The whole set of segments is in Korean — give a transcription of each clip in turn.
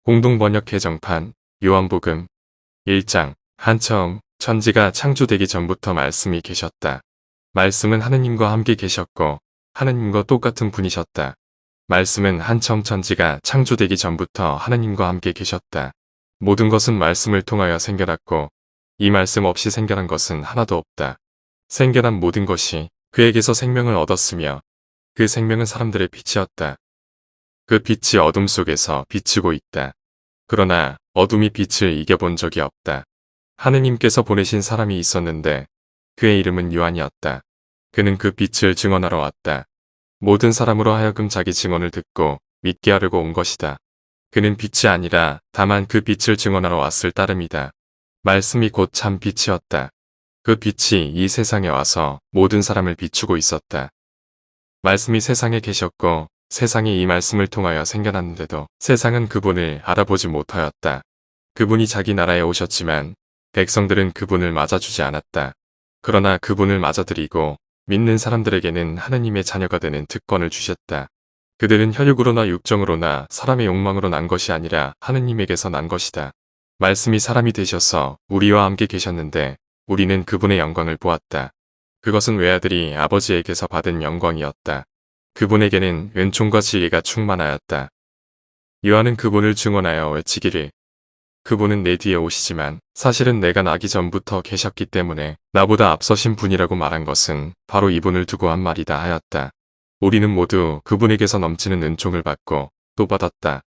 공동번역 개정판 요한복음 1장. 한처음 천지가 창조되기 전부터 말씀이 계셨다. 말씀은 하느님과 함께 계셨고 하느님과 똑같은 분이셨다. 말씀은 한처음 천지가 창조되기 전부터 하느님과 함께 계셨다. 모든 것은 말씀을 통하여 생겨났고 이 말씀 없이 생겨난 것은 하나도 없다. 생겨난 모든 것이 그에게서 생명을 얻었으며 그 생명은 사람들의 빛이었다. 그 빛이 어둠 속에서 비치고 있다. 그러나 어둠이 빛을 이겨본 적이 없다. 하느님께서 보내신 사람이 있었는데 그의 이름은 요한이었다. 그는 그 빛을 증언하러 왔다. 모든 사람으로 하여금 자기 증언을 듣고 믿게 하려고 온 것이다. 그는 빛이 아니라 다만 그 빛을 증언하러 왔을 따름이다. 말씀이 곧 참 빛이었다. 그 빛이 이 세상에 와서 모든 사람을 비추고 있었다. 말씀이 세상에 계셨고 세상이 이 말씀을 통하여 생겨났는데도 세상은 그분을 알아보지 못하였다. 그분이 자기 나라에 오셨지만 백성들은 그분을 맞아주지 않았다. 그러나 그분을 맞아들이고 믿는 사람들에게는 하느님의 자녀가 되는 특권을 주셨다. 그들은 혈육으로나 육정으로나 사람의 욕망으로 난 것이 아니라 하느님에게서 난 것이다. 말씀이 사람이 되셔서 우리와 함께 계셨는데 우리는 그분의 영광을 보았다. 그것은 외아들이 아버지에게서 받은 영광이었다. 그분에게는 은총과 진리가 충만하였다. 요한은 그분을 증언하여 외치기를 그분은 내 뒤에 오시지만 사실은 내가 나기 전부터 계셨기 때문에 나보다 앞서신 분이라고 말한 것은 바로 이분을 두고 한 말이다 하였다. 우리는 모두 그분에게서 넘치는 은총을 받고 또 받았다.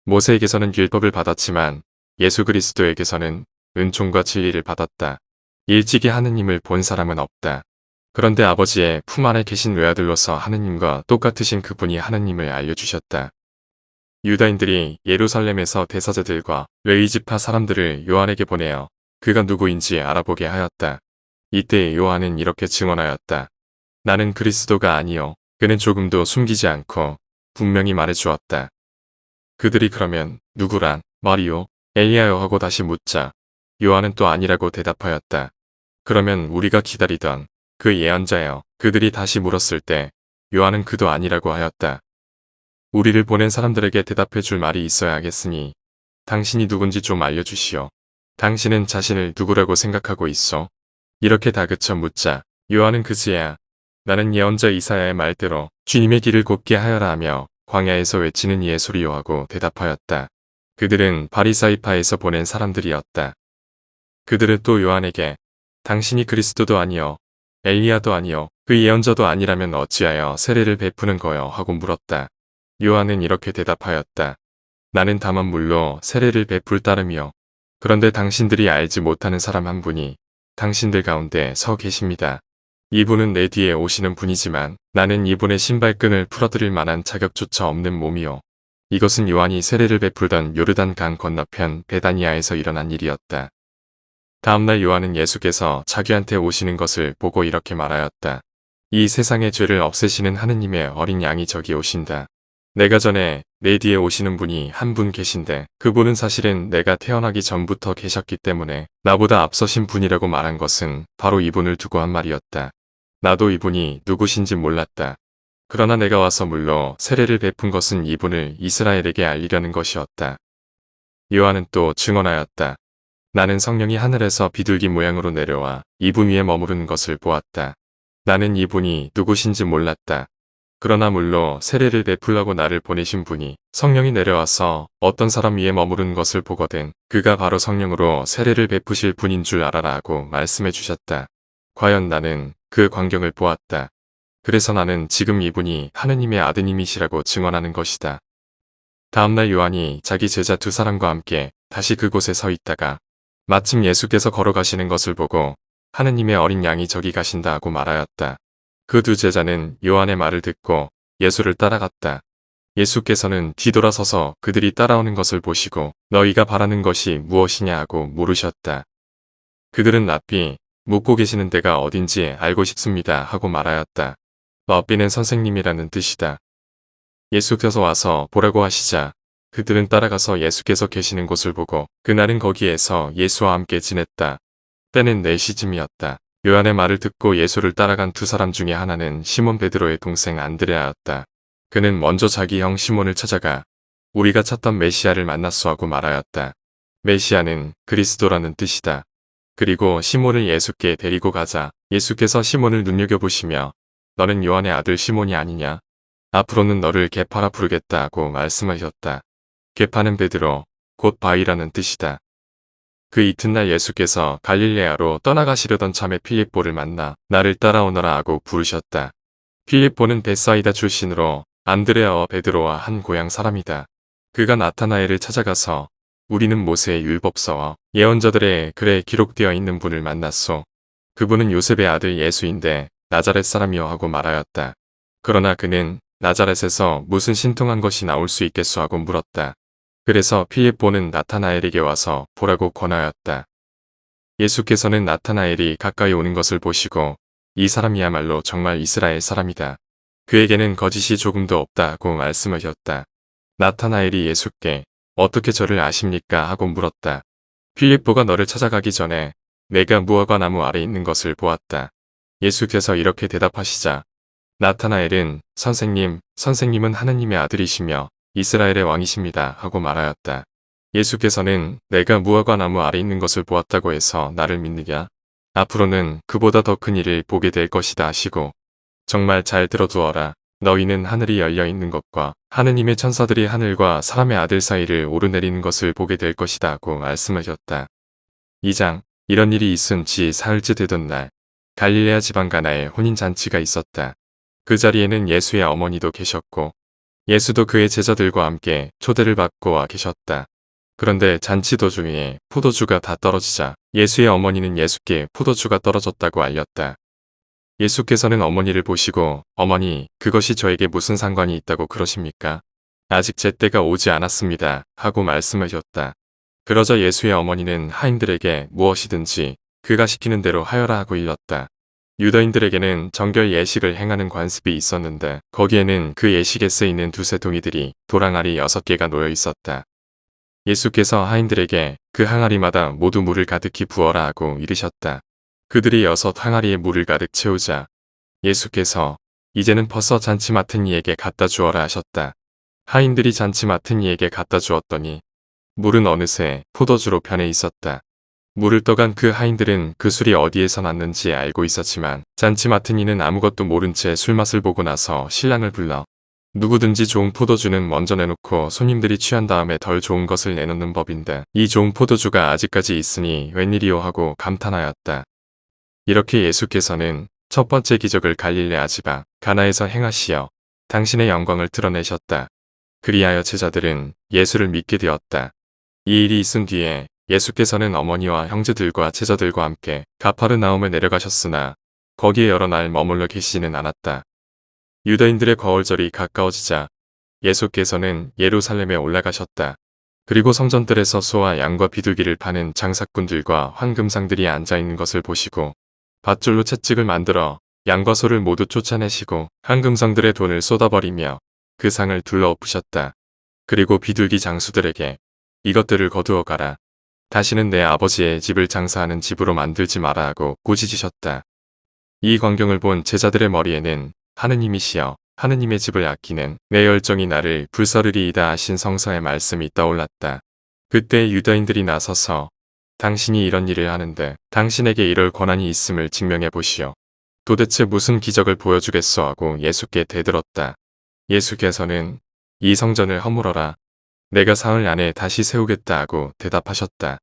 모세에게서는 율법을 받았지만 예수 그리스도에게서는 은총과 진리를 받았다. 일찍이 하느님을 본 사람은 없다. 그런데 아버지의 품 안에 계신 외아들로서 하느님과 똑같으신 그분이 하느님을 알려주셨다. 유다인들이 예루살렘에서 대사제들과 레위지파 사람들을 요한에게 보내어 그가 누구인지 알아보게 하였다. 이때 요한은 이렇게 증언하였다. 나는 그리스도가 아니요 그는 조금도 숨기지 않고 분명히 말해주었다. 그들이 그러면 누구란 말이요 엘리야요 하고 다시 묻자 요한은 또 아니라고 대답하였다. 그러면 우리가 기다리던 그 예언자여 그들이 다시 물었을 때 요한은 그도 아니라고 하였다. 우리를 보낸 사람들에게 대답해 줄 말이 있어야 하겠으니 당신이 누군지 좀 알려주시오. 당신은 자신을 누구라고 생각하고 있어? 이렇게 다그쳐 묻자 요한은 그제야 나는 예언자 이사야의 말대로 주님의 길을 곱게 하여라 하며 광야에서 외치는 이의 소리요 하고 대답하였다. 그들은 바리사이파에서 보낸 사람들이었다. 그들은 또 요한에게 당신이 그리스도도 아니요 엘리야도 아니요 그 예언자도 아니라면 어찌하여 세례를 베푸는 거요 하고 물었다. 요한은 이렇게 대답하였다. 나는 다만 물로 세례를 베풀 따름이요. 그런데 당신들이 알지 못하는 사람 한 분이 당신들 가운데 서 계십니다. 이분은 내 뒤에 오시는 분이지만 나는 이분의 신발끈을 풀어드릴 만한 자격조차 없는 몸이요. 이것은 요한이 세례를 베풀던 요르단 강 건너편 베다니아에서 일어난 일이었다. 다음날 요한은 예수께서 자기한테 오시는 것을 보고 이렇게 말하였다. 이 세상의 죄를 없애시는 하느님의 어린 양이 저기 오신다. 내가 전에 내 뒤에 오시는 분이 한 분 계신데 그분은 사실은 내가 태어나기 전부터 계셨기 때문에 나보다 앞서신 분이라고 말한 것은 바로 이분을 두고 한 말이었다. 나도 이분이 누구신지 몰랐다. 그러나 내가 와서 물로 세례를 베푼 것은 이분을 이스라엘에게 알리려는 것이었다. 요한은 또 증언하였다. 나는 성령이 하늘에서 비둘기 모양으로 내려와 이분 위에 머무르는 것을 보았다. 나는 이분이 누구신지 몰랐다. 그러나 물로 세례를 베풀라고 나를 보내신 분이 성령이 내려와서 어떤 사람 위에 머무르는 것을 보거든 그가 바로 성령으로 세례를 베푸실 분인 줄 알아라 하고 말씀해 주셨다. 과연 나는 그 광경을 보았다. 그래서 나는 지금 이분이 하느님의 아드님이시라고 증언하는 것이다. 다음날 요한이 자기 제자 두 사람과 함께 다시 그곳에 서 있다가 마침 예수께서 걸어가시는 것을 보고 하느님의 어린 양이 저기 가신다 하고 말하였다. 그 두 제자는 요한의 말을 듣고 예수를 따라갔다. 예수께서는 뒤돌아서서 그들이 따라오는 것을 보시고 너희가 바라는 것이 무엇이냐 하고 물으셨다. 그들은 랍비, 묵고 계시는 데가 어딘지 알고 싶습니다 하고 말하였다. 랍비는 선생님이라는 뜻이다. 예수께서 와서 보라고 하시자 그들은 따라가서 예수께서 계시는 곳을 보고 그날은 거기에서 예수와 함께 지냈다. 때는 4시쯤이었다. 요한의 말을 듣고 예수를 따라간 두 사람 중에 하나는 시몬 베드로의 동생 안드레아였다. 그는 먼저 자기 형 시몬을 찾아가 우리가 찾던 메시아를 만났소 하고 말하였다. 메시아는 그리스도라는 뜻이다. 그리고 시몬을 예수께 데리고 가자 예수께서 시몬을 눈여겨보시며 너는 요한의 아들 시몬이 아니냐? 앞으로는 너를 게파라 부르겠다 하고 말씀하셨다. 게파는 베드로, 곧 바위라는 뜻이다. 그 이튿날 예수께서 갈릴레아로 떠나가시려던 참에 필립보를 만나 나를 따라오너라 하고 부르셨다. 필립보는 베사이다 출신으로 안드레아와 베드로와 한 고향 사람이다. 그가 나타나엘을 찾아가서 우리는 모세의 율법서와 예언자들의 글에 기록되어 있는 분을 만났소. 그분은 요셉의 아들 예수인데 나자렛 사람이여 하고 말하였다. 그러나 그는 나자렛에서 무슨 신통한 것이 나올 수 있겠소 하고 물었다. 그래서 필립보는 나타나엘에게 와서 보라고 권하였다. 예수께서는 나타나엘이 가까이 오는 것을 보시고 이 사람이야말로 정말 이스라엘 사람이다. 그에게는 거짓이 조금도 없다 하고 말씀하셨다. 나타나엘이 예수께 어떻게 저를 아십니까? 하고 물었다. 필립보가 너를 찾아가기 전에 내가 무화과 나무 아래 있는 것을 보았다. 예수께서 이렇게 대답하시자 나타나엘은 선생님은 하느님의 아들이시며 이스라엘의 왕이십니다 하고 말하였다. 예수께서는 내가 무화과 나무 아래 있는 것을 보았다고 해서 나를 믿느냐? 앞으로는 그보다 더 큰 일을 보게 될 것이다 하시고 정말 잘 들어두어라. 너희는 하늘이 열려 있는 것과 하느님의 천사들이 하늘과 사람의 아들 사이를 오르내리는 것을 보게 될 것이다 하고 말씀하셨다. 2장 이런 일이 있은 지 사흘째 되던 날 갈릴레아 지방 가나에 혼인잔치가 있었다. 그 자리에는 예수의 어머니도 계셨고 예수도 그의 제자들과 함께 초대를 받고 와 계셨다. 그런데 잔치 도중에 포도주가 다 떨어지자 예수의 어머니는 예수께 포도주가 떨어졌다고 알렸다. 예수께서는 어머니를 보시고 어머니 그것이 저에게 무슨 상관이 있다고 그러십니까? 아직 제 때가 오지 않았습니다 하고 말씀하셨다. 그러자 예수의 어머니는 하인들에게 무엇이든지 그가 시키는 대로 하여라 하고 일렀다. 유다인들에게는 정결 예식을 행하는 관습이 있었는데 거기에는 그 예식에 쓰이는 두세 동이들이 도랑아리 6개가 놓여 있었다. 예수께서 하인들에게 그 항아리마다 모두 물을 가득히 부어라 하고 이르셨다. 그들이 6 항아리에 물을 가득 채우자 예수께서 이제는 벌써 잔치 맡은 이에게 갖다 주어라 하셨다. 하인들이 잔치 맡은 이에게 갖다 주었더니 물은 어느새 포도주로 변해 있었다. 물을 떠간 그 하인들은 그 술이 어디에서 났는지 알고 있었지만 잔치 맡은 이는 아무것도 모른 채 술맛을 보고 나서 신랑을 불러 누구든지 좋은 포도주는 먼저 내놓고 손님들이 취한 다음에 덜 좋은 것을 내놓는 법인데 이 좋은 포도주가 아직까지 있으니 웬일이오 하고 감탄하였다. 이렇게 예수께서는 첫 번째 기적을 갈릴레아 지방 가나에서 행하시어 당신의 영광을 드러내셨다. 그리하여 제자들은 예수를 믿게 되었다. 이 일이 있은 뒤에 예수께서는 어머니와 형제들과 제자들과 함께 가파르나움에 내려가셨으나 거기에 여러 날 머물러 계시지는 않았다. 유다인들의 거울절이 가까워지자 예수께서는 예루살렘에 올라가셨다. 그리고 성전들에서 소와 양과 비둘기를 파는 장사꾼들과 황금상들이 앉아있는 것을 보시고 밧줄로 채찍을 만들어 양과 소를 모두 쫓아내시고 황금상들의 돈을 쏟아버리며 그 상을 둘러엎으셨다. 그리고 비둘기 장수들에게 이것들을 거두어 가라. 다시는 내 아버지의 집을 장사하는 집으로 만들지 마라 하고 꾸짖으셨다. 이 광경을 본 제자들의 머리에는 하느님이시여 하느님의 집을 아끼는 내 열정이 나를 불사르리이다 하신 성서의 말씀이 떠올랐다. 그때 유다인들이 나서서 당신이 이런 일을 하는데 당신에게 이럴 권한이 있음을 증명해 보시오. 도대체 무슨 기적을 보여주겠소 하고 예수께 대들었다. 예수께서는 이 성전을 허물어라. 내가 사흘 안에 다시 세우겠다 하고 대답하셨다.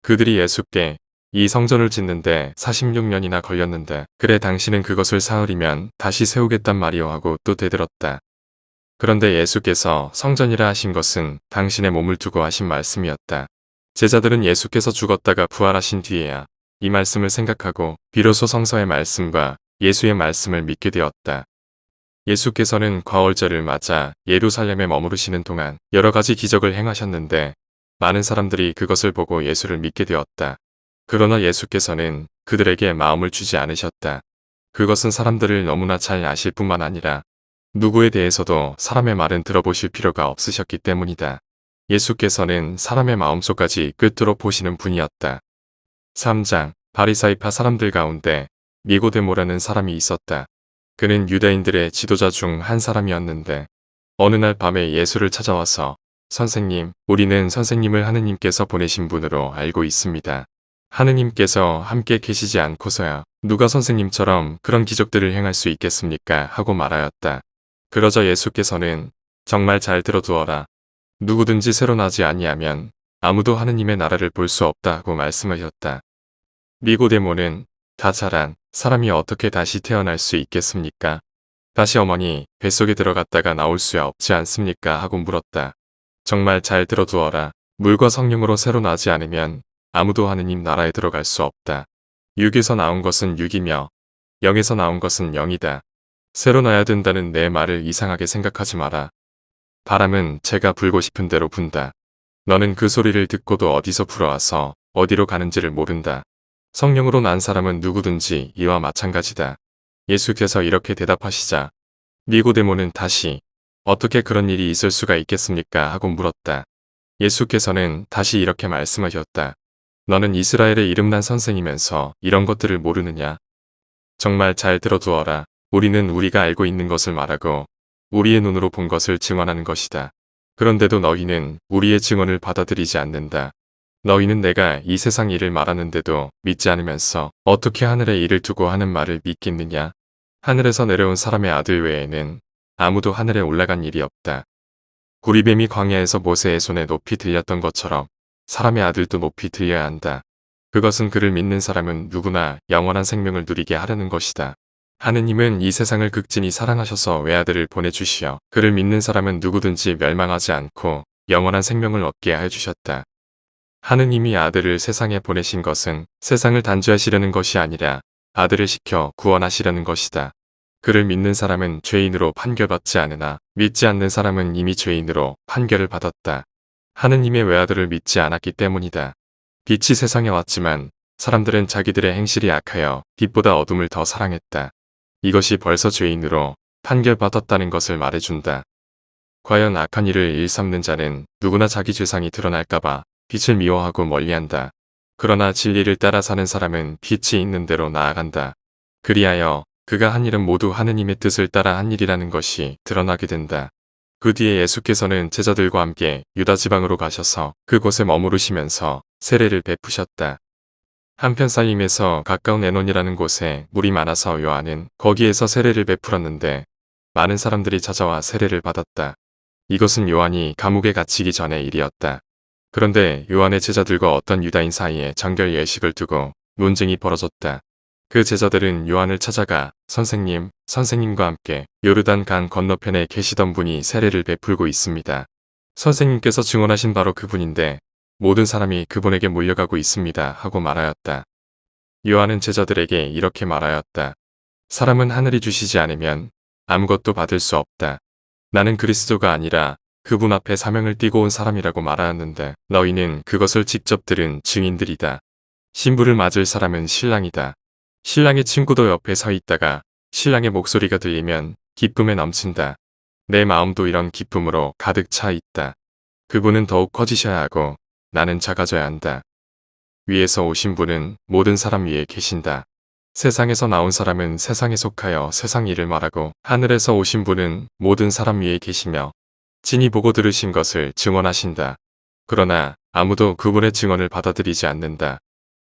그들이 예수께 이 성전을 짓는데 46년이나 걸렸는데 그래 당신은 그것을 사흘이면 다시 세우겠단 말이오 하고 또 대들었다. 그런데 예수께서 성전이라 하신 것은 당신의 몸을 두고 하신 말씀이었다. 제자들은 예수께서 죽었다가 부활하신 뒤에야 이 말씀을 생각하고 비로소 성서의 말씀과 예수의 말씀을 믿게 되었다. 예수께서는 과월절을 맞아 예루살렘에 머무르시는 동안 여러 가지 기적을 행하셨는데 많은 사람들이 그것을 보고 예수를 믿게 되었다. 그러나 예수께서는 그들에게 마음을 주지 않으셨다. 그것은 사람들을 너무나 잘 아실 뿐만 아니라 누구에 대해서도 사람의 말은 들어보실 필요가 없으셨기 때문이다. 예수께서는 사람의 마음속까지 꿰뚫어 보시는 분이었다. 3장 바리사이파 사람들 가운데 니고데모라는 사람이 있었다. 그는 유다인들의 지도자 중 한 사람이었는데 어느 날 밤에 예수를 찾아와서 선생님, 우리는 선생님을 하느님께서 보내신 분으로 알고 있습니다. 하느님께서 함께 계시지 않고서야 누가 선생님처럼 그런 기적들을 행할 수 있겠습니까? 하고 말하였다. 그러자 예수께서는 정말 잘 들어두어라. 누구든지 새로 나지 아니하면 아무도 하느님의 나라를 볼 수 없다 하고 말씀하셨다. 니고데모는 다 자란 사람이 어떻게 다시 태어날 수 있겠습니까? 다시 어머니 뱃속에 들어갔다가 나올 수야 없지 않습니까? 하고 물었다. 정말 잘 들어두어라. 물과 성령으로 새로 나지 않으면 아무도 하느님 나라에 들어갈 수 없다. 육에서 나온 것은 육이며 영에서 나온 것은 영이다. 새로 나야 된다는 내 말을 이상하게 생각하지 마라. 바람은 제가 불고 싶은 대로 분다. 너는 그 소리를 듣고도 어디서 불어와서 어디로 가는지를 모른다. 성령으로 난 사람은 누구든지 이와 마찬가지다. 예수께서 이렇게 대답하시자 니고데모는 다시 어떻게 그런 일이 있을 수가 있겠습니까? 하고 물었다. 예수께서는 다시 이렇게 말씀하셨다. 너는 이스라엘의 이름난 선생이면서 이런 것들을 모르느냐? 정말 잘 들어두어라. 우리는 우리가 알고 있는 것을 말하고 우리의 눈으로 본 것을 증언하는 것이다. 그런데도 너희는 우리의 증언을 받아들이지 않는다. 너희는 내가 이 세상 일을 말하는데도 믿지 않으면서 어떻게 하늘의 일을 두고 하는 말을 믿겠느냐? 하늘에서 내려온 사람의 아들 외에는 아무도 하늘에 올라간 일이 없다. 구리뱀이 광야에서 모세의 손에 높이 들렸던 것처럼 사람의 아들도 높이 들려야 한다. 그것은 그를 믿는 사람은 누구나 영원한 생명을 누리게 하려는 것이다. 하느님은 이 세상을 극진히 사랑하셔서 외아들을 보내주시어 그를 믿는 사람은 누구든지 멸망하지 않고 영원한 생명을 얻게 해주셨다. 하느님이 아들을 세상에 보내신 것은 세상을 단죄하시려는 것이 아니라 아들을 시켜 구원하시려는 것이다. 그를 믿는 사람은 죄인으로 판결받지 않으나 믿지 않는 사람은 이미 죄인으로 판결을 받았다. 하느님의 외아들을 믿지 않았기 때문이다. 빛이 세상에 왔지만 사람들은 자기들의 행실이 악하여 빛보다 어둠을 더 사랑했다. 이것이 벌써 죄인으로 판결받았다는 것을 말해준다. 과연 악한 일을 일삼는 자는 누구나 자기 죄상이 드러날까봐 빛을 미워하고 멀리한다. 그러나 진리를 따라 사는 사람은 빛이 있는 대로 나아간다. 그리하여 그가 한 일은 모두 하느님의 뜻을 따라 한 일이라는 것이 드러나게 된다. 그 뒤에 예수께서는 제자들과 함께 유다 지방으로 가셔서 그곳에 머무르시면서 세례를 베푸셨다. 한편 살림에서 가까운 에논이라는 곳에 물이 많아서 요한은 거기에서 세례를 베풀었는데 많은 사람들이 찾아와 세례를 받았다. 이것은 요한이 감옥에 갇히기 전의 일이었다. 그런데 요한의 제자들과 어떤 유다인 사이에 정결 예식을 두고 논쟁이 벌어졌다. 그 제자들은 요한을 찾아가 선생님과 함께 요르단 강 건너편에 계시던 분이 세례를 베풀고 있습니다. 선생님께서 증언하신 바로 그분인데 모든 사람이 그분에게 몰려가고 있습니다. 하고 말하였다. 요한은 제자들에게 이렇게 말하였다. 사람은 하늘이 주시지 않으면 아무것도 받을 수 없다. 나는 그리스도가 아니라 그분 앞에 사명을 띠고 온 사람이라고 말하였는데 너희는 그것을 직접 들은 증인들이다. 신부를 맞을 사람은 신랑이다. 신랑의 친구도 옆에 서 있다가 신랑의 목소리가 들리면 기쁨에 넘친다. 내 마음도 이런 기쁨으로 가득 차 있다. 그분은 더욱 커지셔야 하고 나는 작아져야 한다. 위에서 오신 분은 모든 사람 위에 계신다. 세상에서 나온 사람은 세상에 속하여 세상 일을 말하고 하늘에서 오신 분은 모든 사람 위에 계시며 친히 보고 들으신 것을 증언하신다. 그러나 아무도 그분의 증언을 받아들이지 않는다.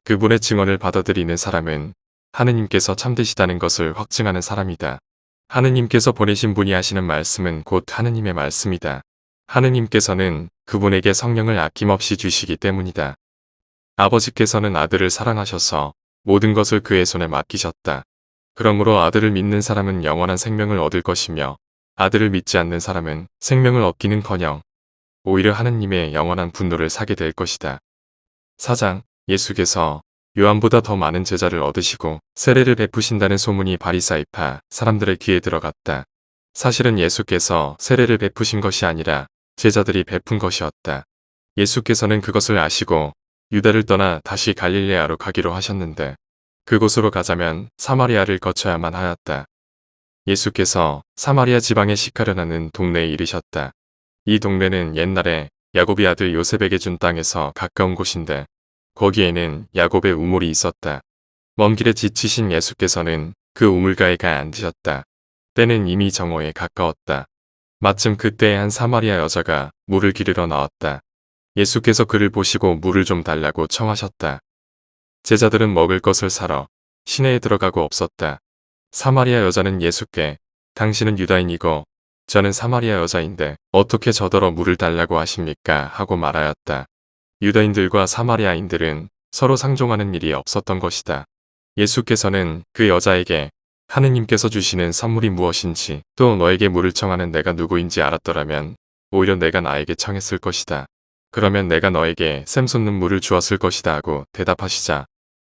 그분의 증언을 받아들이는 사람은 하느님께서 참되시다는 것을 확증하는 사람이다. 하느님께서 보내신 분이 하시는 말씀은 곧 하느님의 말씀이다. 하느님께서는 그분에게 성령을 아낌없이 주시기 때문이다. 아버지께서는 아들을 사랑하셔서 모든 것을 그의 손에 맡기셨다. 그러므로 아들을 믿는 사람은 영원한 생명을 얻을 것이며 아들을 믿지 않는 사람은 생명을 얻기는커녕 오히려 하느님의 영원한 분노를 사게 될 것이다. 4장 예수께서 요한보다 더 많은 제자를 얻으시고 세례를 베푸신다는 소문이 바리사이파 사람들의 귀에 들어갔다. 사실은 예수께서 세례를 베푸신 것이 아니라 제자들이 베푼 것이었다. 예수께서는 그것을 아시고 유다를 떠나 다시 갈릴레아로 가기로 하셨는데 그곳으로 가자면 사마리아를 거쳐야만 하였다. 예수께서 사마리아 지방의 시카르라는 동네에 이르셨다. 이 동네는 옛날에 야곱이 아들 요셉에게 준 땅에서 가까운 곳인데 거기에는 야곱의 우물이 있었다. 먼 길에 지치신 예수께서는 그 우물가에 가 앉으셨다. 때는 이미 정오에 가까웠다. 마침 그때에 한 사마리아 여자가 물을 기르러 나왔다. 예수께서 그를 보시고 물을 좀 달라고 청하셨다. 제자들은 먹을 것을 사러 시내에 들어가고 없었다. 사마리아 여자는 예수께 당신은 유다인이고 저는 사마리아 여자인데 어떻게 저더러 물을 달라고 하십니까? 하고 말하였다. 유다인들과 사마리아인들은 서로 상종하는 일이 없었던 것이다. 예수께서는 그 여자에게 하느님께서 주시는 선물이 무엇인지 또 너에게 물을 청하는 내가 누구인지 알았더라면 오히려 내가 나에게 청했을 것이다. 그러면 내가 너에게 샘 솟는 물을 주었을 것이다 하고 대답하시자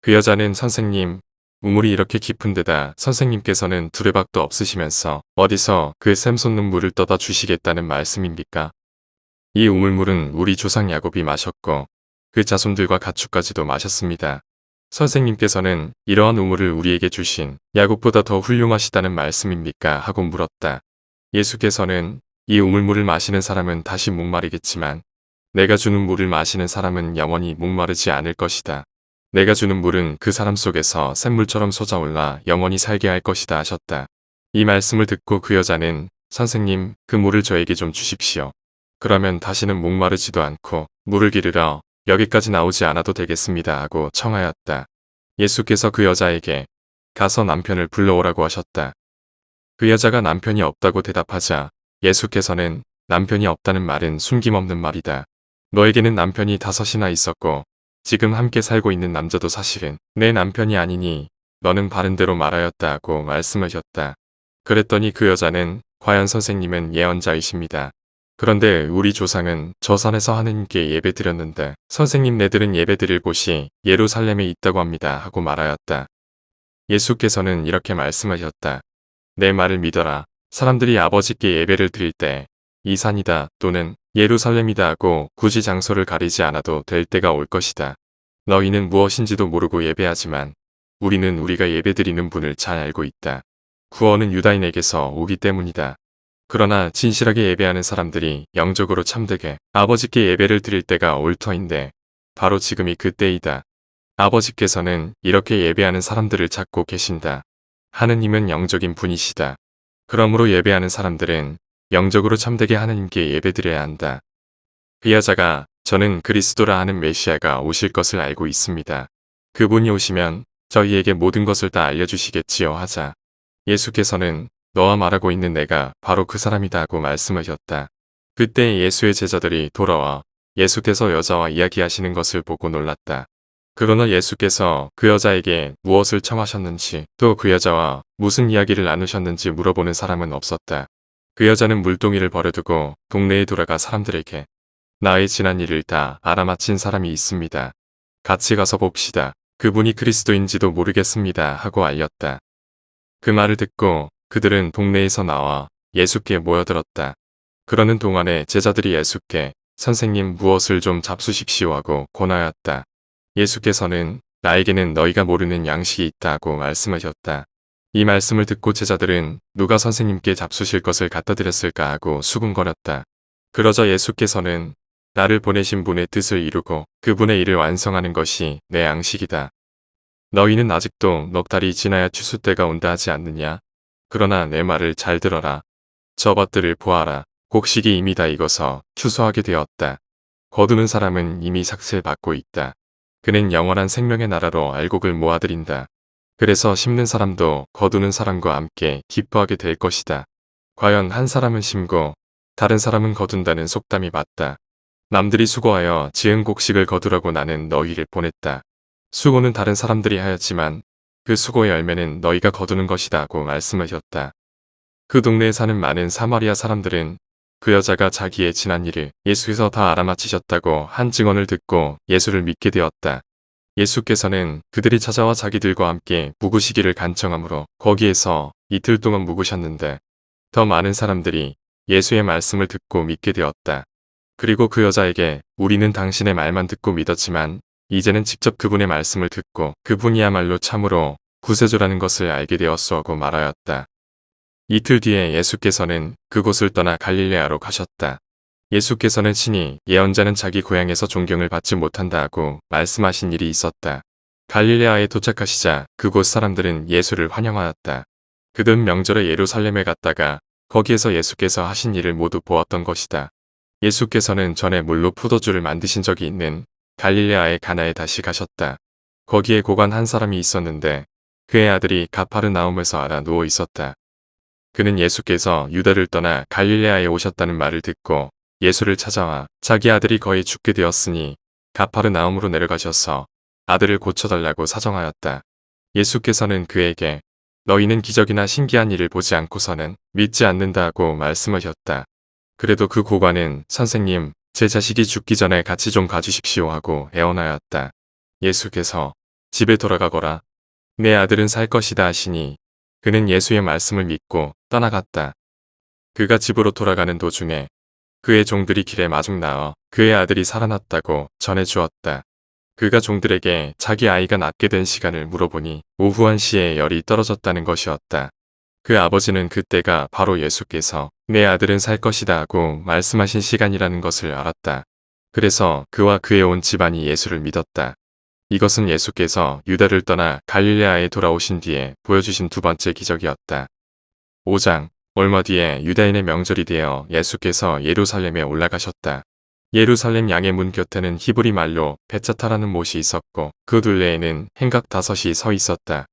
그 여자는 선생님, 우물이 이렇게 깊은 데다 선생님께서는 두레박도 없으시면서 어디서 그 샘 솟는 물을 떠다 주시겠다는 말씀입니까? 이 우물물은 우리 조상 야곱이 마셨고 그 자손들과 가축까지도 마셨습니다. 선생님께서는 이러한 우물을 우리에게 주신 야곱보다 더 훌륭하시다는 말씀입니까? 하고 물었다. 예수께서는 이 우물물을 마시는 사람은 다시 목마르겠지만 내가 주는 물을 마시는 사람은 영원히 목마르지 않을 것이다. 내가 주는 물은 그 사람 속에서 샘물처럼 솟아올라 영원히 살게 할 것이다 하셨다. 이 말씀을 듣고 그 여자는 선생님 그 물을 저에게 좀 주십시오. 그러면 다시는 목마르지도 않고 물을 기르러 여기까지 나오지 않아도 되겠습니다 하고 청하였다. 예수께서 그 여자에게 가서 남편을 불러오라고 하셨다. 그 여자가 남편이 없다고 대답하자 예수께서는 남편이 없다는 말은 숨김없는 말이다. 너에게는 남편이 5이나 있었고 지금 함께 살고 있는 남자도 사실은 내 남편이 아니니 너는 바른 대로 말하였다 하고 말씀하셨다. 그랬더니 그 여자는 과연 선생님은 예언자이십니다. 그런데 우리 조상은 저 산에서 하느님께 예배 드렸는데 선생님 네들은 예배 드릴 곳이 예루살렘에 있다고 합니다 하고 말하였다. 예수께서는 이렇게 말씀하셨다. 내 말을 믿어라. 사람들이 아버지께 예배를 드릴 때 이 산이다 또는 예루살렘이다 하고 굳이 장소를 가리지 않아도 될 때가 올 것이다. 너희는 무엇인지도 모르고 예배하지만 우리는 우리가 예배드리는 분을 잘 알고 있다. 구원은 유다인에게서 오기 때문이다. 그러나 진실하게 예배하는 사람들이 영적으로 참되게 아버지께 예배를 드릴 때가 올 터인데 바로 지금이 그때이다. 아버지께서는 이렇게 예배하는 사람들을 찾고 계신다. 하느님은 영적인 분이시다. 그러므로 예배하는 사람들은 영적으로 참되게 하느님께 예배드려야 한다. 그 여자가 저는 그리스도라 하는 메시아가 오실 것을 알고 있습니다. 그분이 오시면 저희에게 모든 것을 다 알려주시겠지요 하자 예수께서는 너와 말하고 있는 내가 바로 그 사람이다 하고 말씀하셨다. 그때 예수의 제자들이 돌아와 예수께서 여자와 이야기하시는 것을 보고 놀랐다. 그러나 예수께서 그 여자에게 무엇을 청하셨는지 또 그 여자와 무슨 이야기를 나누셨는지 물어보는 사람은 없었다. 그 여자는 물동이를 버려두고 동네에 돌아가 사람들에게 나의 지난 일을 다 알아맞힌 사람이 있습니다. 같이 가서 봅시다. 그분이 그리스도인지도 모르겠습니다 하고 알렸다. 그 말을 듣고 그들은 동네에서 나와 예수께 모여들었다. 그러는 동안에 제자들이 예수께 선생님 무엇을 좀 잡수십시오 하고 권하였다. 예수께서는 나에게는 너희가 모르는 양식이 있다 하고 말씀하셨다. 이 말씀을 듣고 제자들은 누가 선생님께 잡수실 것을 갖다 드렸을까 하고 수군거렸다. 그러자 예수께서는 나를 보내신 분의 뜻을 이루고 그분의 일을 완성하는 것이 내 양식이다. 너희는 아직도 넉 달이 지나야 추수 때가 온다 하지 않느냐? 그러나 내 말을 잘 들어라. 저 밭들을 보아라. 곡식이 이미 다 익어서 추수하게 되었다. 거두는 사람은 이미 삭슬 받고 있다. 그는 영원한 생명의 나라로 알곡을 모아들인다. 그래서 심는 사람도 거두는 사람과 함께 기뻐하게 될 것이다. 과연 한 사람은 심고 다른 사람은 거둔다는 속담이 맞다. 남들이 수고하여 지은 곡식을 거두라고 나는 너희를 보냈다. 수고는 다른 사람들이 하였지만 그 수고의 열매는 너희가 거두는 것이다 하고 말씀하셨다. 그 동네에 사는 많은 사마리아 사람들은 그 여자가 자기의 지난 일을 예수께서 다 알아맞히셨다고 한 증언을 듣고 예수를 믿게 되었다. 예수께서는 그들이 찾아와 자기들과 함께 묵으시기를 간청하므로 거기에서 이틀 동안 묵으셨는데 더 많은 사람들이 예수의 말씀을 듣고 믿게 되었다. 그리고 그 여자에게 우리는 당신의 말만 듣고 믿었지만 이제는 직접 그분의 말씀을 듣고 그분이야말로 참으로 구세주라는 것을 알게 되었소 하고 말하였다. 이틀 뒤에 예수께서는 그곳을 떠나 갈릴레아로 가셨다. 예수께서는 친히 예언자는 자기 고향에서 존경을 받지 못한다 하고 말씀하신 일이 있었다. 갈릴레아에 도착하시자 그곳 사람들은 예수를 환영하였다. 그들은 명절에 예루살렘에 갔다가 거기에서 예수께서 하신 일을 모두 보았던 것이다. 예수께서는 전에 물로 포도주를 만드신 적이 있는 갈릴레아의 가나에 다시 가셨다. 거기에 고관 한 사람이 있었는데 그의 아들이 가파르나움에서 앓아 누워 있었다. 그는 예수께서 유다를 떠나 갈릴레아에 오셨다는 말을 듣고 예수를 찾아와 자기 아들이 거의 죽게 되었으니 가파르나움으로 내려가셔서 아들을 고쳐달라고 사정하였다. 예수께서는 그에게 너희는 기적이나 신기한 일을 보지 않고서는 믿지 않는다고 말씀하셨다. 그래도 그 고관은 선생님, 제 자식이 죽기 전에 같이 좀 가주십시오 하고 애원하였다. 예수께서 집에 돌아가거라. 내 아들은 살 것이다 하시니 그는 예수의 말씀을 믿고 떠나갔다. 그가 집으로 돌아가는 도중에 그의 종들이 길에 마중 나와 그의 아들이 살아났다고 전해 주었다. 그가 종들에게 자기 아이가 낫게 된 시간을 물어보니 오후 1시에 열이 떨어졌다는 것이었다. 그 아버지는 그때가 바로 예수께서 내 아들은 살 것이다 하고 말씀하신 시간이라는 것을 알았다. 그래서 그와 그의 온 집안이 예수를 믿었다. 이것은 예수께서 유다를 떠나 갈릴레아에 돌아오신 뒤에 보여주신 두 번째 기적이었다. 5장. 얼마 뒤에 유다인의 명절이 되어 예수께서 예루살렘에 올라가셨다. 예루살렘 양의 문 곁에는 히브리 말로 베차타라는 못이 있었고 그 둘레에는 행각 5이 서 있었다.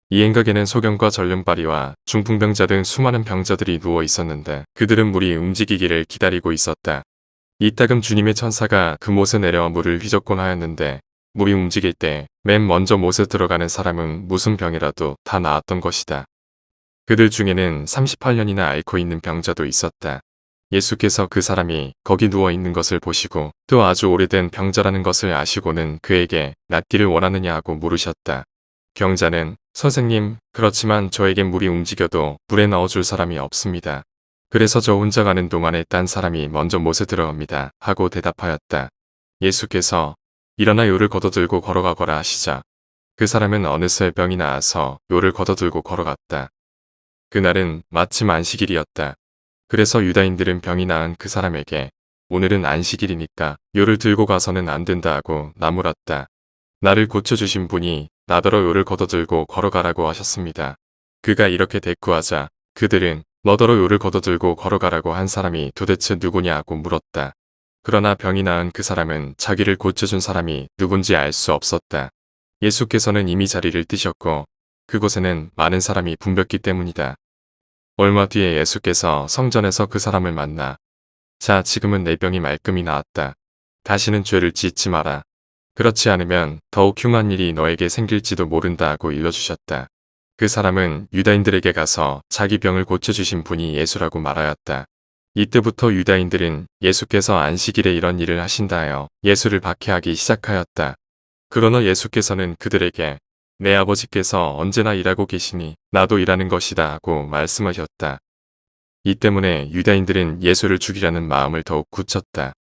이 행각에는 소경과 전륜발이와 중풍병자 등 수많은 병자들이 누워 있었는데 그들은 물이 움직이기를 기다리고 있었다. 이따금 주님의 천사가 그 못에 내려 물을 휘젓곤 하였는데 물이 움직일 때 맨 먼저 못에 들어가는 사람은 무슨 병이라도 다 나았던 것이다. 그들 중에는 38년이나 앓고 있는 병자도 있었다. 예수께서 그 사람이 거기 누워 있는 것을 보시고 또 아주 오래된 병자라는 것을 아시고는 그에게 낫기를 원하느냐 하고 물으셨다. 병자는 선생님, 그렇지만 저에겐 물이 움직여도 물에 넣어줄 사람이 없습니다. 그래서 저 혼자 가는 동안에 딴 사람이 먼저 못에 들어갑니다. 하고 대답하였다. 예수께서 일어나 요를 걷어들고 걸어가거라 하시자 그 사람은 어느새 병이 나아서 요를 걷어들고 걸어갔다. 그날은 마침 안식일이었다. 그래서 유다인들은 병이 나은 그 사람에게 오늘은 안식일이니까 요를 들고 가서는 안 된다 하고 나무랐다. 나를 고쳐주신 분이 나더러 요를 걷어들고 걸어가라고 하셨습니다. 그가 이렇게 대꾸하자 그들은 너더러 요를 걷어들고 걸어가라고 한 사람이 도대체 누구냐 하고 물었다. 그러나 병이 나은 그 사람은 자기를 고쳐준 사람이 누군지 알 수 없었다. 예수께서는 이미 자리를 뜨셨고 그곳에는 많은 사람이 붐볐기 때문이다. 얼마 뒤에 예수께서 성전에서 그 사람을 만나 자, 지금은 내 병이 말끔히 나았다. 다시는 죄를 짓지 마라. 그렇지 않으면 더욱 흉한 일이 너에게 생길지도 모른다 하고 일러주셨다. 그 사람은 유다인들에게 가서 자기 병을 고쳐주신 분이 예수라고 말하였다. 이때부터 유다인들은 예수께서 안식일에 이런 일을 하신다 하여 예수를 박해하기 시작하였다. 그러나 예수께서는 그들에게 내 아버지께서 언제나 일하고 계시니 나도 일하는 것이다 하고 말씀하셨다. 이 때문에 유다인들은 예수를 죽이려는 마음을 더욱 굳혔다.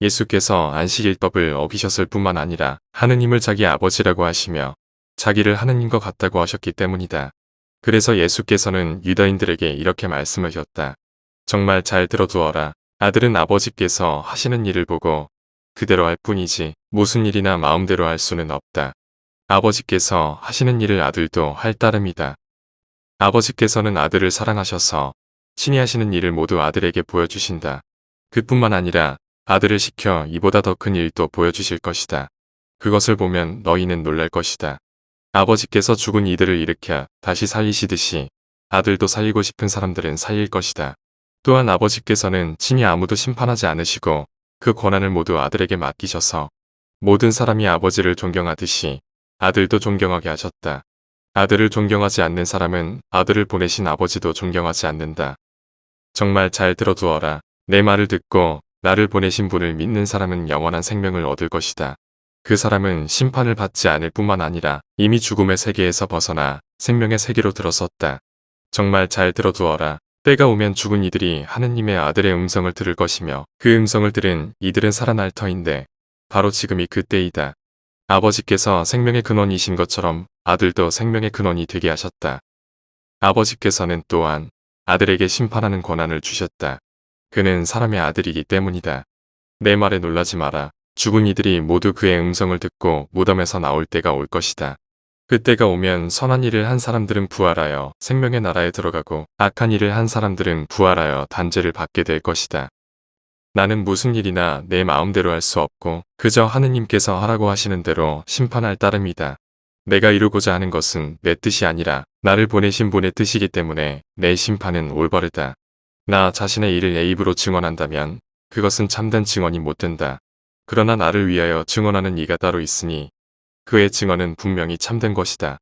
예수께서 안식일법을 어기셨을 뿐만 아니라 하느님을 자기 아버지라고 하시며 자기를 하느님과 같다고 하셨기 때문이다. 그래서 예수께서는 유다인들에게 이렇게 말씀하셨다. 정말 잘 들어두어라. 아들은 아버지께서 하시는 일을 보고 그대로 할 뿐이지 무슨 일이나 마음대로 할 수는 없다. 아버지께서 하시는 일을 아들도 할 따름이다. 아버지께서는 아들을 사랑하셔서 친히 하시는 일을 모두 아들에게 보여주신다. 그뿐만 아니라 아들을 시켜 이보다 더 큰 일도 보여주실 것이다. 그것을 보면 너희는 놀랄 것이다. 아버지께서 죽은 이들을 일으켜 다시 살리시듯이 아들도 살리고 싶은 사람들은 살릴 것이다. 또한 아버지께서는 친히 아무도 심판하지 않으시고 그 권한을 모두 아들에게 맡기셔서 모든 사람이 아버지를 존경하듯이 아들도 존경하게 하셨다. 아들을 존경하지 않는 사람은 아들을 보내신 아버지도 존경하지 않는다. 정말 잘 들어두어라. 내 말을 듣고 나를 보내신 분을 믿는 사람은 영원한 생명을 얻을 것이다. 그 사람은 심판을 받지 않을 뿐만 아니라 이미 죽음의 세계에서 벗어나 생명의 세계로 들어섰다. 정말 잘 들어두어라. 때가 오면 죽은 이들이 하느님의 아들의 음성을 들을 것이며 그 음성을 들은 이들은 살아날 터인데 바로 지금이 그때이다. 아버지께서 생명의 근원이신 것처럼 아들도 생명의 근원이 되게 하셨다. 아버지께서는 또한 아들에게 심판하는 권한을 주셨다. 그는 사람의 아들이기 때문이다. 내 말에 놀라지 마라. 죽은 이들이 모두 그의 음성을 듣고 무덤에서 나올 때가 올 것이다. 그때가 오면 선한 일을 한 사람들은 부활하여 생명의 나라에 들어가고 악한 일을 한 사람들은 부활하여 단죄를 받게 될 것이다. 나는 무슨 일이나 내 마음대로 할 수 없고 그저 하느님께서 하라고 하시는 대로 심판할 따름이다. 내가 이루고자 하는 것은 내 뜻이 아니라 나를 보내신 분의 뜻이기 때문에 내 심판은 올바르다. 나 자신의 일을 내 입으로 증언한다면 그것은 참된 증언이 못 된다. 그러나 나를 위하여 증언하는 이가 따로 있으니 그의 증언은 분명히 참된 것이다.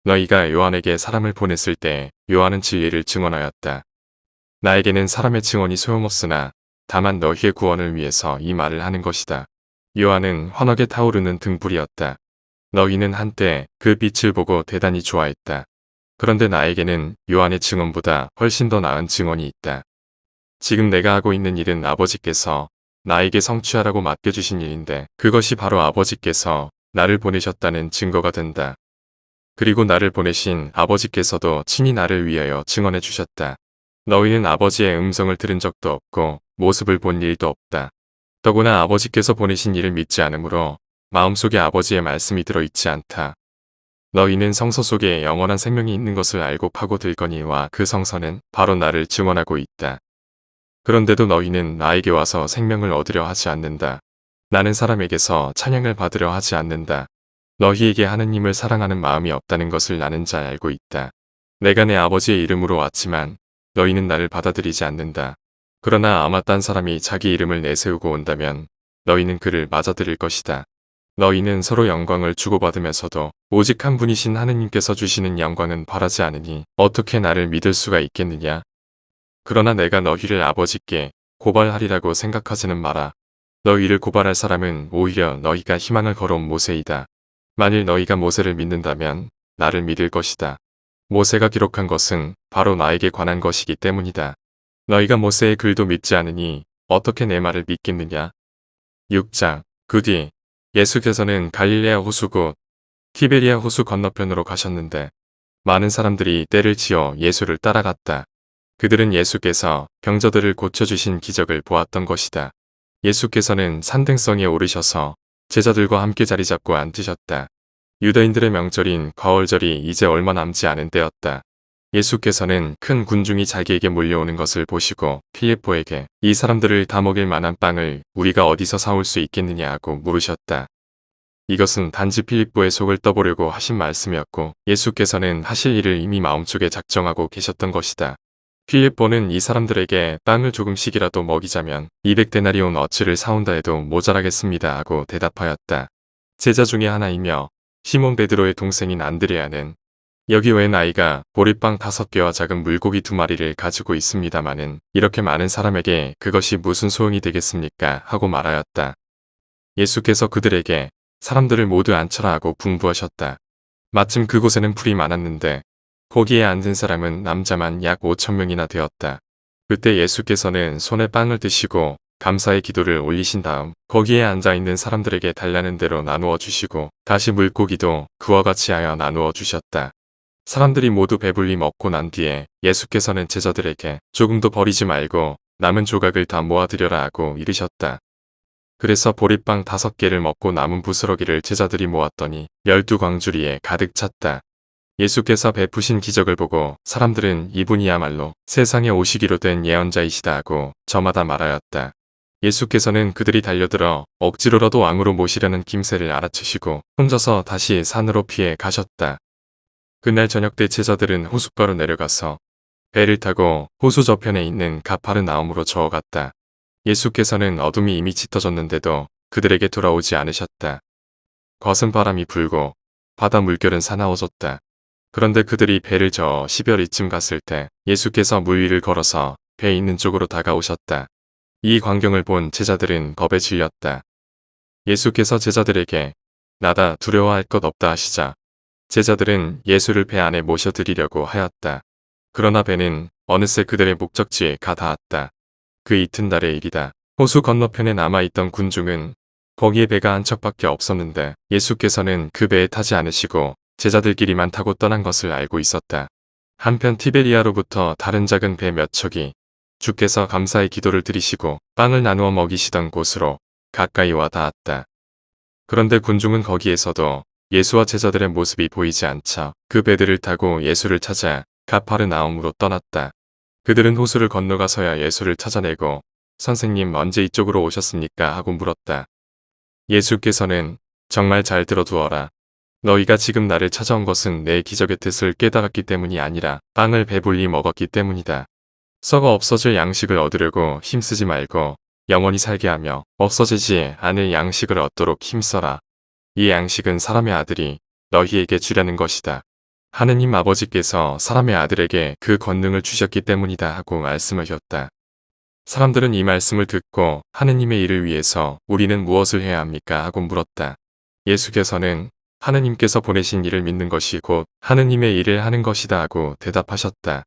너희가 요한에게 사람을 보냈을 때 요한은 진리를 증언하였다. 나에게는 사람의 증언이 소용없으나 다만 너희의 구원을 위해서 이 말을 하는 것이다. 요한은 환하게 타오르는 등불이었다. 너희는 한때 그 빛을 보고 대단히 좋아했다. 그런데 나에게는 요한의 증언보다 훨씬 더 나은 증언이 있다. 지금 내가 하고 있는 일은 아버지께서 나에게 성취하라고 맡겨주신 일인데 그것이 바로 아버지께서 나를 보내셨다는 증거가 된다. 그리고 나를 보내신 아버지께서도 친히 나를 위하여 증언해 주셨다. 너희는 아버지의 음성을 들은 적도 없고 모습을 본 일도 없다. 더구나 아버지께서 보내신 일을 믿지 않으므로 마음속에 아버지의 말씀이 들어있지 않다. 너희는 성서 속에 영원한 생명이 있는 것을 알고 파고들거니와 그 성서는 바로 나를 증언하고 있다. 그런데도 너희는 나에게 와서 생명을 얻으려 하지 않는다. 나는 사람에게서 찬양을 받으려 하지 않는다. 너희에게 하느님을 사랑하는 마음이 없다는 것을 나는 잘 알고 있다. 내가 내 아버지의 이름으로 왔지만 너희는 나를 받아들이지 않는다. 그러나 아마 딴 사람이 자기 이름을 내세우고 온다면 너희는 그를 맞아들일 것이다. 너희는 서로 영광을 주고받으면서도 오직 한 분이신 하느님께서 주시는 영광은 바라지 않으니 어떻게 나를 믿을 수가 있겠느냐. 그러나 내가 너희를 아버지께 고발하리라고 생각하지는 마라. 너희를 고발할 사람은 오히려 너희가 희망을 걸어온 모세이다. 만일 너희가 모세를 믿는다면 나를 믿을 것이다. 모세가 기록한 것은 바로 나에게 관한 것이기 때문이다. 너희가 모세의 글도 믿지 않으니 어떻게 내 말을 믿겠느냐. 6장 그 뒤 예수께서는 갈릴레아 호수 곧 티베리아 호수 건너편으로 가셨는데 많은 사람들이 떼를 지어 예수를 따라갔다. 그들은 예수께서 병자들을 고쳐주신 기적을 보았던 것이다. 예수께서는 산등성에 오르셔서 제자들과 함께 자리 잡고 앉으셨다. 유다인들의 명절인 거월절이 이제 얼마 남지 않은 때였다. 예수께서는 큰 군중이 자기에게 몰려오는 것을 보시고 필립보에게 이 사람들을 다 먹일 만한 빵을 우리가 어디서 사올 수 있겠느냐 하고 물으셨다. 이것은 단지 필립보의 속을 떠보려고 하신 말씀이었고 예수께서는 하실 일을 이미 마음속에 작정하고 계셨던 것이다. 필립보는 이 사람들에게 빵을 조금씩이라도 먹이자면 200데나리온 어치를 사온다 해도 모자라겠습니다 하고 대답하였다. 제자 중에 하나이며 시몬 베드로의 동생인 안드레아는 여기 웬 아이가 보리빵 5개와 작은 물고기 2마리를 가지고 있습니다마는 이렇게 많은 사람에게 그것이 무슨 소용이 되겠습니까 하고 말하였다. 예수께서 그들에게 사람들을 모두 앉혀라 하고 분부하셨다. 마침 그곳에는 풀이 많았는데 거기에 앉은 사람은 남자만 약 5,000명이나 되었다. 그때 예수께서는 손에 빵을 드시고 감사의 기도를 올리신 다음 거기에 앉아있는 사람들에게 달라는 대로 나누어 주시고 다시 물고기도 그와 같이 하여 나누어 주셨다. 사람들이 모두 배불리 먹고 난 뒤에 예수께서는 제자들에게 조금도 버리지 말고 남은 조각을 다 모아드려라 하고 이르셨다. 그래서 보리빵 5개를 먹고 남은 부스러기를 제자들이 모았더니 12광주리에 가득 찼다. 예수께서 베푸신 기적을 보고 사람들은 이분이야말로 세상에 오시기로 된 예언자이시다 하고 저마다 말하였다. 예수께서는 그들이 달려들어 억지로라도 왕으로 모시려는 김새를 알아채시고 혼자서 다시 산으로 피해 가셨다. 그날 저녁 때 제자들은 호숫가로 내려가서 배를 타고 호수 저편에 있는 가파르나움으로 저어갔다. 예수께서는 어둠이 이미 짙어졌는데도 그들에게 돌아오지 않으셨다. 거센 바람이 불고 바다 물결은 사나워졌다. 그런데 그들이 배를 저어 10여리쯤 갔을 때 예수께서 물 위를 걸어서 배 있는 쪽으로 다가오셨다. 이 광경을 본 제자들은 겁에 질렸다. 예수께서 제자들에게 나다 두려워할 것 없다 하시자 제자들은 예수를 배 안에 모셔드리려고 하였다. 그러나 배는 어느새 그들의 목적지에 가 닿았다. 그 이튿날의 일이다. 호수 건너편에 남아있던 군중은 거기에 배가 한 척밖에 없었는데 예수께서는 그 배에 타지 않으시고 제자들끼리만 타고 떠난 것을 알고 있었다. 한편 티베리아로부터 다른 작은 배 몇 척이 주께서 감사의 기도를 드리시고 빵을 나누어 먹이시던 곳으로 가까이 와 닿았다. 그런데 군중은 거기에서도 예수와 제자들의 모습이 보이지 않자 그 배들을 타고 예수를 찾아 가파르나움으로 떠났다. 그들은 호수를 건너가서야 예수를 찾아내고 선생님 언제 이쪽으로 오셨습니까? 하고 물었다. 예수께서는 정말 잘 들어두어라. 너희가 지금 나를 찾아온 것은 내 기적의 뜻을 깨달았기 때문이 아니라 빵을 배불리 먹었기 때문이다. 썩어 없어질 양식을 얻으려고 힘쓰지 말고 영원히 살게 하며 없어지지 않을 양식을 얻도록 힘써라. 이 양식은 사람의 아들이 너희에게 주려는 것이다. 하느님 아버지께서 사람의 아들에게 그 권능을 주셨기 때문이다 하고 말씀하셨다. 사람들은 이 말씀을 듣고 하느님의 일을 위해서 우리는 무엇을 해야 합니까? 하고 물었다. 예수께서는 하느님께서 보내신 일을 믿는 것이 곧 하느님의 일을 하는 것이다 하고 대답하셨다.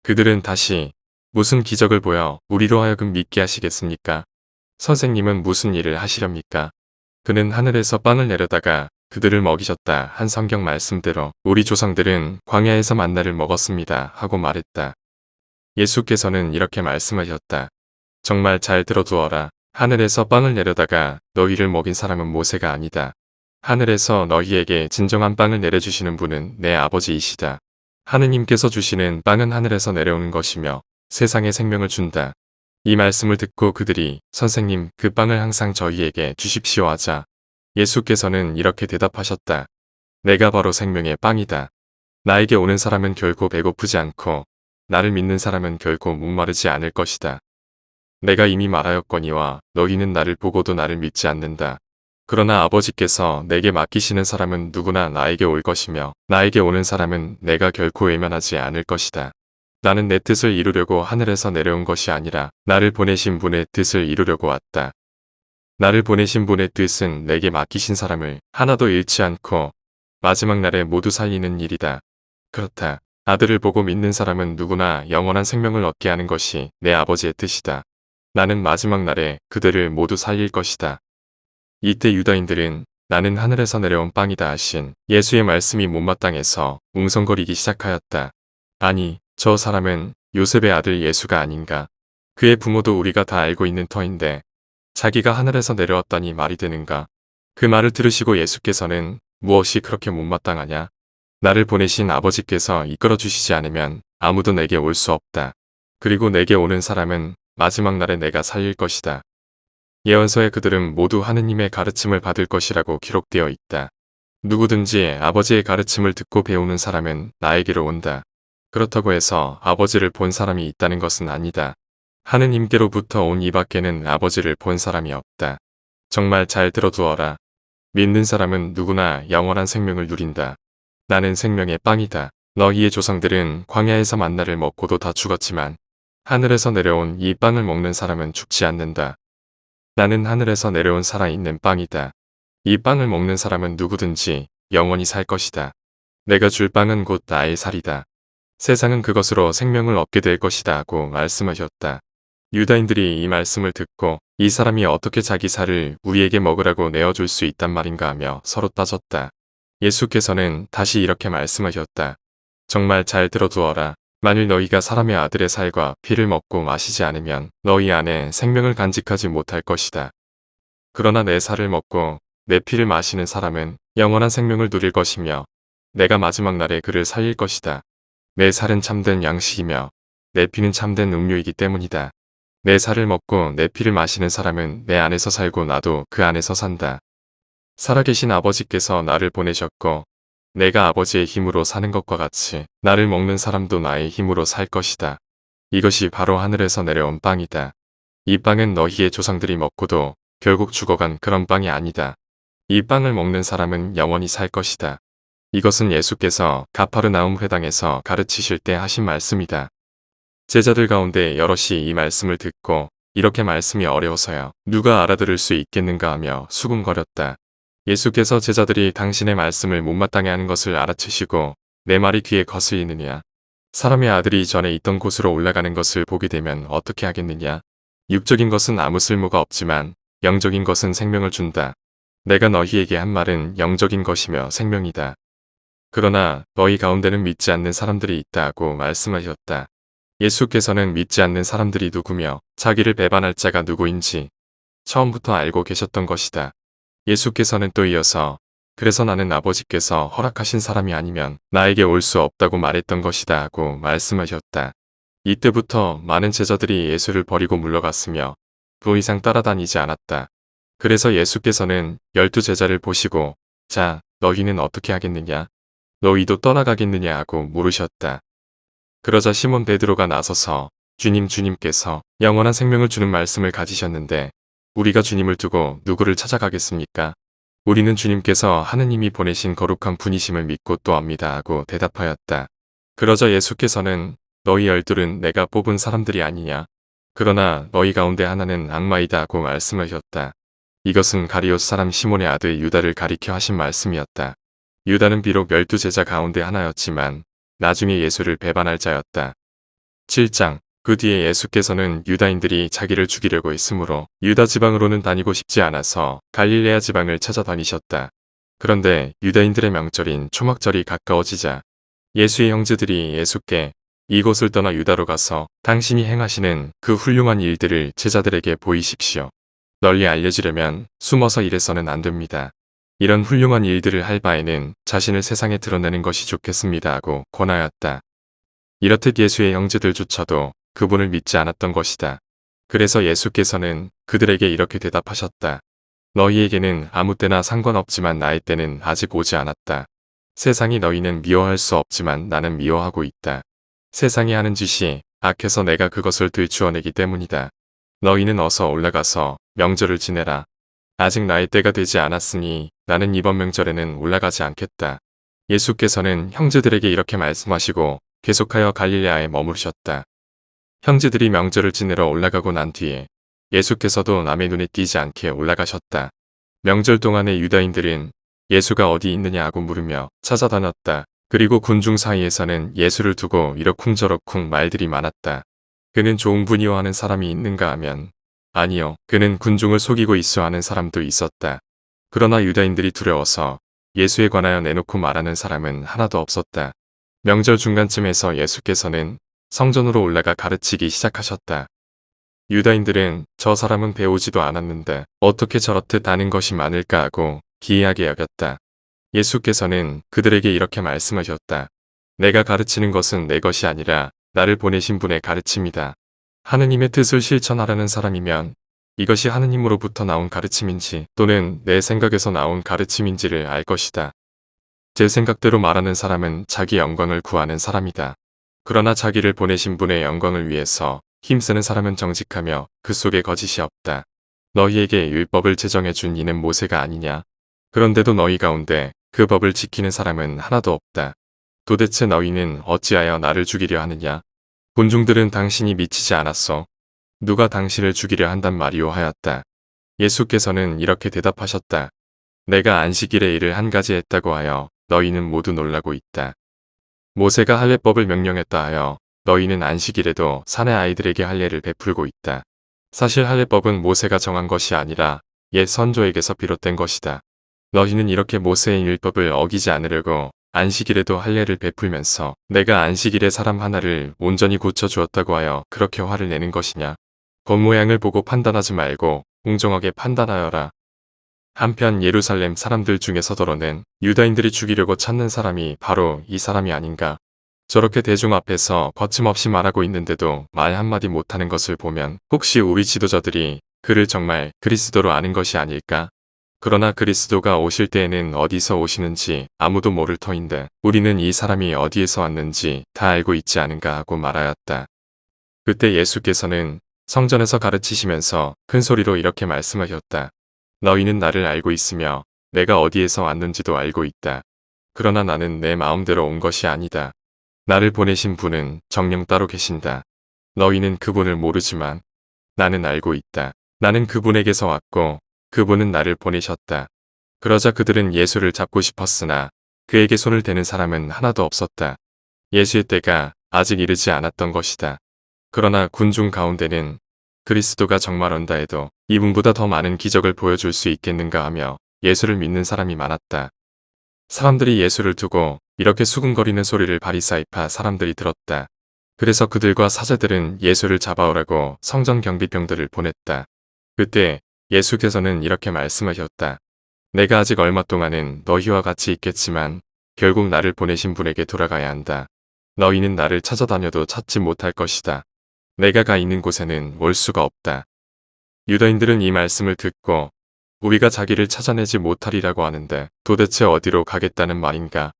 그들은 다시 무슨 기적을 보여 우리로 하여금 믿게 하시겠습니까? 선생님은 무슨 일을 하시렵니까? 그는 하늘에서 빵을 내려다가 그들을 먹이셨다 한 성경 말씀대로 우리 조상들은 광야에서 만나를 먹었습니다 하고 말했다. 예수께서는 이렇게 말씀하셨다. 정말 잘 들어두어라. 하늘에서 빵을 내려다가 너희를 먹인 사람은 모세가 아니다. 하늘에서 너희에게 진정한 빵을 내려주시는 분은 내 아버지이시다. 하느님께서 주시는 빵은 하늘에서 내려오는 것이며 세상에 생명을 준다. 이 말씀을 듣고 그들이 선생님 그 빵을 항상 저희에게 주십시오 하자 예수께서는 이렇게 대답하셨다. 내가 바로 생명의 빵이다. 나에게 오는 사람은 결코 배고프지 않고 나를 믿는 사람은 결코 목마르지 않을 것이다. 내가 이미 말하였거니와 너희는 나를 보고도 나를 믿지 않는다. 그러나 아버지께서 내게 맡기시는 사람은 누구나 나에게 올 것이며 나에게 오는 사람은 내가 결코 외면하지 않을 것이다. 나는 내 뜻을 이루려고 하늘에서 내려온 것이 아니라 나를 보내신 분의 뜻을 이루려고 왔다. 나를 보내신 분의 뜻은 내게 맡기신 사람을 하나도 잃지 않고 마지막 날에 모두 살리는 일이다. 그렇다. 아들을 보고 믿는 사람은 누구나 영원한 생명을 얻게 하는 것이 내 아버지의 뜻이다. 나는 마지막 날에 그들을 모두 살릴 것이다. 이때 유다인들은 나는 하늘에서 내려온 빵이다 하신 예수의 말씀이 못마땅해서 웅성거리기 시작하였다. 아니, 저 사람은 요셉의 아들 예수가 아닌가. 그의 부모도 우리가 다 알고 있는 터인데 자기가 하늘에서 내려왔다니 말이 되는가. 그 말을 들으시고 예수께서는 무엇이 그렇게 못마땅하냐. 나를 보내신 아버지께서 이끌어 주시지 않으면 아무도 내게 올 수 없다. 그리고 내게 오는 사람은 마지막 날에 내가 살릴 것이다. 예언서에 그들은 모두 하느님의 가르침을 받을 것이라고 기록되어 있다. 누구든지 아버지의 가르침을 듣고 배우는 사람은 나에게로 온다. 그렇다고 해서 아버지를 본 사람이 있다는 것은 아니다. 하느님께로부터 온 이밖에는 아버지를 본 사람이 없다. 정말 잘 들어두어라. 믿는 사람은 누구나 영원한 생명을 누린다. 나는 생명의 빵이다. 너희의 조상들은 광야에서 만나를 먹고도 다 죽었지만 하늘에서 내려온 이 빵을 먹는 사람은 죽지 않는다. 나는 하늘에서 내려온 살아있는 빵이다. 이 빵을 먹는 사람은 누구든지 영원히 살 것이다. 내가 줄 빵은 곧 나의 살이다. 세상은 그것으로 생명을 얻게 될 것이다 하고 말씀하셨다. 유다인들이 이 말씀을 듣고 이 사람이 어떻게 자기 살을 우리에게 먹으라고 내어줄 수 있단 말인가 하며 서로 따졌다. 예수께서는 다시 이렇게 말씀하셨다. 정말 잘 들어두어라. 만일 너희가 사람의 아들의 살과 피를 먹고 마시지 않으면 너희 안에 생명을 간직하지 못할 것이다. 그러나 내 살을 먹고 내 피를 마시는 사람은 영원한 생명을 누릴 것이며 내가 마지막 날에 그를 살릴 것이다. 내 살은 참된 양식이며 내 피는 참된 음료이기 때문이다. 내 살을 먹고 내 피를 마시는 사람은 내 안에서 살고 나도 그 안에서 산다. 살아계신 아버지께서 나를 보내셨고 내가 아버지의 힘으로 사는 것과 같이 나를 먹는 사람도 나의 힘으로 살 것이다. 이것이 바로 하늘에서 내려온 빵이다. 이 빵은 너희의 조상들이 먹고도 결국 죽어간 그런 빵이 아니다. 이 빵을 먹는 사람은 영원히 살 것이다. 이것은 예수께서 가파르나움 회당에서 가르치실 때 하신 말씀이다. 제자들 가운데 여럿이 이 말씀을 듣고 이렇게 말씀이 어려워서야 누가 알아들을 수 있겠는가 하며 수군거렸다. 예수께서 제자들이 당신의 말씀을 못마땅해 하는 것을 알아채시고 내 말이 귀에 거슬리느냐. 사람의 아들이 전에 있던 곳으로 올라가는 것을 보게 되면 어떻게 하겠느냐. 육적인 것은 아무 쓸모가 없지만 영적인 것은 생명을 준다. 내가 너희에게 한 말은 영적인 것이며 생명이다. 그러나 너희 가운데는 믿지 않는 사람들이 있다 하고 말씀하셨다. 예수께서는 믿지 않는 사람들이 누구며 자기를 배반할 자가 누구인지 처음부터 알고 계셨던 것이다. 예수께서는 또 이어서 그래서 나는 아버지께서 허락하신 사람이 아니면 나에게 올 수 없다고 말했던 것이다 하고 말씀하셨다. 이때부터 많은 제자들이 예수를 버리고 물러갔으며 더 이상 따라다니지 않았다. 그래서 예수께서는 12제자를 보시고 자, 너희는 어떻게 하겠느냐? 너희도 떠나가겠느냐 하고 물으셨다. 그러자 시몬 베드로가 나서서 주님께서 영원한 생명을 주는 말씀을 가지셨는데 우리가 주님을 두고 누구를 찾아가겠습니까? 우리는 주님께서 하느님이 보내신 거룩한 분이심을 믿고 또 압니다 하고 대답하였다. 그러자 예수께서는 너희 12은 내가 뽑은 사람들이 아니냐? 그러나 너희 가운데 하나는 악마이다 하고 말씀하셨다. 이것은 가리옷 사람 시몬의 아들 유다를 가리켜 하신 말씀이었다. 유다는 비록 12제자 가운데 하나였지만 나중에 예수를 배반할 자였다. 7장 그 뒤에 예수께서는 유다인들이 자기를 죽이려고 했으므로 유다 지방으로는 다니고 싶지 않아서 갈릴레아 지방을 찾아다니셨다. 그런데 유다인들의 명절인 초막절이 가까워지자 예수의 형제들이 예수께 이곳을 떠나 유다로 가서 당신이 행하시는 그 훌륭한 일들을 제자들에게 보이십시오. 널리 알려지려면 숨어서 일해서는 안 됩니다. 이런 훌륭한 일들을 할 바에는 자신을 세상에 드러내는 것이 좋겠습니다 하고 권하였다. 이렇듯 예수의 형제들조차도 그분을 믿지 않았던 것이다. 그래서 예수께서는 그들에게 이렇게 대답하셨다. 너희에게는 아무 때나 상관없지만 나의 때는 아직 오지 않았다. 세상이 너희는 미워할 수 없지만 나는 미워하고 있다. 세상이 하는 짓이 악해서 내가 그것을 들추어내기 때문이다. 너희는 어서 올라가서 명절을 지내라. 아직 나의 때가 되지 않았으니 나는 이번 명절에는 올라가지 않겠다. 예수께서는 형제들에게 이렇게 말씀하시고 계속하여 갈릴레아에 머무르셨다. 형제들이 명절을 지내러 올라가고 난 뒤에 예수께서도 남의 눈에 띄지 않게 올라가셨다. 명절 동안에 유다인들은 예수가 어디 있느냐 하고 물으며 찾아다녔다. 그리고 군중 사이에서는 예수를 두고 이러쿵저러쿵 말들이 많았다. 그는 좋은 분이요 하는 사람이 있는가 하면 아니요, 그는 군중을 속이고 있어 하는 사람도 있었다. 그러나 유다인들이 두려워서 예수에 관하여 내놓고 말하는 사람은 하나도 없었다. 명절 중간쯤에서 예수께서는 성전으로 올라가 가르치기 시작하셨다. 유다인들은 저 사람은 배우지도 않았는데 어떻게 저렇듯 아는 것이 많을까 하고 기이하게 여겼다. 예수께서는 그들에게 이렇게 말씀하셨다. 내가 가르치는 것은 내 것이 아니라 나를 보내신 분의 가르침이다. 하느님의 뜻을 실천하려는 사람이면 이것이 하느님으로부터 나온 가르침인지 또는 내 생각에서 나온 가르침인지를 알 것이다. 제 생각대로 말하는 사람은 자기 영광을 구하는 사람이다. 그러나 자기를 보내신 분의 영광을 위해서 힘쓰는 사람은 정직하며 그 속에 거짓이 없다. 너희에게 율법을 제정해 준 이는 모세가 아니냐? 그런데도 너희 가운데 그 법을 지키는 사람은 하나도 없다. 도대체 너희는 어찌하여 나를 죽이려 하느냐? 군중들은 당신이 미치지 않았어. 누가 당신을 죽이려 한단 말이오 하였다. 예수께서는 이렇게 대답하셨다. 내가 안식일에 일을 한 가지 했다고 하여 너희는 모두 놀라고 있다. 모세가 할례법을 명령했다 하여 너희는 안식일에도 사내 아이들에게 할례를 베풀고 있다. 사실 할례법은 모세가 정한 것이 아니라 옛 선조에게서 비롯된 것이다. 너희는 이렇게 모세의 율법을 어기지 않으려고 안식일에도 할례를 베풀면서 내가 안식일에 사람 하나를 온전히 고쳐주었다고 하여 그렇게 화를 내는 것이냐. 겉모양을 보고 판단하지 말고 공정하게 판단하여라. 한편 예루살렘 사람들 중에서더러는 유다인들이 죽이려고 찾는 사람이 바로 이 사람이 아닌가. 저렇게 대중 앞에서 거침없이 말하고 있는데도 말 한마디 못하는 것을 보면 혹시 우리 지도자들이 그를 정말 그리스도로 아는 것이 아닐까? 그러나 그리스도가 오실 때에는 어디서 오시는지 아무도 모를 터인데 우리는 이 사람이 어디에서 왔는지 다 알고 있지 않은가 하고 말하였다. 그때 예수께서는 성전에서 가르치시면서 큰 소리로 이렇게 말씀하셨다. 너희는 나를 알고 있으며 내가 어디에서 왔는지도 알고 있다. 그러나 나는 내 마음대로 온 것이 아니다. 나를 보내신 분은 정녕 따로 계신다. 너희는 그분을 모르지만 나는 알고 있다. 나는 그분에게서 왔고 그분은 나를 보내셨다. 그러자 그들은 예수를 잡고 싶었으나 그에게 손을 대는 사람은 하나도 없었다. 예수의 때가 아직 이르지 않았던 것이다. 그러나 군중 가운데는 그리스도가 정말 온다 해도 이분보다 더 많은 기적을 보여줄 수 있겠는가 하며 예수를 믿는 사람이 많았다. 사람들이 예수를 두고 이렇게 수군거리는 소리를 바리사이파 사람들이 들었다. 그래서 그들과 사제들은 예수를 잡아오라고 성전 경비병들을 보냈다. 그때 예수께서는 이렇게 말씀하셨다. 내가 아직 얼마 동안은 너희와 같이 있겠지만 결국 나를 보내신 분에게 돌아가야 한다. 너희는 나를 찾아다녀도 찾지 못할 것이다. 내가 가 있는 곳에는 올 수가 없다. 유다인들은 이 말씀을 듣고 우리가 자기를 찾아내지 못하리라고 하는데 도대체 어디로 가겠다는 말인가?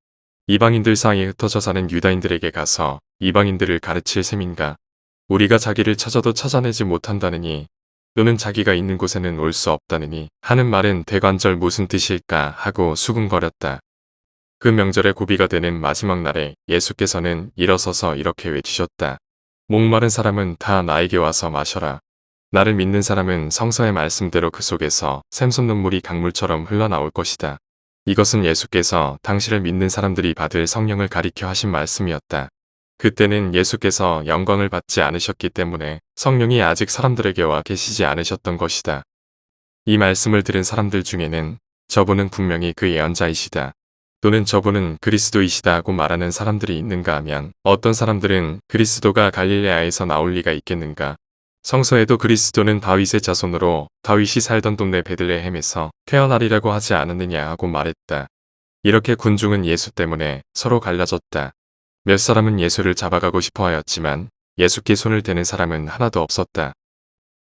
이방인들 사이에 흩어져 사는 유다인들에게 가서 이방인들을 가르칠 셈인가? 우리가 자기를 찾아도 찾아내지 못한다느니 또는 자기가 있는 곳에는 올 수 없다느니 하는 말은 대관절 무슨 뜻일까 하고 수군거렸다. 그 명절의 고비가 되는 마지막 날에 예수께서는 일어서서 이렇게 외치셨다. 목마른 사람은 다 나에게 와서 마셔라. 나를 믿는 사람은 성서의 말씀대로 그 속에서 샘솟는 눈물이 강물처럼 흘러나올 것이다. 이것은 예수께서 당신을 믿는 사람들이 받을 성령을 가리켜 하신 말씀이었다. 그때는 예수께서 영광을 받지 않으셨기 때문에 성령이 아직 사람들에게 와 계시지 않으셨던 것이다. 이 말씀을 들은 사람들 중에는 저분은 분명히 그 예언자이시다. 또는 저분은 그리스도이시다 하고 말하는 사람들이 있는가 하면 어떤 사람들은 그리스도가 갈릴레아에서 나올 리가 있겠는가. 성서에도 그리스도는 다윗의 자손으로 다윗이 살던 동네 베들레헴에서 태어나리라고 하지 않았느냐 하고 말했다. 이렇게 군중은 예수 때문에 서로 갈라졌다. 몇 사람은 예수를 잡아가고 싶어 하였지만 예수께 손을 대는 사람은 하나도 없었다.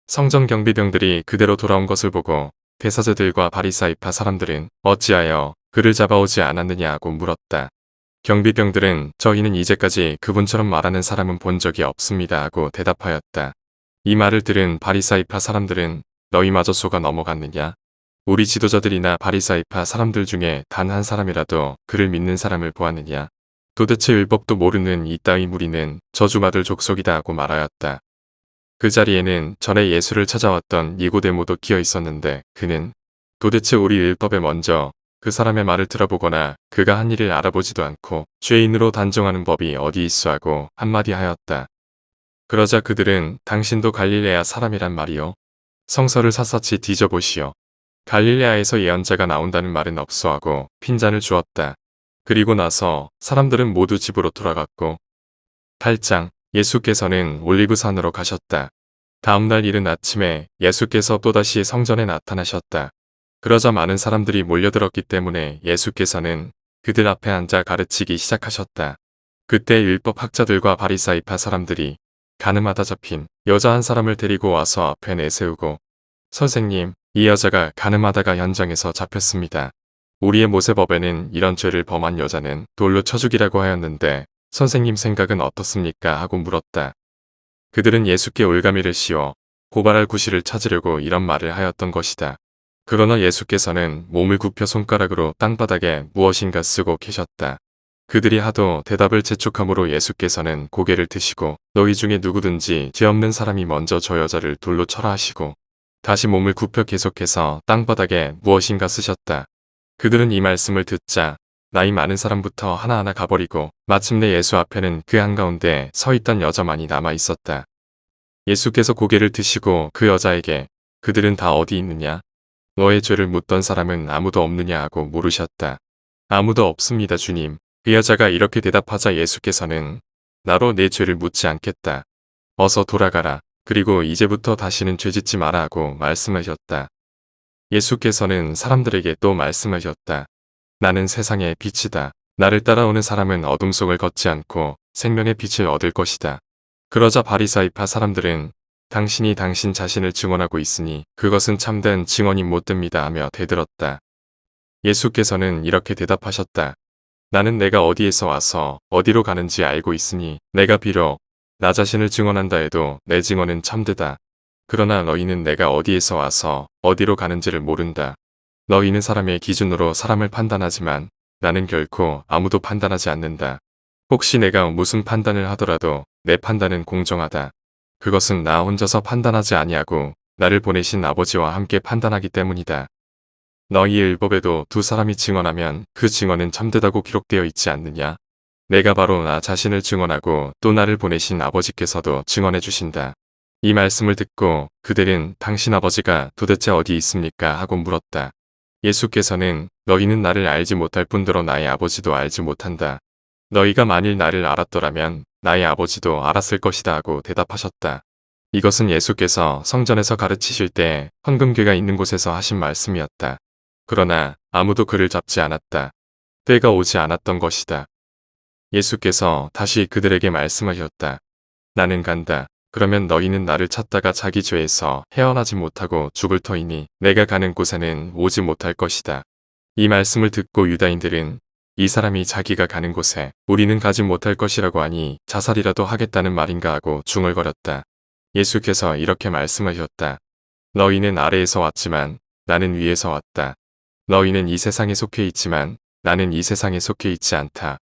성전 경비병들이 그대로 돌아온 것을 보고 대사제들과 바리사이파 사람들은 어찌하여 그를 잡아오지 않았느냐 하고 물었다. 경비병들은 저희는 이제까지 그분처럼 말하는 사람은 본 적이 없습니다 하고 대답하였다. 이 말을 들은 바리사이파 사람들은 너희마저 속아 넘어갔느냐? 우리 지도자들이나 바리사이파 사람들 중에 단 한 사람이라도 그를 믿는 사람을 보았느냐? 도대체 율법도 모르는 이따위 무리는 저주받을 족속이다 하고 말하였다. 그 자리에는 전에 예수를 찾아왔던 니고데모도 끼어 있었는데 그는 도대체 우리 율법에 먼저 그 사람의 말을 들어보거나 그가 한 일을 알아보지도 않고 죄인으로 단정하는 법이 어디 있어 하고 한마디 하였다. 그러자 그들은 당신도 갈릴레아 사람이란 말이요. 성서를 샅샅이 뒤져보시오. 갈릴레아에서 예언자가 나온다는 말은 없어 하고 핀잔을 주었다. 그리고 나서 사람들은 모두 집으로 돌아갔고 8장 예수께서는 올리브산으로 가셨다. 다음날 이른 아침에 예수께서 또다시 성전에 나타나셨다. 그러자 많은 사람들이 몰려들었기 때문에 예수께서는 그들 앞에 앉아 가르치기 시작하셨다. 그때 율법 학자들과 바리사이파 사람들이 가늠하다 잡힌 여자 한 사람을 데리고 와서 앞에 내세우고 선생님, 이 여자가 가늠하다가 현장에서 잡혔습니다. 우리의 모세법에는 이런 죄를 범한 여자는 돌로 쳐 죽이라고 하였는데 선생님 생각은 어떻습니까? 하고 물었다. 그들은 예수께 올가미를 씌워 고발할 구실을 찾으려고 이런 말을 하였던 것이다. 그러나 예수께서는 몸을 굽혀 손가락으로 땅바닥에 무엇인가 쓰고 계셨다. 그들이 하도 대답을 재촉함으로 예수께서는 고개를 드시고 너희 중에 누구든지 죄 없는 사람이 먼저 저 여자를 돌로 쳐라 하시고 다시 몸을 굽혀 계속해서 땅바닥에 무엇인가 쓰셨다. 그들은 이 말씀을 듣자 나이 많은 사람부터 하나하나 가버리고 마침내 예수 앞에는 그 한가운데 서 있던 여자만이 남아 있었다. 예수께서 고개를 드시고 그 여자에게 그들은 다 어디 있느냐? 너의 죄를 묻던 사람은 아무도 없느냐 하고 물으셨다. 아무도 없습니다 주님. 그 여자가 이렇게 대답하자 예수께서는 나로 내 죄를 묻지 않겠다. 어서 돌아가라. 그리고 이제부터 다시는 죄짓지 마라 하고 말씀하셨다. 예수께서는 사람들에게 또 말씀하셨다. 나는 세상의 빛이다. 나를 따라오는 사람은 어둠 속을 걷지 않고 생명의 빛을 얻을 것이다. 그러자 바리사이파 사람들은 당신이 당신 자신을 증언하고 있으니 그것은 참된 증언이 못됩니다 하며 대들었다. 예수께서는 이렇게 대답하셨다. 나는 내가 어디에서 와서 어디로 가는지 알고 있으니 내가 비록 나 자신을 증언한다 해도 내 증언은 참되다. 그러나 너희는 내가 어디에서 와서 어디로 가는지를 모른다. 너희는 사람의 기준으로 사람을 판단하지만 나는 결코 아무도 판단하지 않는다. 혹시 내가 무슨 판단을 하더라도 내 판단은 공정하다. 그것은 나 혼자서 판단하지 아니하고 나를 보내신 아버지와 함께 판단하기 때문이다. 너희의 율법에도 두 사람이 증언하면 그 증언은 참되다고 기록되어 있지 않느냐? 내가 바로 나 자신을 증언하고 또 나를 보내신 아버지께서도 증언해 주신다. 이 말씀을 듣고 그들은 당신 아버지가 도대체 어디 있습니까? 하고 물었다. 예수께서는 너희는 나를 알지 못할 뿐더러 나의 아버지도 알지 못한다. 너희가 만일 나를 알았더라면 나의 아버지도 알았을 것이다 하고 대답하셨다. 이것은 예수께서 성전에서 가르치실 때 헌금궤가 있는 곳에서 하신 말씀이었다. 그러나 아무도 그를 잡지 않았다. 때가 오지 않았던 것이다. 예수께서 다시 그들에게 말씀하셨다. 나는 간다. 그러면 너희는 나를 찾다가 자기 죄에서 헤어나지 못하고 죽을 터이니 내가 가는 곳에는 오지 못할 것이다. 이 말씀을 듣고 유다인들은 이 사람이 자기가 가는 곳에 우리는 가지 못할 것이라고 하니 자살이라도 하겠다는 말인가 하고 중얼거렸다. 예수께서 이렇게 말씀하셨다. 너희는 아래에서 왔지만 나는 위에서 왔다. 너희는 이 세상에 속해 있지만 나는 이 세상에 속해 있지 않다.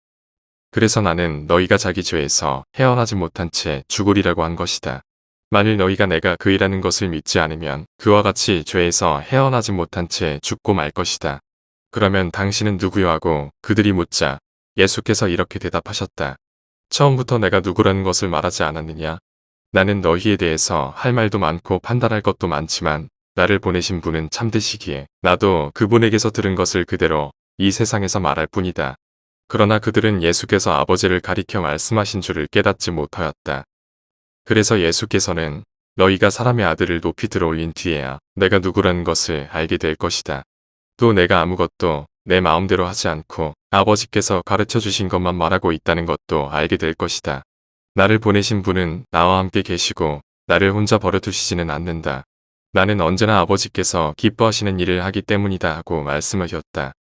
그래서 나는 너희가 자기 죄에서 헤어나지 못한 채 죽으리라고 한 것이다. 만일 너희가 내가 그이라는 것을 믿지 않으면 그와 같이 죄에서 헤어나지 못한 채 죽고 말 것이다. 그러면 당신은 누구요 하고 그들이 묻자 예수께서 이렇게 대답하셨다. 처음부터 내가 누구라는 것을 말하지 않았느냐? 나는 너희에 대해서 할 말도 많고 판단할 것도 많지만 나를 보내신 분은 참되시기에 나도 그분에게서 들은 것을 그대로 이 세상에서 말할 뿐이다. 그러나 그들은 예수께서 아버지를 가리켜 말씀하신 줄을 깨닫지 못하였다. 그래서 예수께서는 너희가 사람의 아들을 높이 들어올린 뒤에야 내가 누구라는 것을 알게 될 것이다. 또 내가 아무것도 내 마음대로 하지 않고 아버지께서 가르쳐 주신 것만 말하고 있다는 것도 알게 될 것이다. 나를 보내신 분은 나와 함께 계시고 나를 혼자 버려두시지는 않는다. 나는 언제나 아버지께서 기뻐하시는 일을 하기 때문이다 하고 말씀하셨다.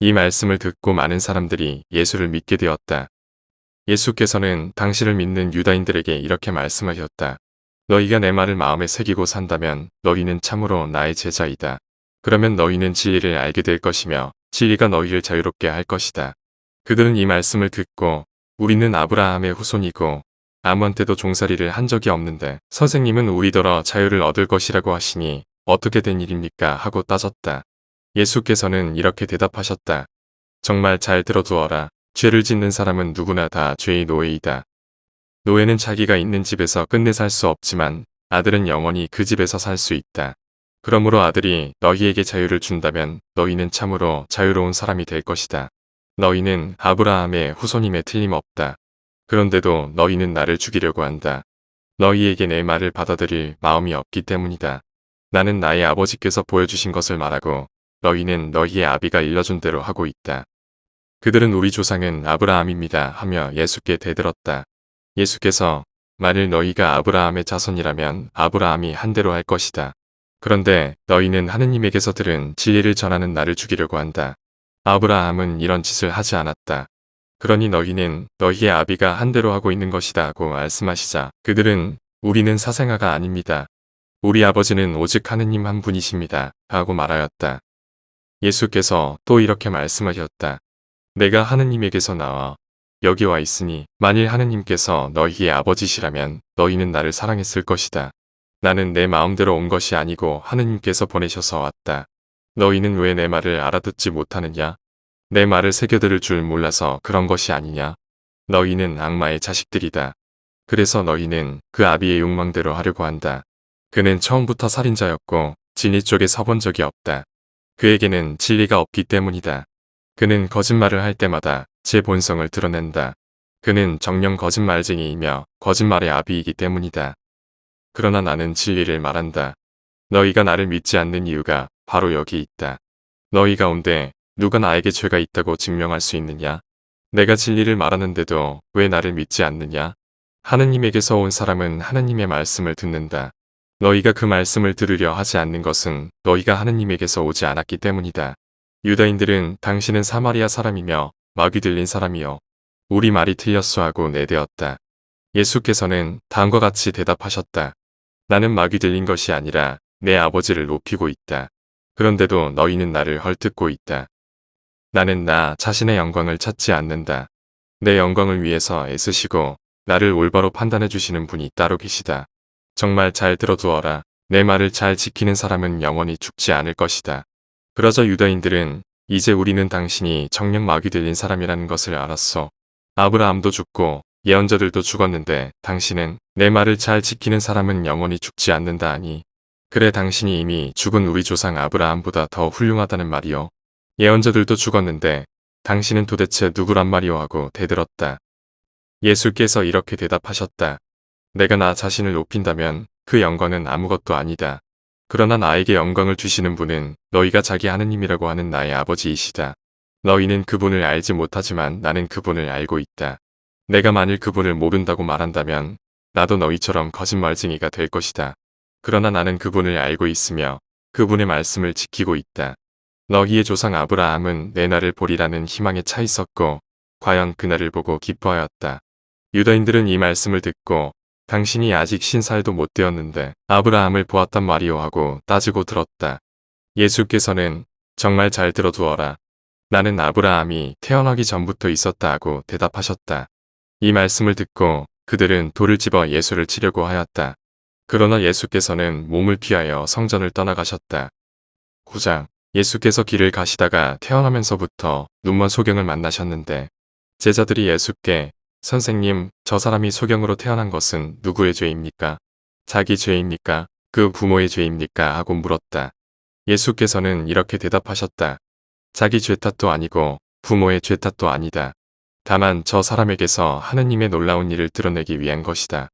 이 말씀을 듣고 많은 사람들이 예수를 믿게 되었다. 예수께서는 당신을 믿는 유다인들에게 이렇게 말씀하셨다. 너희가 내 말을 마음에 새기고 산다면 너희는 참으로 나의 제자이다. 그러면 너희는 진리를 알게 될 것이며 진리가 너희를 자유롭게 할 것이다. 그들은 이 말씀을 듣고 우리는 아브라함의 후손이고 아무한테도 종살이를 한 적이 없는데 선생님은 우리더러 자유를 얻을 것이라고 하시니 어떻게 된 일입니까? 하고 따졌다. 예수께서는 이렇게 대답하셨다. 정말 잘 들어두어라. 죄를 짓는 사람은 누구나 다 죄의 노예이다. 노예는 자기가 있는 집에서 끝내 살 수 없지만 아들은 영원히 그 집에서 살 수 있다. 그러므로 아들이 너희에게 자유를 준다면 너희는 참으로 자유로운 사람이 될 것이다. 너희는 아브라함의 후손임에 틀림없다. 그런데도 너희는 나를 죽이려고 한다. 너희에게 내 말을 받아들일 마음이 없기 때문이다. 나는 나의 아버지께서 보여주신 것을 말하고 너희는 너희의 아비가 일러준 대로 하고 있다. 그들은 우리 조상은 아브라함입니다 하며 예수께 대들었다. 예수께서 만일 너희가 아브라함의 자손이라면 아브라함이 한 대로 할 것이다. 그런데 너희는 하느님에게서 들은 진리를 전하는 나를 죽이려고 한다. 아브라함은 이런 짓을 하지 않았다. 그러니 너희는 너희의 아비가 한 대로 하고 있는 것이다 하고 말씀하시자 그들은 우리는 사생아가 아닙니다. 우리 아버지는 오직 하느님 한 분이십니다 하고 말하였다. 예수께서 또 이렇게 말씀하셨다. 내가 하느님에게서 나와 여기 와 있으니 만일 하느님께서 너희의 아버지시라면 너희는 나를 사랑했을 것이다. 나는 내 마음대로 온 것이 아니고 하느님께서 보내셔서 왔다. 너희는 왜 내 말을 알아듣지 못하느냐? 내 말을 새겨들을 줄 몰라서 그런 것이 아니냐? 너희는 악마의 자식들이다. 그래서 너희는 그 아비의 욕망대로 하려고 한다. 그는 처음부터 살인자였고 진리 쪽에 서본 적이 없다. 그에게는 진리가 없기 때문이다. 그는 거짓말을 할 때마다 제 본성을 드러낸다. 그는 정령 거짓말쟁이이며 거짓말의 아비이기 때문이다. 그러나 나는 진리를 말한다. 너희가 나를 믿지 않는 이유가 바로 여기 있다. 너희 가운데 누가 나에게 죄가 있다고 증명할 수 있느냐? 내가 진리를 말하는데도 왜 나를 믿지 않느냐? 하느님에게서 온 사람은 하느님의 말씀을 듣는다. 너희가 그 말씀을 들으려 하지 않는 것은 너희가 하느님에게서 오지 않았기 때문이다. 유다인들은 당신은 사마리아 사람이며 마귀 들린 사람이요. 우리 말이 틀렸소 하고 내대었다. 예수께서는 다음과 같이 대답하셨다. 나는 마귀 들린 것이 아니라 내 아버지를 높이고 있다. 그런데도 너희는 나를 헐뜯고 있다. 나는 나 자신의 영광을 찾지 않는다. 내 영광을 위해서 애쓰시고 나를 올바로 판단해 주시는 분이 따로 계시다. 정말 잘 들어두어라. 내 말을 잘 지키는 사람은 영원히 죽지 않을 것이다. 그러자 유다인들은 이제 우리는 당신이 정녕 마귀 들린 사람이라는 것을 알았소. 아브라함도 죽고 예언자들도 죽었는데 당신은 내 말을 잘 지키는 사람은 영원히 죽지 않는다 하니 그래 당신이 이미 죽은 우리 조상 아브라함보다 더 훌륭하다는 말이요. 예언자들도 죽었는데 당신은 도대체 누구란 말이오 하고 대들었다. 예수께서 이렇게 대답하셨다. 내가 나 자신을 높인다면 그 영광은 아무것도 아니다. 그러나 나에게 영광을 주시는 분은 너희가 자기 하느님이라고 하는 나의 아버지이시다. 너희는 그분을 알지 못하지만 나는 그분을 알고 있다. 내가 만일 그분을 모른다고 말한다면 나도 너희처럼 거짓말쟁이가 될 것이다. 그러나 나는 그분을 알고 있으며 그분의 말씀을 지키고 있다. 너희의 조상 아브라함은 내 날을 보리라는 희망에 차 있었고 과연 그날을 보고 기뻐하였다. 유다인들은 이 말씀을 듣고 당신이 아직 신살도 못 되었는데 아브라함을 보았단 말이오 하고 따지고 들었다. 예수께서는 정말 잘 들어두어라. 나는 아브라함이 태어나기 전부터 있었다 하고 대답하셨다. 이 말씀을 듣고 그들은 돌을 집어 예수를 치려고 하였다. 그러나 예수께서는 몸을 피하여 성전을 떠나가셨다. 9장 예수께서 길을 가시다가 태어나면서부터 눈먼 소경을 만나셨는데 제자들이 예수께 선생님, 저 사람이 소경으로 태어난 것은 누구의 죄입니까? 자기 죄입니까? 그 부모의 죄입니까? 하고 물었다. 예수께서는 이렇게 대답하셨다. 자기 죄 탓도 아니고 부모의 죄 탓도 아니다. 다만 저 사람에게서 하느님의 놀라운 일을 드러내기 위한 것이다.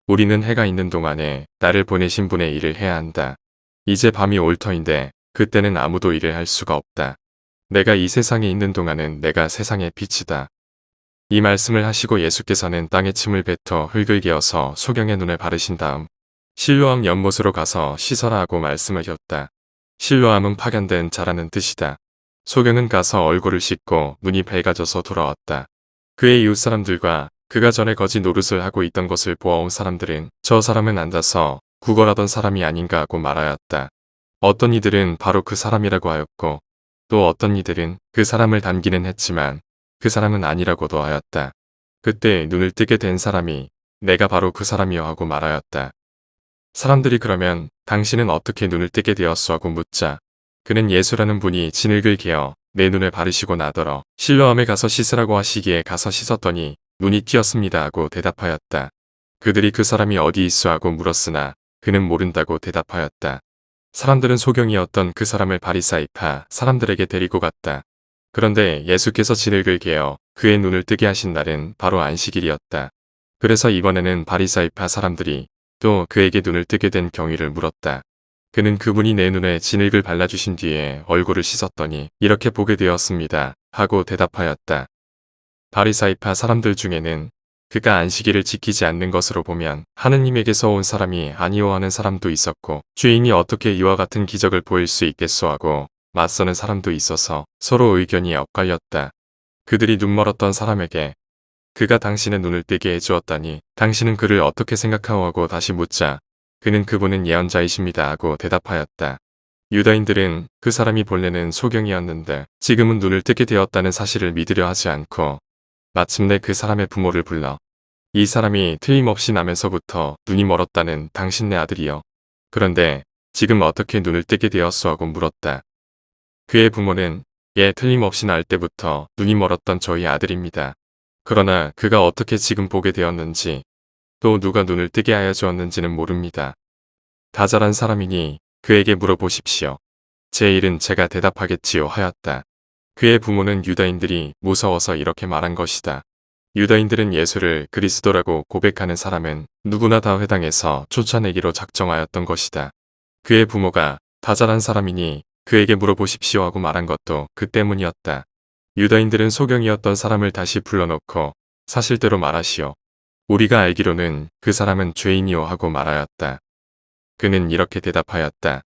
우리는 해가 있는 동안에 나를 보내신 분의 일을 해야 한다. 이제 밤이 올 터인데 그때는 아무도 일을 할 수가 없다. 내가 이 세상에 있는 동안은 내가 세상의 빛이다. 이 말씀을 하시고 예수께서는 땅에 침을 뱉어 흙을 개어서 소경의 눈에 바르신 다음 실로암 연못으로 가서 씻어라 하고 말씀하셨다. 실로암은 파견된 자라는 뜻이다. 소경은 가서 얼굴을 씻고 눈이 밝아져서 돌아왔다. 그의 이웃 사람들과 그가 전에 거짓 노릇을 하고 있던 것을 보아온 사람들은 저 사람은 앉아서 구걸하던 사람이 아닌가 하고 말하였다. 어떤 이들은 바로 그 사람이라고 하였고 또 어떤 이들은 그 사람을 닮기는 했지만 그 사람은 아니라고도 하였다. 그때 눈을 뜨게 된 사람이 내가 바로 그 사람이여 하고 말하였다. 사람들이 그러면 당신은 어떻게 눈을 뜨게 되었소 하고 묻자 그는 예수라는 분이 진흙을 개어 내 눈에 바르시고 나더러 실로암에 가서 씻으라고 하시기에 가서 씻었더니 눈이 띄었습니다 하고 대답하였다. 그들이 그 사람이 어디 있어 하고 물었으나 그는 모른다고 대답하였다. 사람들은 소경이었던 그 사람을 바리사이파 사람들에게 데리고 갔다. 그런데 예수께서 진흙을 개어 그의 눈을 뜨게 하신 날은 바로 안식일이었다. 그래서 이번에는 바리사이파 사람들이 또 그에게 눈을 뜨게 된 경위를 물었다. 그는 그분이 내 눈에 진흙을 발라주신 뒤에 얼굴을 씻었더니 이렇게 보게 되었습니다 하고 대답하였다. 바리사이파 사람들 중에는 그가 안식일을 지키지 않는 것으로 보면 하느님에게서 온 사람이 아니오하는 사람도 있었고 죄인이 어떻게 이와 같은 기적을 보일 수 있겠소 하고 맞서는 사람도 있어서 서로 의견이 엇갈렸다. 그들이 눈멀었던 사람에게 그가 당신의 눈을 뜨게 해주었다니 당신은 그를 어떻게 생각하오 하고 다시 묻자 그는 그분은 예언자이십니다 하고 대답하였다. 유다인들은 그 사람이 본래는 소경이었는데 지금은 눈을 뜨게 되었다는 사실을 믿으려 하지 않고 마침내 그 사람의 부모를 불러 이 사람이 틀림없이 나면서부터 눈이 멀었다는 당신네 아들이여. 그런데 지금 어떻게 눈을 뜨게 되었소 하고 물었다. 그의 부모는 틀림없이 날 때부터 눈이 멀었던 저희 아들입니다. 그러나 그가 어떻게 지금 보게 되었는지 또 누가 눈을 뜨게 하여 주었는지는 모릅니다. 다 자란 사람이니 그에게 물어보십시오. 제 일은 제가 대답하겠지요 하였다. 그의 부모는 유다인들이 무서워서 이렇게 말한 것이다. 유다인들은 예수를 그리스도라고 고백하는 사람은 누구나 다 회당에서 쫓아내기로 작정하였던 것이다. 그의 부모가 다 자란 사람이니 그에게 물어보십시오 하고 말한 것도 그 때문이었다. 유다인들은 소경이었던 사람을 다시 불러놓고 사실대로 말하시오. 우리가 알기로는 그 사람은 죄인이오 하고 말하였다. 그는 이렇게 대답하였다.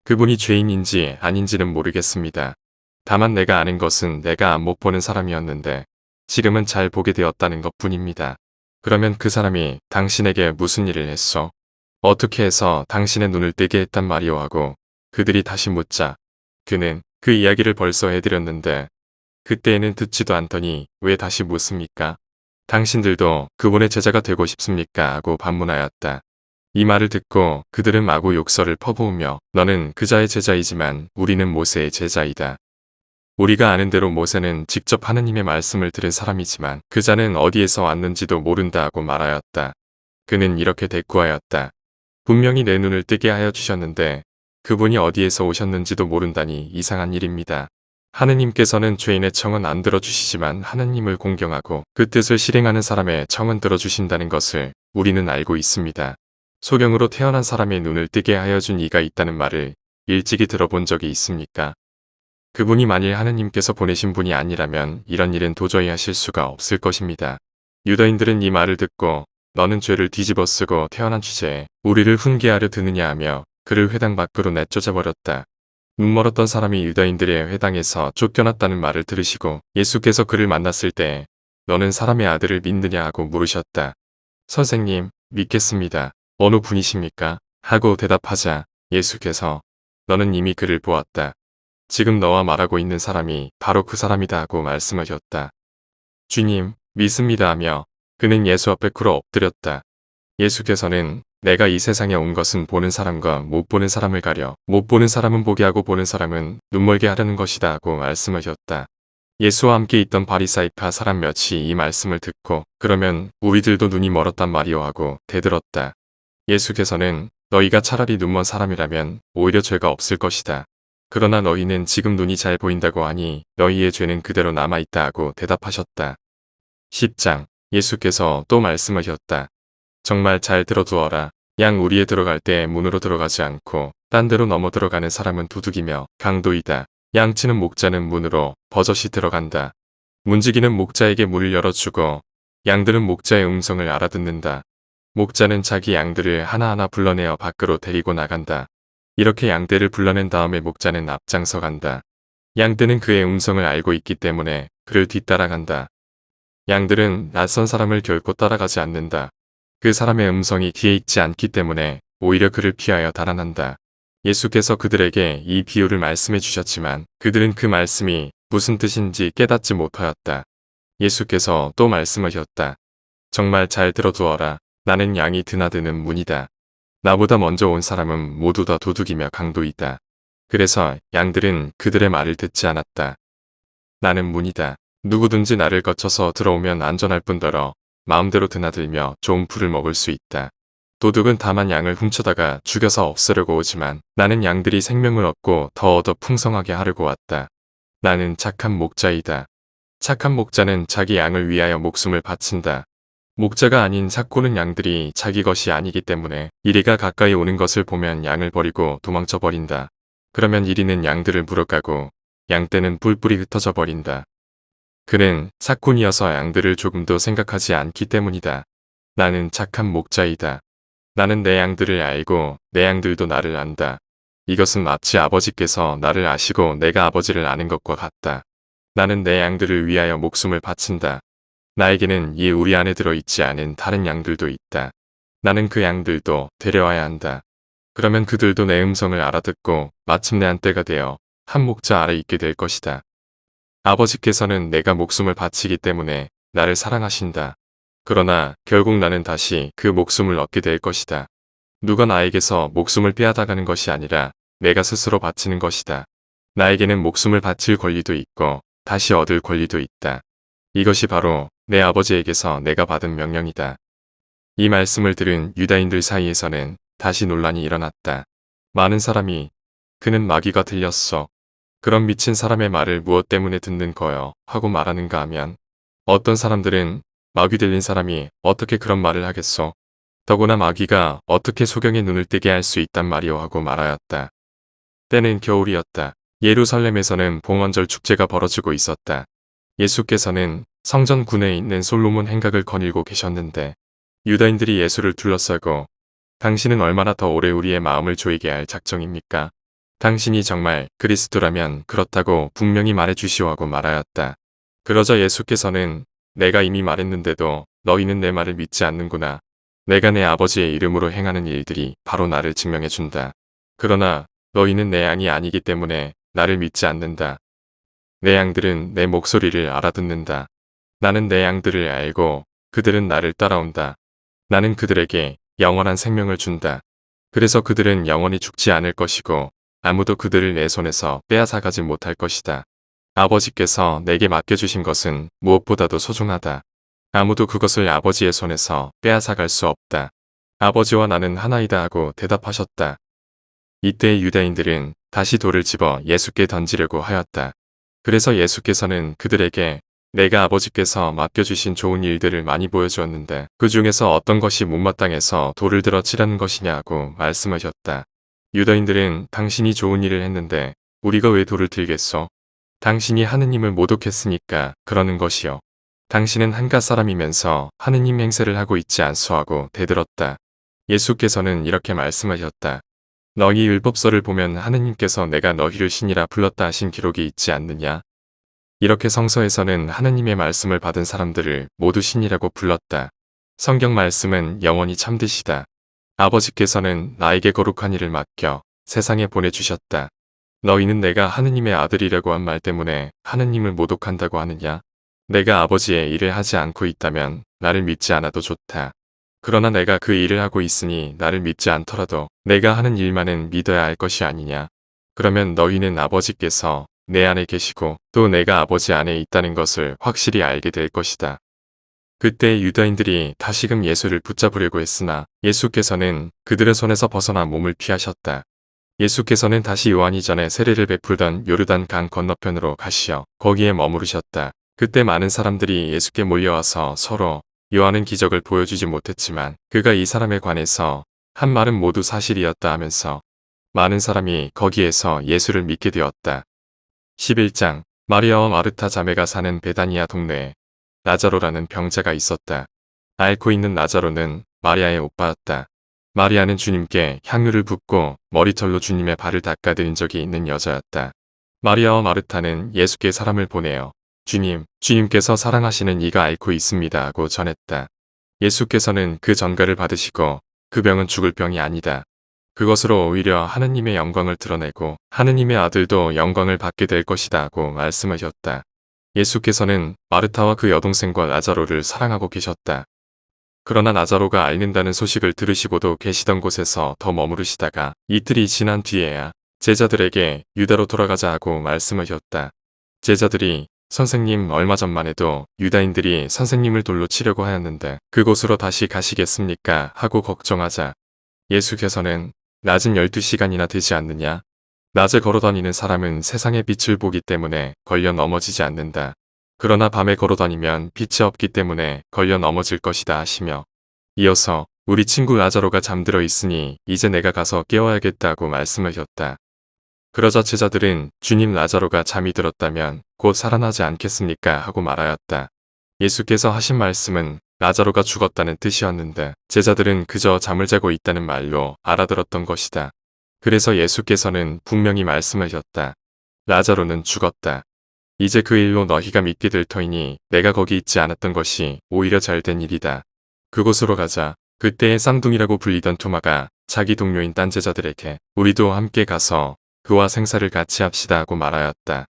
그분이 죄인인지 아닌지는 모르겠습니다. 다만 내가 아는 것은 내가 못 보는 사람이었는데 지금은 잘 보게 되었다는 것뿐입니다. 그러면 그 사람이 당신에게 무슨 일을 했소? 어떻게 해서 당신의 눈을 뜨게 했단 말이오 하고 그들이 다시 묻자 그는 그 이야기를 벌써 해드렸는데 그때에는 듣지도 않더니 왜 다시 묻습니까? 당신들도 그분의 제자가 되고 싶습니까? 하고 반문하였다. 이 말을 듣고 그들은 마구 욕설을 퍼부으며 너는 그자의 제자이지만 우리는 모세의 제자이다. 우리가 아는 대로 모세는 직접 하느님의 말씀을 들은 사람이지만 그자는 어디에서 왔는지도 모른다 하고 말하였다. 그는 이렇게 대꾸하였다. 분명히 내 눈을 뜨게 하여 주셨는데 그분이 어디에서 오셨는지도 모른다니 이상한 일입니다. 하느님께서는 죄인의 청은 안 들어주시지만 하느님을 공경하고 그 뜻을 실행하는 사람의 청은 들어주신다는 것을 우리는 알고 있습니다. 소경으로 태어난 사람의 눈을 뜨게 하여 준 이가 있다는 말을 일찍이 들어본 적이 있습니까? 그분이 만일 하느님께서 보내신 분이 아니라면 이런 일은 도저히 하실 수가 없을 것입니다. 유다인들은 이 말을 듣고 너는 죄를 뒤집어쓰고 태어난 주제에 우리를 훈계하려 드느냐 하며 그를 회당 밖으로 내쫓아버렸다. 눈멀었던 사람이 유다인들의 회당에서 쫓겨났다는 말을 들으시고 예수께서 그를 만났을 때 너는 사람의 아들을 믿느냐 하고 물으셨다. 선생님, 믿겠습니다. 어느 분이십니까? 하고 대답하자 예수께서 너는 이미 그를 보았다. 지금 너와 말하고 있는 사람이 바로 그 사람이다 하고 말씀하셨다. 주님, 믿습니다 하며 그는 예수 앞에 꿇어 엎드렸다. 예수께서는 내가 이 세상에 온 것은 보는 사람과 못 보는 사람을 가려 못 보는 사람은 보게 하고 보는 사람은 눈멀게 하려는 것이다 하고 말씀하셨다. 예수와 함께 있던 바리사이파 사람 몇이 이 말씀을 듣고 그러면 우리들도 눈이 멀었단 말이오 하고 대들었다. 예수께서는 너희가 차라리 눈먼 사람이라면 오히려 죄가 없을 것이다. 그러나 너희는 지금 눈이 잘 보인다고 하니 너희의 죄는 그대로 남아있다 하고 대답하셨다. 10장 예수께서 또 말씀하셨다. 정말 잘 들어두어라. 양 우리에 들어갈 때 문으로 들어가지 않고 딴 데로 넘어 들어가는 사람은 도둑이며 강도이다. 양치는 목자는 문으로 버젓이 들어간다. 문지기는 목자에게 문을 열어주고 양들은 목자의 음성을 알아듣는다. 목자는 자기 양들을 하나하나 불러내어 밖으로 데리고 나간다. 이렇게 양떼를 불러낸 다음에 목자는 앞장서 간다. 양떼는 그의 음성을 알고 있기 때문에 그를 뒤따라간다. 양들은 낯선 사람을 결코 따라가지 않는다. 그 사람의 음성이 귀에 익지 않기 때문에 오히려 그를 피하여 달아난다. 예수께서 그들에게 이 비유를 말씀해 주셨지만 그들은 그 말씀이 무슨 뜻인지 깨닫지 못하였다. 예수께서 또 말씀하셨다. 정말 잘 들어두어라. 나는 양이 드나드는 문이다. 나보다 먼저 온 사람은 모두 다 도둑이며 강도이다. 그래서 양들은 그들의 말을 듣지 않았다. 나는 문이다. 누구든지 나를 거쳐서 들어오면 안전할 뿐더러 마음대로 드나들며 좋은 풀을 먹을 수 있다. 도둑은 다만 양을 훔쳐다가 죽여서 없애려고 오지만 나는 양들이 생명을 얻고 더 얻어 풍성하게 하려고 왔다. 나는 착한 목자이다. 착한 목자는 자기 양을 위하여 목숨을 바친다. 목자가 아닌 삭고는 양들이 자기 것이 아니기 때문에 이리가 가까이 오는 것을 보면 양을 버리고 도망쳐 버린다. 그러면 이리는 양들을 물어가고 양떼는 뿔뿔이 흩어져 버린다. 그는 삭군이어서 양들을 조금도 생각하지 않기 때문이다. 나는 착한 목자이다. 나는 내 양들을 알고 내 양들도 나를 안다. 이것은 마치 아버지께서 나를 아시고 내가 아버지를 아는 것과 같다. 나는 내 양들을 위하여 목숨을 바친다. 나에게는 이 우리 안에 들어있지 않은 다른 양들도 있다. 나는 그 양들도 데려와야 한다. 그러면 그들도 내 음성을 알아듣고 마침내 한때가 되어 한 목자 아래 있게 될 것이다. 아버지께서는 내가 목숨을 바치기 때문에 나를 사랑하신다. 그러나 결국 나는 다시 그 목숨을 얻게 될 것이다. 누가 나에게서 목숨을 빼앗아가는 것이 아니라 내가 스스로 바치는 것이다. 나에게는 목숨을 바칠 권리도 있고 다시 얻을 권리도 있다. 이것이 바로 내 아버지에게서 내가 받은 명령이다. 이 말씀을 들은 유다인들 사이에서는 다시 논란이 일어났다. 많은 사람이 그는 마귀가 들렸어. 그런 미친 사람의 말을 무엇 때문에 듣는 거요 하고 말하는가 하면 어떤 사람들은 마귀 들린 사람이 어떻게 그런 말을 하겠소. 더구나 마귀가 어떻게 소경의 눈을 뜨게 할 수 있단 말이오 하고 말하였다. 때는 겨울이었다. 예루살렘에서는 봉헌절 축제가 벌어지고 있었다. 예수께서는 성전 군에 있는 솔로몬 행각을 거닐고 계셨는데 유다인들이 예수를 둘러싸고 당신은 얼마나 더 오래 우리의 마음을 조이게 할 작정입니까? 당신이 정말 그리스도라면 그렇다고 분명히 말해주시오 하고 말하였다. 그러자 예수께서는 내가 이미 말했는데도 너희는 내 말을 믿지 않는구나. 내가 내 아버지의 이름으로 행하는 일들이 바로 나를 증명해준다. 그러나 너희는 내 양이 아니기 때문에 나를 믿지 않는다. 내 양들은 내 목소리를 알아듣는다. 나는 내 양들을 알고 그들은 나를 따라온다. 나는 그들에게 영원한 생명을 준다. 그래서 그들은 영원히 죽지 않을 것이고 아무도 그들을 내 손에서 빼앗아가지 못할 것이다. 아버지께서 내게 맡겨주신 것은 무엇보다도 소중하다. 아무도 그것을 아버지의 손에서 빼앗아갈 수 없다. 아버지와 나는 하나이다 하고 대답하셨다. 이때 유다인들은 다시 돌을 집어 예수께 던지려고 하였다. 그래서 예수께서는 그들에게 내가 아버지께서 맡겨주신 좋은 일들을 많이 보여주었는데 그 중에서 어떤 것이 못마땅해서 돌을 들어 치라는 것이냐고 말씀하셨다. 유다인들은 당신이 좋은 일을 했는데 우리가 왜 돌을 들겠소? 당신이 하느님을 모독했으니까 그러는 것이요. 당신은 한갓 사람이면서 하느님 행세를 하고 있지 않소 하고 대들었다. 예수께서는 이렇게 말씀하셨다. 너희 율법서를 보면 하느님께서 내가 너희를 신이라 불렀다 하신 기록이 있지 않느냐? 이렇게 성서에서는 하느님의 말씀을 받은 사람들을 모두 신이라고 불렀다. 성경 말씀은 영원히 참되시다. 아버지께서는 나에게 거룩한 일을 맡겨 세상에 보내주셨다. 너희는 내가 하느님의 아들이라고 한 말 때문에 하느님을 모독한다고 하느냐? 내가 아버지의 일을 하지 않고 있다면 나를 믿지 않아도 좋다. 그러나 내가 그 일을 하고 있으니 나를 믿지 않더라도 내가 하는 일만은 믿어야 할 것이 아니냐. 그러면 너희는 아버지께서 내 안에 계시고 또 내가 아버지 안에 있다는 것을 확실히 알게 될 것이다. 그때 유다인들이 다시금 예수를 붙잡으려고 했으나 예수께서는 그들의 손에서 벗어나 몸을 피하셨다. 예수께서는 다시 요한이 전에 세례를 베풀던 요르단 강 건너편으로 가시어 거기에 머무르셨다. 그때 많은 사람들이 예수께 몰려와서 서로 요한은 기적을 보여주지 못했지만 그가 이 사람에 관해서 한 말은 모두 사실이었다 하면서 많은 사람이 거기에서 예수를 믿게 되었다. 11장 마리아와 마르타 자매가 사는 베다니아 동네에 라자로라는 병자가 있었다. 앓고 있는 라자로는 마리아의 오빠였다. 마리아는 주님께 향유를 붓고 머리털로 주님의 발을 닦아드린 적이 있는 여자였다. 마리아와 마르타는 예수께 사람을 보내어 주님께서 사랑하시는 이가 앓고 있습니다 하고 전했다. 예수께서는 그 전가를 받으시고 그 병은 죽을 병이 아니다. 그것으로 오히려 하느님의 영광을 드러내고 하느님의 아들도 영광을 받게 될 것이다 하고 말씀하셨다. 예수께서는 마르타와 그 여동생과 라자로를 사랑하고 계셨다. 그러나 라자로가 앓는다는 소식을 들으시고도 계시던 곳에서 더 머무르시다가 이틀이 지난 뒤에야 제자들에게 유다로 돌아가자 하고 말씀하셨다. 제자들이 선생님 얼마 전만 해도 유다인들이 선생님을 돌로 치려고 하였는데 그곳으로 다시 가시겠습니까? 하고 걱정하자 예수께서는 낮은 12시간이나 되지 않느냐? 낮에 걸어다니는 사람은 세상의 빛을 보기 때문에 걸려 넘어지지 않는다. 그러나 밤에 걸어다니면 빛이 없기 때문에 걸려 넘어질 것이다 하시며 이어서 우리 친구 라자로가 잠들어 있으니 이제 내가 가서 깨워야겠다고 말씀하셨다. 그러자 제자들은 주님 라자로가 잠이 들었다면 곧 살아나지 않겠습니까? 하고 말하였다. 예수께서 하신 말씀은 라자로가 죽었다는 뜻이었는데 제자들은 그저 잠을 자고 있다는 말로 알아들었던 것이다. 그래서 예수께서는 분명히 말씀하셨다. 라자로는 죽었다. 이제 그 일로 너희가 믿게 될 터이니 내가 거기 있지 않았던 것이 오히려 잘된 일이다. 그곳으로 가자. 그때의 쌍둥이라고 불리던 토마가 자기 동료인 딴 제자들에게 우리도 함께 가서 그와 생사를 같이 합시다 하고 말하였다.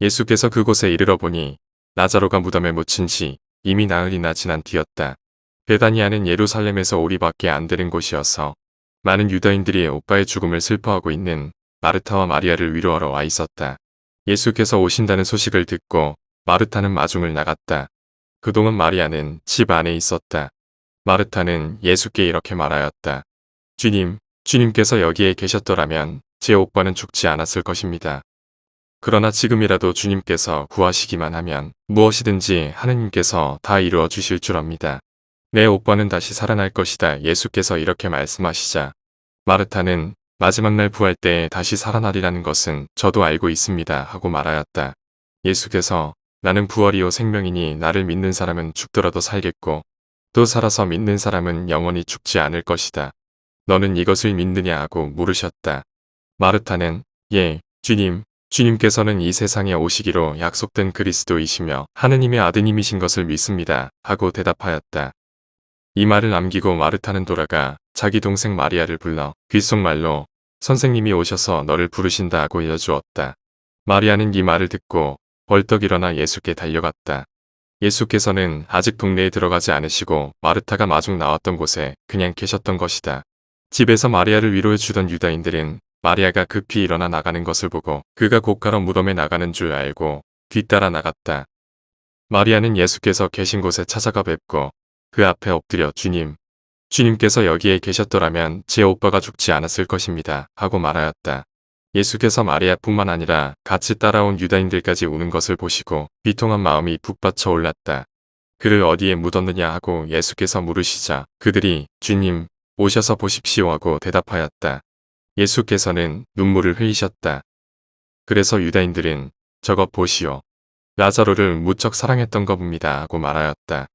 예수께서 그곳에 이르러 보니 라자로가 무덤에 묻힌 지 이미 나흘이나 지난 뒤였다. 베다니아는 예루살렘에서 오리밖에 안 되는 곳이어서 많은 유다인들이 오빠의 죽음을 슬퍼하고 있는 마르타와 마리아를 위로하러 와 있었다. 예수께서 오신다는 소식을 듣고 마르타는 마중을 나갔다. 그동안 마리아는 집 안에 있었다. 마르타는 예수께 이렇게 말하였다. 주님께서 여기에 계셨더라면 제 오빠는 죽지 않았을 것입니다. 그러나 지금이라도 주님께서 구하시기만 하면 무엇이든지 하느님께서 다 이루어 주실 줄 압니다. 내 오빠는 다시 살아날 것이다. 예수께서 이렇게 말씀하시자 마르타는 마지막 날 부활 때에 다시 살아나리라는 것은 저도 알고 있습니다 하고 말하였다. 예수께서 나는 부활이요 생명이니 나를 믿는 사람은 죽더라도 살겠고 또 살아서 믿는 사람은 영원히 죽지 않을 것이다. 너는 이것을 믿느냐 하고 물으셨다. 마르타는 예, 주님께서는 이 세상에 오시기로 약속된 그리스도이시며 하느님의 아드님이신 것을 믿습니다 하고 대답하였다. 이 말을 남기고 마르타는 돌아가 자기 동생 마리아를 불러 귓속말로 선생님이 오셔서 너를 부르신다 하고 알려주었다. 마리아는 이 말을 듣고 벌떡 일어나 예수께 달려갔다. 예수께서는 아직 동네에 들어가지 않으시고 마르타가 마중 나왔던 곳에 그냥 계셨던 것이다. 집에서 마리아를 위로해 주던 유다인들은 마리아가 급히 일어나 나가는 것을 보고 그가 곧가로 무덤에 나가는 줄 알고 뒤따라 나갔다. 마리아는 예수께서 계신 곳에 찾아가 뵙고 그 앞에 엎드려 주님께서 여기에 계셨더라면 제 오빠가 죽지 않았을 것입니다 하고 말하였다. 예수께서 마리아뿐만 아니라 같이 따라온 유다인들까지 우는 것을 보시고 비통한 마음이 북받쳐 올랐다. 그를 어디에 묻었느냐 하고 예수께서 물으시자 그들이 주님 오셔서 보십시오 하고 대답하였다. 예수께서는 눈물을 흘리셨다. 그래서 유다인들은 저것 보시오. 라자로를 무척 사랑했던 겁니다 하고 말하였다.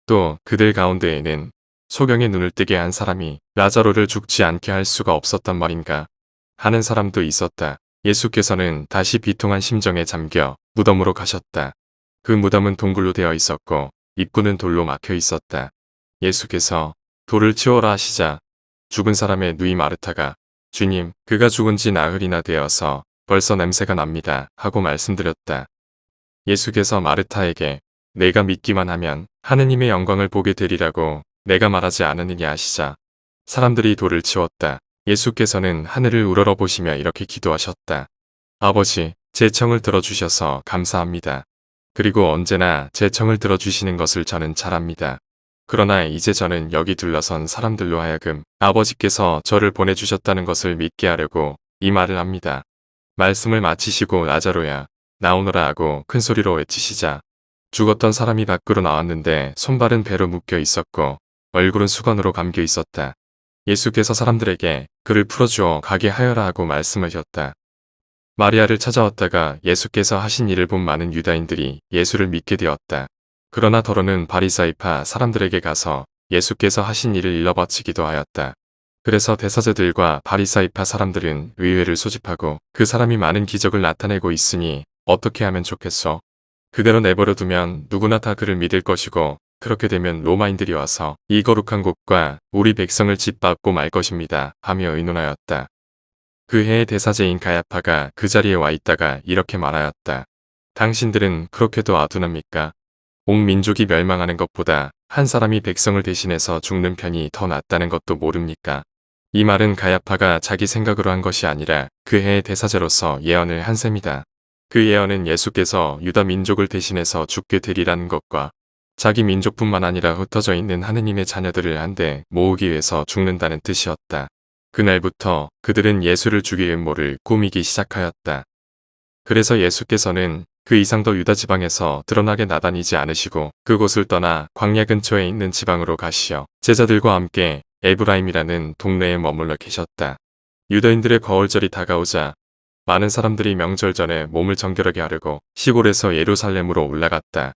또 그들 가운데에는 소경의 눈을 뜨게 한 사람이 라자로를 죽지 않게 할 수가 없었단 말인가 하는 사람도 있었다. 예수께서는 다시 비통한 심정에 잠겨 무덤으로 가셨다. 그 무덤은 동굴로 되어 있었고 입구는 돌로 막혀 있었다. 예수께서 돌을 치워라 하시자 죽은 사람의 누이 마르타가 주님, 그가 죽은 지 나흘이나 되어서 벌써 냄새가 납니다 하고 말씀드렸다. 예수께서 마르타에게 내가 믿기만 하면 하느님의 영광을 보게 되리라고 내가 말하지 않았느냐 하시자 사람들이 돌을 치웠다. 예수께서는 하늘을 우러러보시며 이렇게 기도하셨다. 아버지, 제 청을 들어주셔서 감사합니다. 그리고 언제나 제 청을 들어주시는 것을 저는 잘 압니다. 그러나 이제 저는 여기 둘러선 사람들로 하여금 아버지께서 저를 보내주셨다는 것을 믿게 하려고 이 말을 합니다. 말씀을 마치시고 라자로야 나오너라 하고 큰 소리로 외치시자 죽었던 사람이 밖으로 나왔는데 손발은 배로 묶여 있었고 얼굴은 수건으로 감겨 있었다. 예수께서 사람들에게 그를 풀어주어 가게 하여라 하고 말씀하셨다. 마리아를 찾아왔다가 예수께서 하신 일을 본 많은 유다인들이 예수를 믿게 되었다. 그러나 더러는 바리사이파 사람들에게 가서 예수께서 하신 일을 일러바치기도 하였다. 그래서 대사제들과 바리사이파 사람들은 의회를 소집하고 그 사람이 많은 기적을 나타내고 있으니 어떻게 하면 좋겠소? 그대로 내버려 두면 누구나 다 그를 믿을 것이고 그렇게 되면 로마인들이 와서 이 거룩한 곳과 우리 백성을 짓밟고 말 것입니다 하며 의논하였다. 그 해의 대사제인 가야파가 그 자리에 와 있다가 이렇게 말하였다. 당신들은 그렇게도 아둔합니까? 온 민족이 멸망하는 것보다 한 사람이 백성을 대신해서 죽는 편이 더 낫다는 것도 모릅니까? 이 말은 가야파가 자기 생각으로 한 것이 아니라 그 해의 대사제로서 예언을 한 셈이다. 그 예언은 예수께서 유다 민족을 대신해서 죽게 되리라는 것과 자기 민족뿐만 아니라 흩어져 있는 하느님의 자녀들을 한데 모으기 위해서 죽는다는 뜻이었다. 그날부터 그들은 예수를 죽일 음모를 꾸미기 시작하였다. 그래서 예수께서는 그 이상도 유다 지방에서 드러나게 나다니지 않으시고 그곳을 떠나 광야 근처에 있는 지방으로 가시어 제자들과 함께 에브라임이라는 동네에 머물러 계셨다. 유다인들의 거울절이 다가오자 많은 사람들이 명절 전에 몸을 정결하게 하려고 시골에서 예루살렘으로 올라갔다.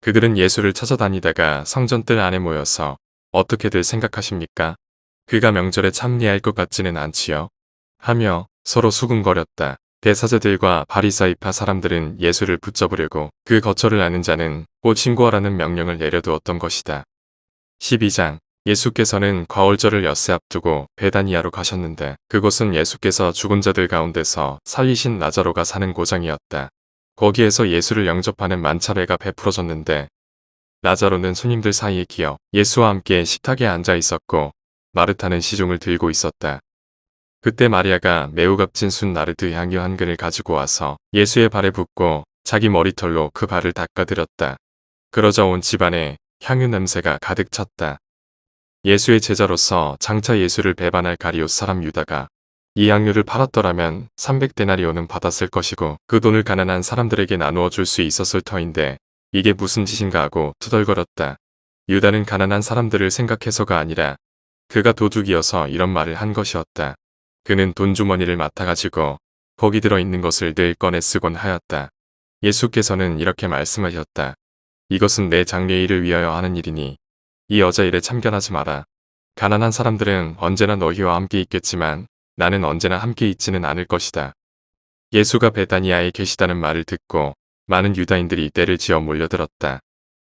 그들은 예수를 찾아다니다가 성전뜰 안에 모여서 어떻게들 생각하십니까? 그가 명절에 참여할 것 같지는 않지요? 하며 서로 수군거렸다. 대사제들과 바리사이파 사람들은 예수를 붙잡으려고 그 거처를 아는 자는 곧 신고하라는 명령을 내려두었던 것이다. 12장 예수께서는 과월절을 엿새 앞두고 베다니아로 가셨는데 그곳은 예수께서 죽은 자들 가운데서 살리신 라자로가 사는 고장이었다. 거기에서 예수를 영접하는 만차례가 베풀어졌는데 라자로는 손님들 사이에 기어 예수와 함께 식탁에 앉아 있었고 마르타는 시중을 들고 있었다. 그때 마리아가 매우 값진 순 나르드 향유 한 근을 가지고 와서 예수의 발에 붓고 자기 머리털로 그 발을 닦아드렸다. 그러자 온 집안에 향유 냄새가 가득 찼다. 예수의 제자로서 장차 예수를 배반할 가리옷 사람 유다가 이 향유를 팔았더라면 300데나리온은 받았을 것이고 그 돈을 가난한 사람들에게 나누어 줄 수 있었을 터인데 이게 무슨 짓인가 하고 투덜거렸다. 유다는 가난한 사람들을 생각해서가 아니라 그가 도둑이어서 이런 말을 한 것이었다. 그는 돈주머니를 맡아가지고 거기 들어있는 것을 늘 꺼내 쓰곤 하였다. 예수께서는 이렇게 말씀하셨다. 이것은 내 장래의 일을 위하여 하는 일이니 이 여자 일에 참견하지 마라. 가난한 사람들은 언제나 너희와 함께 있겠지만 나는 언제나 함께 있지는 않을 것이다. 예수가 베다니아에 계시다는 말을 듣고 많은 유다인들이 떼를 지어 몰려들었다.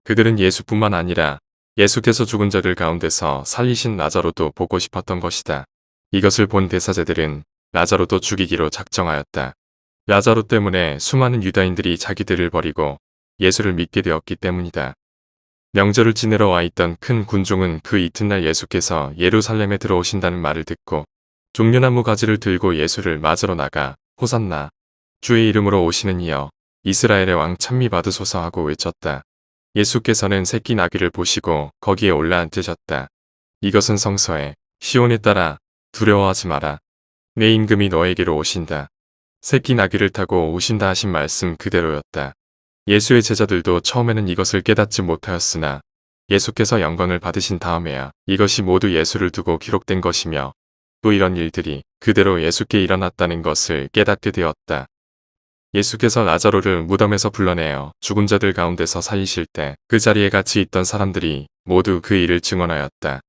그들은 예수뿐만 아니라 예수께서 죽은 자들 가운데서 살리신 라자로도 보고 싶었던 것이다. 이것을 본 대사제들은 라자로도 죽이기로 작정하였다. 라자로 때문에 수많은 유다인들이 자기들을 버리고 예수를 믿게 되었기 때문이다. 명절을 지내러 와 있던 큰 군중은 그 이튿날 예수께서 예루살렘에 들어오신다는 말을 듣고 종려나무 가지를 들고 예수를 맞으러 나가 호산나 주의 이름으로 오시는 이여 이스라엘의 왕 찬미 받으소서 하고 외쳤다. 예수께서는 새끼 나귀를 보시고 거기에 올라앉으셨다. 이것은 성서에 시온에 따라 두려워하지 마라. 내 임금이 너에게로 오신다. 새끼 나귀를 타고 오신다 하신 말씀 그대로였다. 예수의 제자들도 처음에는 이것을 깨닫지 못하였으나 예수께서 영광을 받으신 다음에야 이것이 모두 예수를 두고 기록된 것이며 또 이런 일들이 그대로 예수께 일어났다는 것을 깨닫게 되었다. 예수께서 라자로를 무덤에서 불러내어 죽은 자들 가운데서 살리실 때 그 자리에 같이 있던 사람들이 모두 그 일을 증언하였다.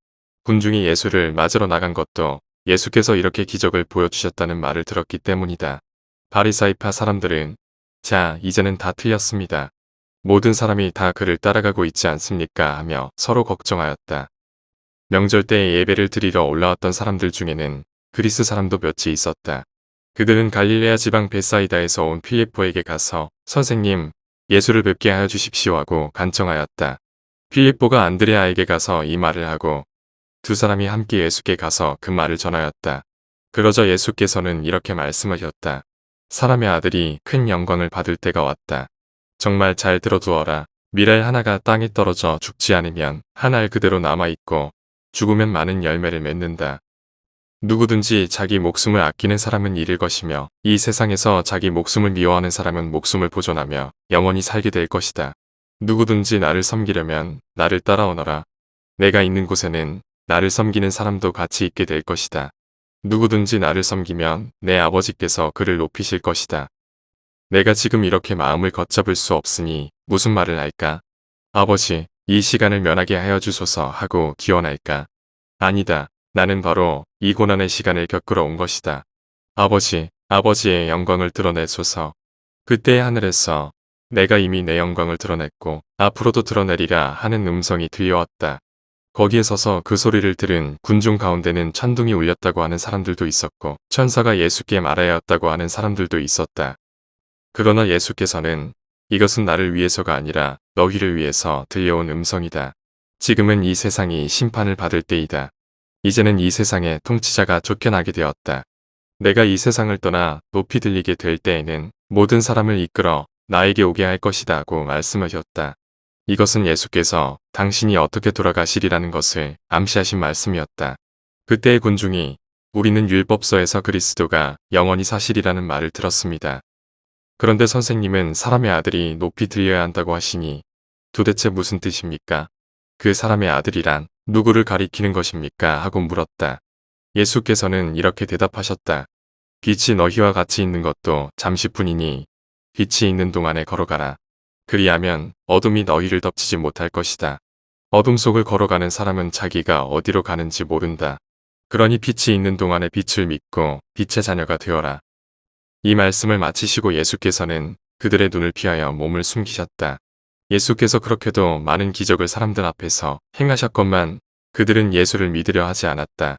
군중이 예수를 맞으러 나간 것도 예수께서 이렇게 기적을 보여주셨다는 말을 들었기 때문이다. 바리사이파 사람들은 자, 이제는 다 틀렸습니다. 모든 사람이 다 그를 따라가고 있지 않습니까? 하며 서로 걱정하였다. 명절 때에 예배를 드리러 올라왔던 사람들 중에는 그리스 사람도 몇이 있었다. 그들은 갈릴레아 지방 베사이다에서 온 필리포에게 가서 선생님, 예수를 뵙게 하여 주십시오 하고 간청하였다. 필리포가 안드레아에게 가서 이 말을 하고 두 사람이 함께 예수께 가서 그 말을 전하였다. 그러자 예수께서는 이렇게 말씀하셨다. 사람의 아들이 큰 영광을 받을 때가 왔다. 정말 잘 들어두어라. 밀알 하나가 땅에 떨어져 죽지 않으면 한 알 그대로 남아있고 죽으면 많은 열매를 맺는다. 누구든지 자기 목숨을 아끼는 사람은 잃을 것이며 이 세상에서 자기 목숨을 미워하는 사람은 목숨을 보존하며 영원히 살게 될 것이다. 누구든지 나를 섬기려면 나를 따라오너라. 내가 있는 곳에는 나를 섬기는 사람도 같이 있게 될 것이다. 누구든지 나를 섬기면 내 아버지께서 그를 높이실 것이다. 내가 지금 이렇게 마음을 걷잡을 수 없으니 무슨 말을 할까? 아버지, 이 시간을 면하게 하여 주소서 하고 기원할까? 아니다. 나는 바로 이 고난의 시간을 겪으러 온 것이다. 아버지, 아버지의 영광을 드러내소서. 그때 하늘에서 내가 이미 내 영광을 드러냈고 앞으로도 드러내리라 하는 음성이 들려왔다. 거기에 서서 그 소리를 들은 군중 가운데는 천둥이 울렸다고 하는 사람들도 있었고 천사가 예수께 말하였다고 하는 사람들도 있었다. 그러나 예수께서는 이것은 나를 위해서가 아니라 너희를 위해서 들려온 음성이다. 지금은 이 세상이 심판을 받을 때이다. 이제는 이 세상의 통치자가 쫓겨나게 되었다. 내가 이 세상을 떠나 높이 들리게 될 때에는 모든 사람을 이끌어 나에게 오게 할 것이다 하고 말씀하셨다. 이것은 예수께서 당신이 어떻게 돌아가시리라는 것을 암시하신 말씀이었다. 그때의 군중이 우리는 율법서에서 그리스도가 영원히 사시리라는 말을 들었습니다. 그런데 선생님은 사람의 아들이 높이 들려야 한다고 하시니 도대체 무슨 뜻입니까? 그 사람의 아들이란 누구를 가리키는 것입니까? 하고 물었다. 예수께서는 이렇게 대답하셨다. 빛이 너희와 같이 있는 것도 잠시뿐이니 빛이 있는 동안에 걸어가라. 그리하면 어둠이 너희를 덮치지 못할 것이다. 어둠 속을 걸어가는 사람은 자기가 어디로 가는지 모른다. 그러니 빛이 있는 동안에 빛을 믿고 빛의 자녀가 되어라. 이 말씀을 마치시고 예수께서는 그들의 눈을 피하여 몸을 숨기셨다. 예수께서 그렇게도 많은 기적을 사람들 앞에서 행하셨건만 그들은 예수를 믿으려 하지 않았다.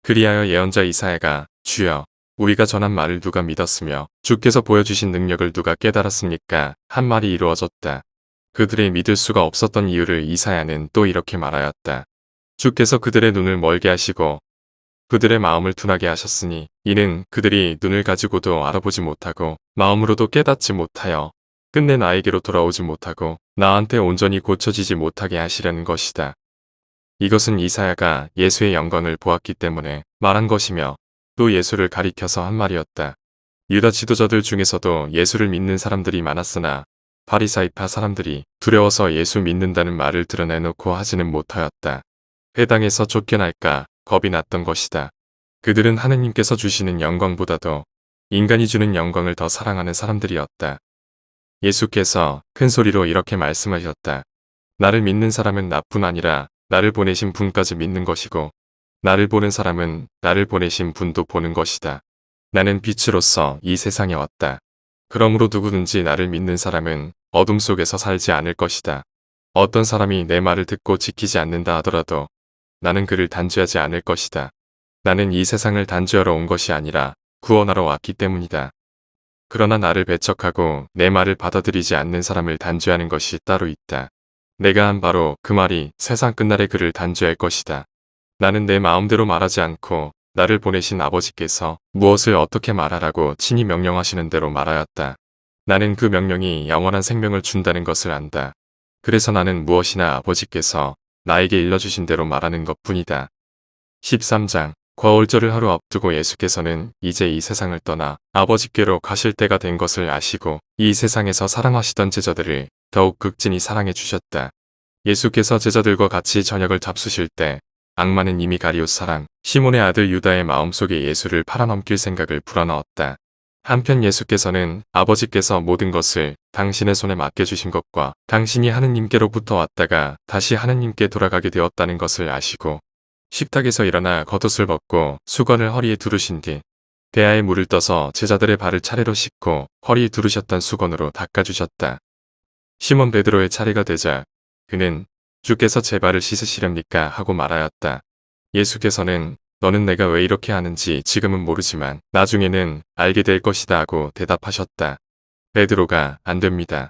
그리하여 예언자 이사야가 주여 우리가 전한 말을 누가 믿었으며 주께서 보여주신 능력을 누가 깨달았습니까? 한 말이 이루어졌다. 그들의 믿을 수가 없었던 이유를 이사야는 또 이렇게 말하였다. 주께서 그들의 눈을 멀게 하시고 그들의 마음을 둔하게 하셨으니 이는 그들이 눈을 가지고도 알아보지 못하고 마음으로도 깨닫지 못하여 끝내 나에게로 돌아오지 못하고 나한테 온전히 고쳐지지 못하게 하시려는 것이다. 이것은 이사야가 예수의 영광을 보았기 때문에 말한 것이며 또 예수를 가리켜서 한 말이었다. 유다 지도자들 중에서도 예수를 믿는 사람들이 많았으나 바리사이파 사람들이 두려워서 예수 믿는다는 말을 드러내놓고 하지는 못하였다. 회당에서 쫓겨날까 겁이 났던 것이다. 그들은 하느님께서 주시는 영광보다도 인간이 주는 영광을 더 사랑하는 사람들이었다. 예수께서 큰 소리로 이렇게 말씀하셨다. 나를 믿는 사람은 나뿐 아니라 나를 보내신 분까지 믿는 것이고 나를 보는 사람은 나를 보내신 분도 보는 것이다. 나는 빛으로서 이 세상에 왔다. 그러므로 누구든지 나를 믿는 사람은 어둠 속에서 살지 않을 것이다. 어떤 사람이 내 말을 듣고 지키지 않는다 하더라도 나는 그를 단죄하지 않을 것이다. 나는 이 세상을 단죄하러 온 것이 아니라 구원하러 왔기 때문이다. 그러나 나를 배척하고 내 말을 받아들이지 않는 사람을 단죄하는 것이 따로 있다. 내가 한 바로 그 말이 세상 끝날에 그를 단죄할 것이다. 나는 내 마음대로 말하지 않고 나를 보내신 아버지께서 무엇을 어떻게 말하라고 친히 명령하시는 대로 말하였다. 나는 그 명령이 영원한 생명을 준다는 것을 안다. 그래서 나는 무엇이나 아버지께서 나에게 일러주신 대로 말하는 것뿐이다. 13장 과월절을 하루 앞두고 예수께서는 이제 이 세상을 떠나 아버지께로 가실 때가 된 것을 아시고 이 세상에서 사랑하시던 제자들을 더욱 극진히 사랑해 주셨다. 예수께서 제자들과 같이 저녁을 잡수실 때 악마는 이미 가리옷 사람 시몬의 아들 유다의 마음속에 예수를 팔아넘길 생각을 불어넣었다. 한편 예수께서는 아버지께서 모든 것을 당신의 손에 맡겨주신 것과 당신이 하느님께로부터 왔다가 다시 하느님께 돌아가게 되었다는 것을 아시고 식탁에서 일어나 겉옷을 벗고 수건을 허리에 두르신 뒤 배아에 물을 떠서 제자들의 발을 차례로 씻고 허리에 두르셨던 수건으로 닦아주셨다. 시몬 베드로의 차례가 되자 그는 주께서 제 발을 씻으시렵니까 하고 말하였다. 예수께서는 너는 내가 왜 이렇게 하는지 지금은 모르지만 나중에는 알게 될 것이다 하고 대답하셨다. 베드로가 안 됩니다.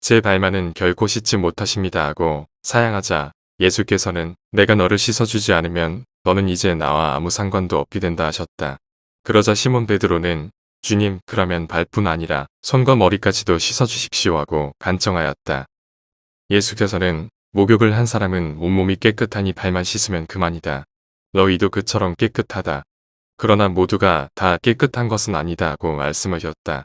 제 발만은 결코 씻지 못하십니다 하고 사양하자 예수께서는 내가 너를 씻어주지 않으면 너는 이제 나와 아무 상관도 없게 된다 하셨다. 그러자 시몬 베드로는 주님 그러면 발뿐 아니라 손과 머리까지도 씻어주십시오 하고 간청하였다. 예수께서는 목욕을 한 사람은 온몸이 깨끗하니 발만 씻으면 그만이다. 너희도 그처럼 깨끗하다. 그러나 모두가 다 깨끗한 것은 아니다 하고 말씀하셨다.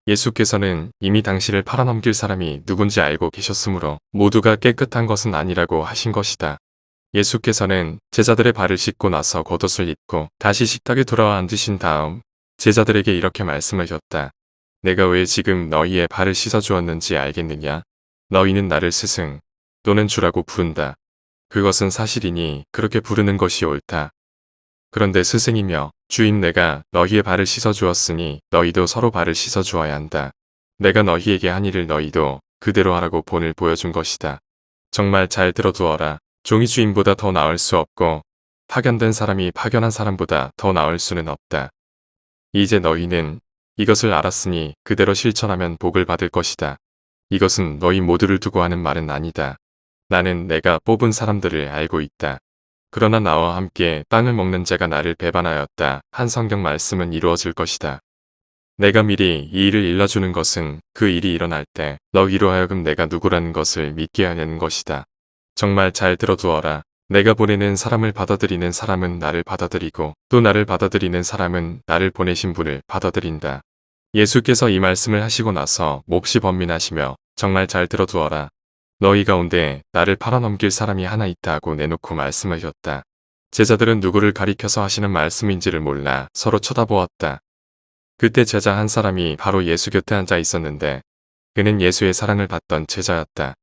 예수께서는 이미 당신을 팔아넘길 사람이 누군지 알고 계셨으므로 모두가 깨끗한 것은 아니라고 하신 것이다. 예수께서는 제자들의 발을 씻고 나서 겉옷을 입고 다시 식탁에 돌아와 앉으신 다음 제자들에게 이렇게 말씀하셨다. 내가 왜 지금 너희의 발을 씻어주었는지 알겠느냐? 너희는 나를 스승 또는 주라고 부른다. 그것은 사실이니 그렇게 부르는 것이 옳다. 그런데 스승이며 주인 내가 너희의 발을 씻어주었으니 너희도 서로 발을 씻어주어야 한다. 내가 너희에게 한 일을 너희도 그대로 하라고 본을 보여준 것이다. 정말 잘 들어두어라. 종이 주인보다 더 나을 수 없고 파견된 사람이 파견한 사람보다 더 나을 수는 없다. 이제 너희는 이것을 알았으니 그대로 실천하면 복을 받을 것이다. 이것은 너희 모두를 두고 하는 말은 아니다. 나는 내가 뽑은 사람들을 알고 있다. 그러나 나와 함께 빵을 먹는 자가 나를 배반하였다. 한 성경 말씀은 이루어질 것이다. 내가 미리 이 일을 일러주는 것은 그 일이 일어날 때 너희로 하여금 내가 누구라는 것을 믿게 하려는 것이다. 정말 잘 들어두어라. 내가 보내는 사람을 받아들이는 사람은 나를 받아들이고 또 나를 받아들이는 사람은 나를 보내신 분을 받아들인다. 예수께서 이 말씀을 하시고 나서 몹시 번민하시며 정말 잘 들어두어라. 너희 가운데 나를 팔아넘길 사람이 하나 있다 하고 내놓고 말씀하셨다. 제자들은 누구를 가리켜서 하시는 말씀인지를 몰라 서로 쳐다보았다. 그때 제자 한 사람이 바로 예수 곁에 앉아 있었는데 그는 예수의 사랑을 받던 제자였다.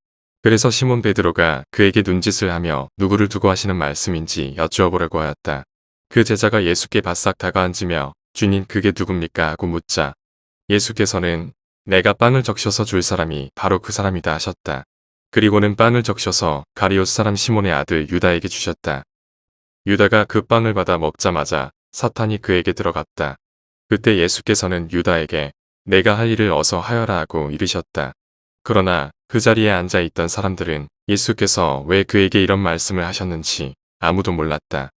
그래서 시몬 베드로가 그에게 눈짓을 하며 누구를 두고 하시는 말씀인지 여쭈어보려고 하였다. 그 제자가 예수께 바싹 다가앉으며 주님 그게 누굽니까 하고 묻자 예수께서는 내가 빵을 적셔서 줄 사람이 바로 그 사람이다 하셨다. 그리고는 빵을 적셔서 가리옷 사람 시몬의 아들 유다에게 주셨다. 유다가 그 빵을 받아 먹자마자 사탄이 그에게 들어갔다. 그때 예수께서는 유다에게 내가 할 일을 어서 하여라 하고 이르셨다. 그러나 그 자리에 앉아 있던 사람들은 예수께서 왜 그에게 이런 말씀을 하셨는지 아무도 몰랐다.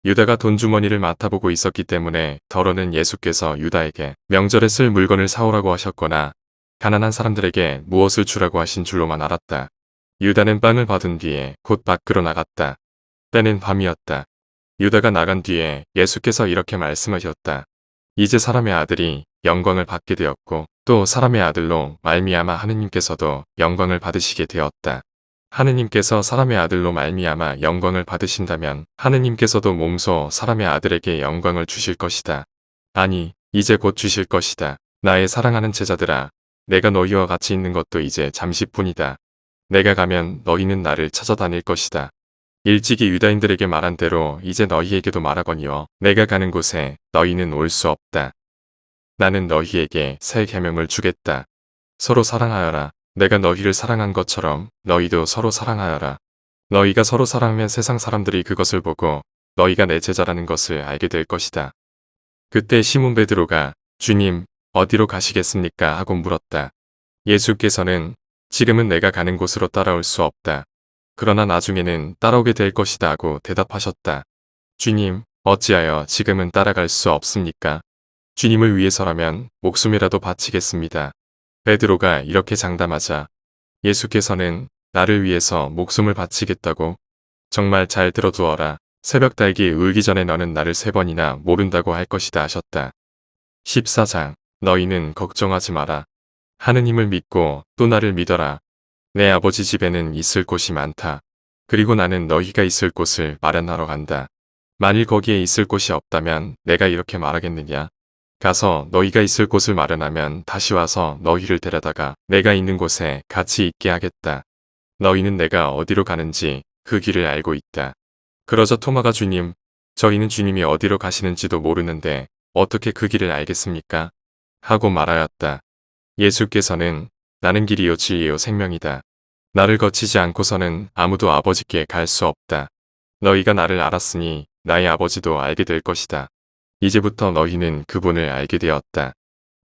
유다가 돈주머니를 맡아보고 있었기 때문에 더러는 예수께서 유다에게 명절에 쓸 물건을 사오라고 하셨거나 가난한 사람들에게 무엇을 주라고 하신 줄로만 알았다. 유다는 빵을 받은 뒤에 곧 밖으로 나갔다. 때는 밤이었다. 유다가 나간 뒤에 예수께서 이렇게 말씀하셨다. 이제 사람의 아들이 영광을 받게 되었고 또 사람의 아들로 말미암아 하느님께서도 영광을 받으시게 되었다. 하느님께서 사람의 아들로 말미암아 영광을 받으신다면 하느님께서도 몸소 사람의 아들에게 영광을 주실 것이다. 아니, 이제 곧 주실 것이다. 나의 사랑하는 제자들아, 내가 너희와 같이 있는 것도 이제 잠시뿐이다. 내가 가면 너희는 나를 찾아다닐 것이다. 일찍이 유다인들에게 말한 대로 이제 너희에게도 말하거니와 내가 가는 곳에 너희는 올 수 없다. 나는 너희에게 새 계명을 주겠다. 서로 사랑하여라. 내가 너희를 사랑한 것처럼 너희도 서로 사랑하여라. 너희가 서로 사랑하면 세상 사람들이 그것을 보고 너희가 내 제자라는 것을 알게 될 것이다. 그때 시몬 베드로가 주님 어디로 가시겠습니까 하고 물었다. 예수께서는 지금은 내가 가는 곳으로 따라올 수 없다. 그러나 나중에는 따라오게 될 것이다 하고 대답하셨다. 주님, 어찌하여 지금은 따라갈 수 없습니까? 주님을 위해서라면 목숨이라도 바치겠습니다. 베드로가 이렇게 장담하자 예수께서는 나를 위해서 목숨을 바치겠다고? 정말 잘 들어두어라. 새벽 달기 울기 전에 너는 나를 3번이나 모른다고 할 것이다 하셨다. 14장 너희는 걱정하지 마라. 하느님을 믿고 또 나를 믿어라. 내 아버지 집에는 있을 곳이 많다. 그리고 나는 너희가 있을 곳을 마련하러 간다. 만일 거기에 있을 곳이 없다면 내가 이렇게 말하겠느냐? 가서 너희가 있을 곳을 마련하면 다시 와서 너희를 데려다가 내가 있는 곳에 같이 있게 하겠다. 너희는 내가 어디로 가는지 그 길을 알고 있다. 그러자 토마가 주님, 저희는 주님이 어디로 가시는지도 모르는데 어떻게 그 길을 알겠습니까? 하고 말하였다. 예수께서는 나는 길이요 진리요 생명이다. 나를 거치지 않고서는 아무도 아버지께 갈 수 없다. 너희가 나를 알았으니 나의 아버지도 알게 될 것이다. 이제부터 너희는 그분을 알게 되었다.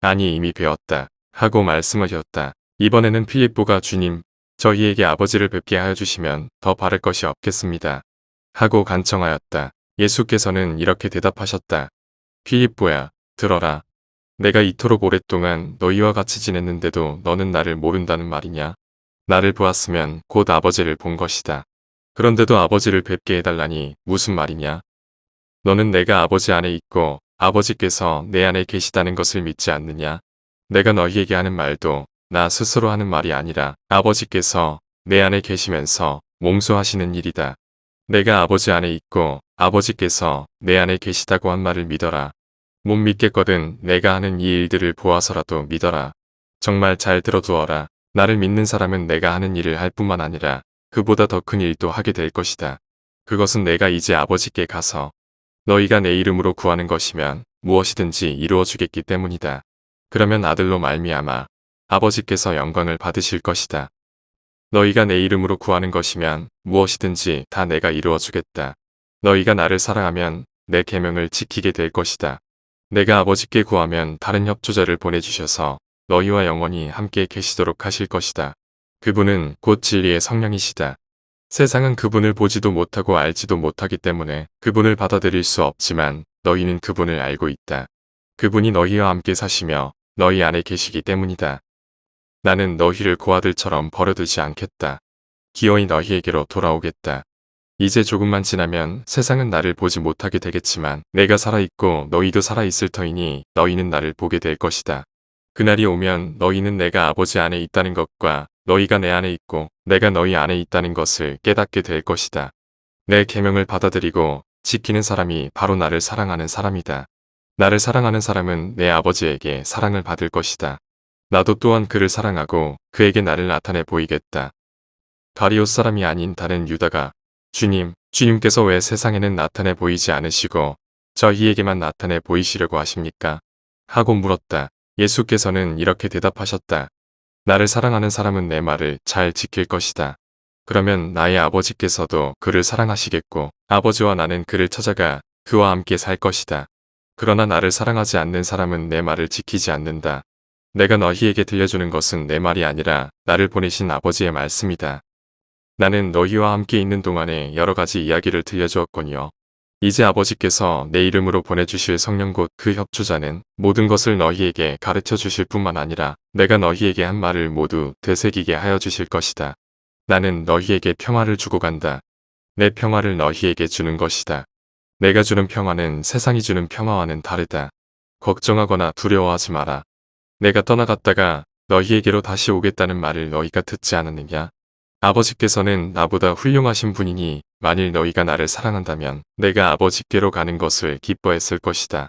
아니 이미 배웠다. 하고 말씀하셨다. 이번에는 필립보가 주님, 저희에게 아버지를 뵙게 하여 주시면 더 바랄 것이 없겠습니다. 하고 간청하였다. 예수께서는 이렇게 대답하셨다. 필립보야, 들어라. 내가 이토록 오랫동안 너희와 같이 지냈는데도 너는 나를 모른다는 말이냐? 나를 보았으면 곧 아버지를 본 것이다. 그런데도 아버지를 뵙게 해달라니 무슨 말이냐? 너는 내가 아버지 안에 있고 아버지께서 내 안에 계시다는 것을 믿지 않느냐? 내가 너희에게 하는 말도 나 스스로 하는 말이 아니라 아버지께서 내 안에 계시면서 몸소하시는 일이다. 내가 아버지 안에 있고 아버지께서 내 안에 계시다고 한 말을 믿어라. 못 믿겠거든 내가 하는 이 일들을 보아서라도 믿어라. 정말 잘 들어두어라. 나를 믿는 사람은 내가 하는 일을 할 뿐만 아니라 그보다 더 큰 일도 하게 될 것이다. 그것은 내가 이제 아버지께 가서 너희가 내 이름으로 구하는 것이면 무엇이든지 이루어 주겠기 때문이다. 그러면 아들로 말미암아 아버지께서 영광을 받으실 것이다. 너희가 내 이름으로 구하는 것이면 무엇이든지 다 내가 이루어 주겠다. 너희가 나를 사랑하면 내 계명을 지키게 될 것이다. 내가 아버지께 구하면 다른 협조자를 보내주셔서 너희와 영원히 함께 계시도록 하실 것이다. 그분은 곧 진리의 성령이시다. 세상은 그분을 보지도 못하고 알지도 못하기 때문에 그분을 받아들일 수 없지만 너희는 그분을 알고 있다. 그분이 너희와 함께 사시며 너희 안에 계시기 때문이다. 나는 너희를 고아들처럼 버려두지 않겠다. 기어이 너희에게로 돌아오겠다. 이제 조금만 지나면 세상은 나를 보지 못하게 되겠지만 내가 살아있고 너희도 살아있을 터이니 너희는 나를 보게 될 것이다. 그날이 오면 너희는 내가 아버지 안에 있다는 것과 너희가 내 안에 있고 내가 너희 안에 있다는 것을 깨닫게 될 것이다. 내 계명을 받아들이고 지키는 사람이 바로 나를 사랑하는 사람이다. 나를 사랑하는 사람은 내 아버지에게 사랑을 받을 것이다. 나도 또한 그를 사랑하고 그에게 나를 나타내 보이겠다. 가리옷 사람이 아닌 다른 유다가 주님께서 왜 세상에는 나타내 보이지 않으시고 저희에게만 나타내 보이시려고 하십니까? 하고 물었다. 예수께서는 이렇게 대답하셨다. 나를 사랑하는 사람은 내 말을 잘 지킬 것이다. 그러면 나의 아버지께서도 그를 사랑하시겠고 아버지와 나는 그를 찾아가 그와 함께 살 것이다. 그러나 나를 사랑하지 않는 사람은 내 말을 지키지 않는다. 내가 너희에게 들려주는 것은 내 말이 아니라 나를 보내신 아버지의 말씀이다. 나는 너희와 함께 있는 동안에 여러 가지 이야기를 들려주었거니와 이제 아버지께서 내 이름으로 보내주실 성령 곧 그 협조자는 모든 것을 너희에게 가르쳐 주실 뿐만 아니라 내가 너희에게 한 말을 모두 되새기게 하여 주실 것이다. 나는 너희에게 평화를 주고 간다. 내 평화를 너희에게 주는 것이다. 내가 주는 평화는 세상이 주는 평화와는 다르다. 걱정하거나 두려워하지 마라. 내가 떠나갔다가 너희에게로 다시 오겠다는 말을 너희가 듣지 않았느냐? 아버지께서는 나보다 훌륭하신 분이니 만일 너희가 나를 사랑한다면 내가 아버지께로 가는 것을 기뻐했을 것이다.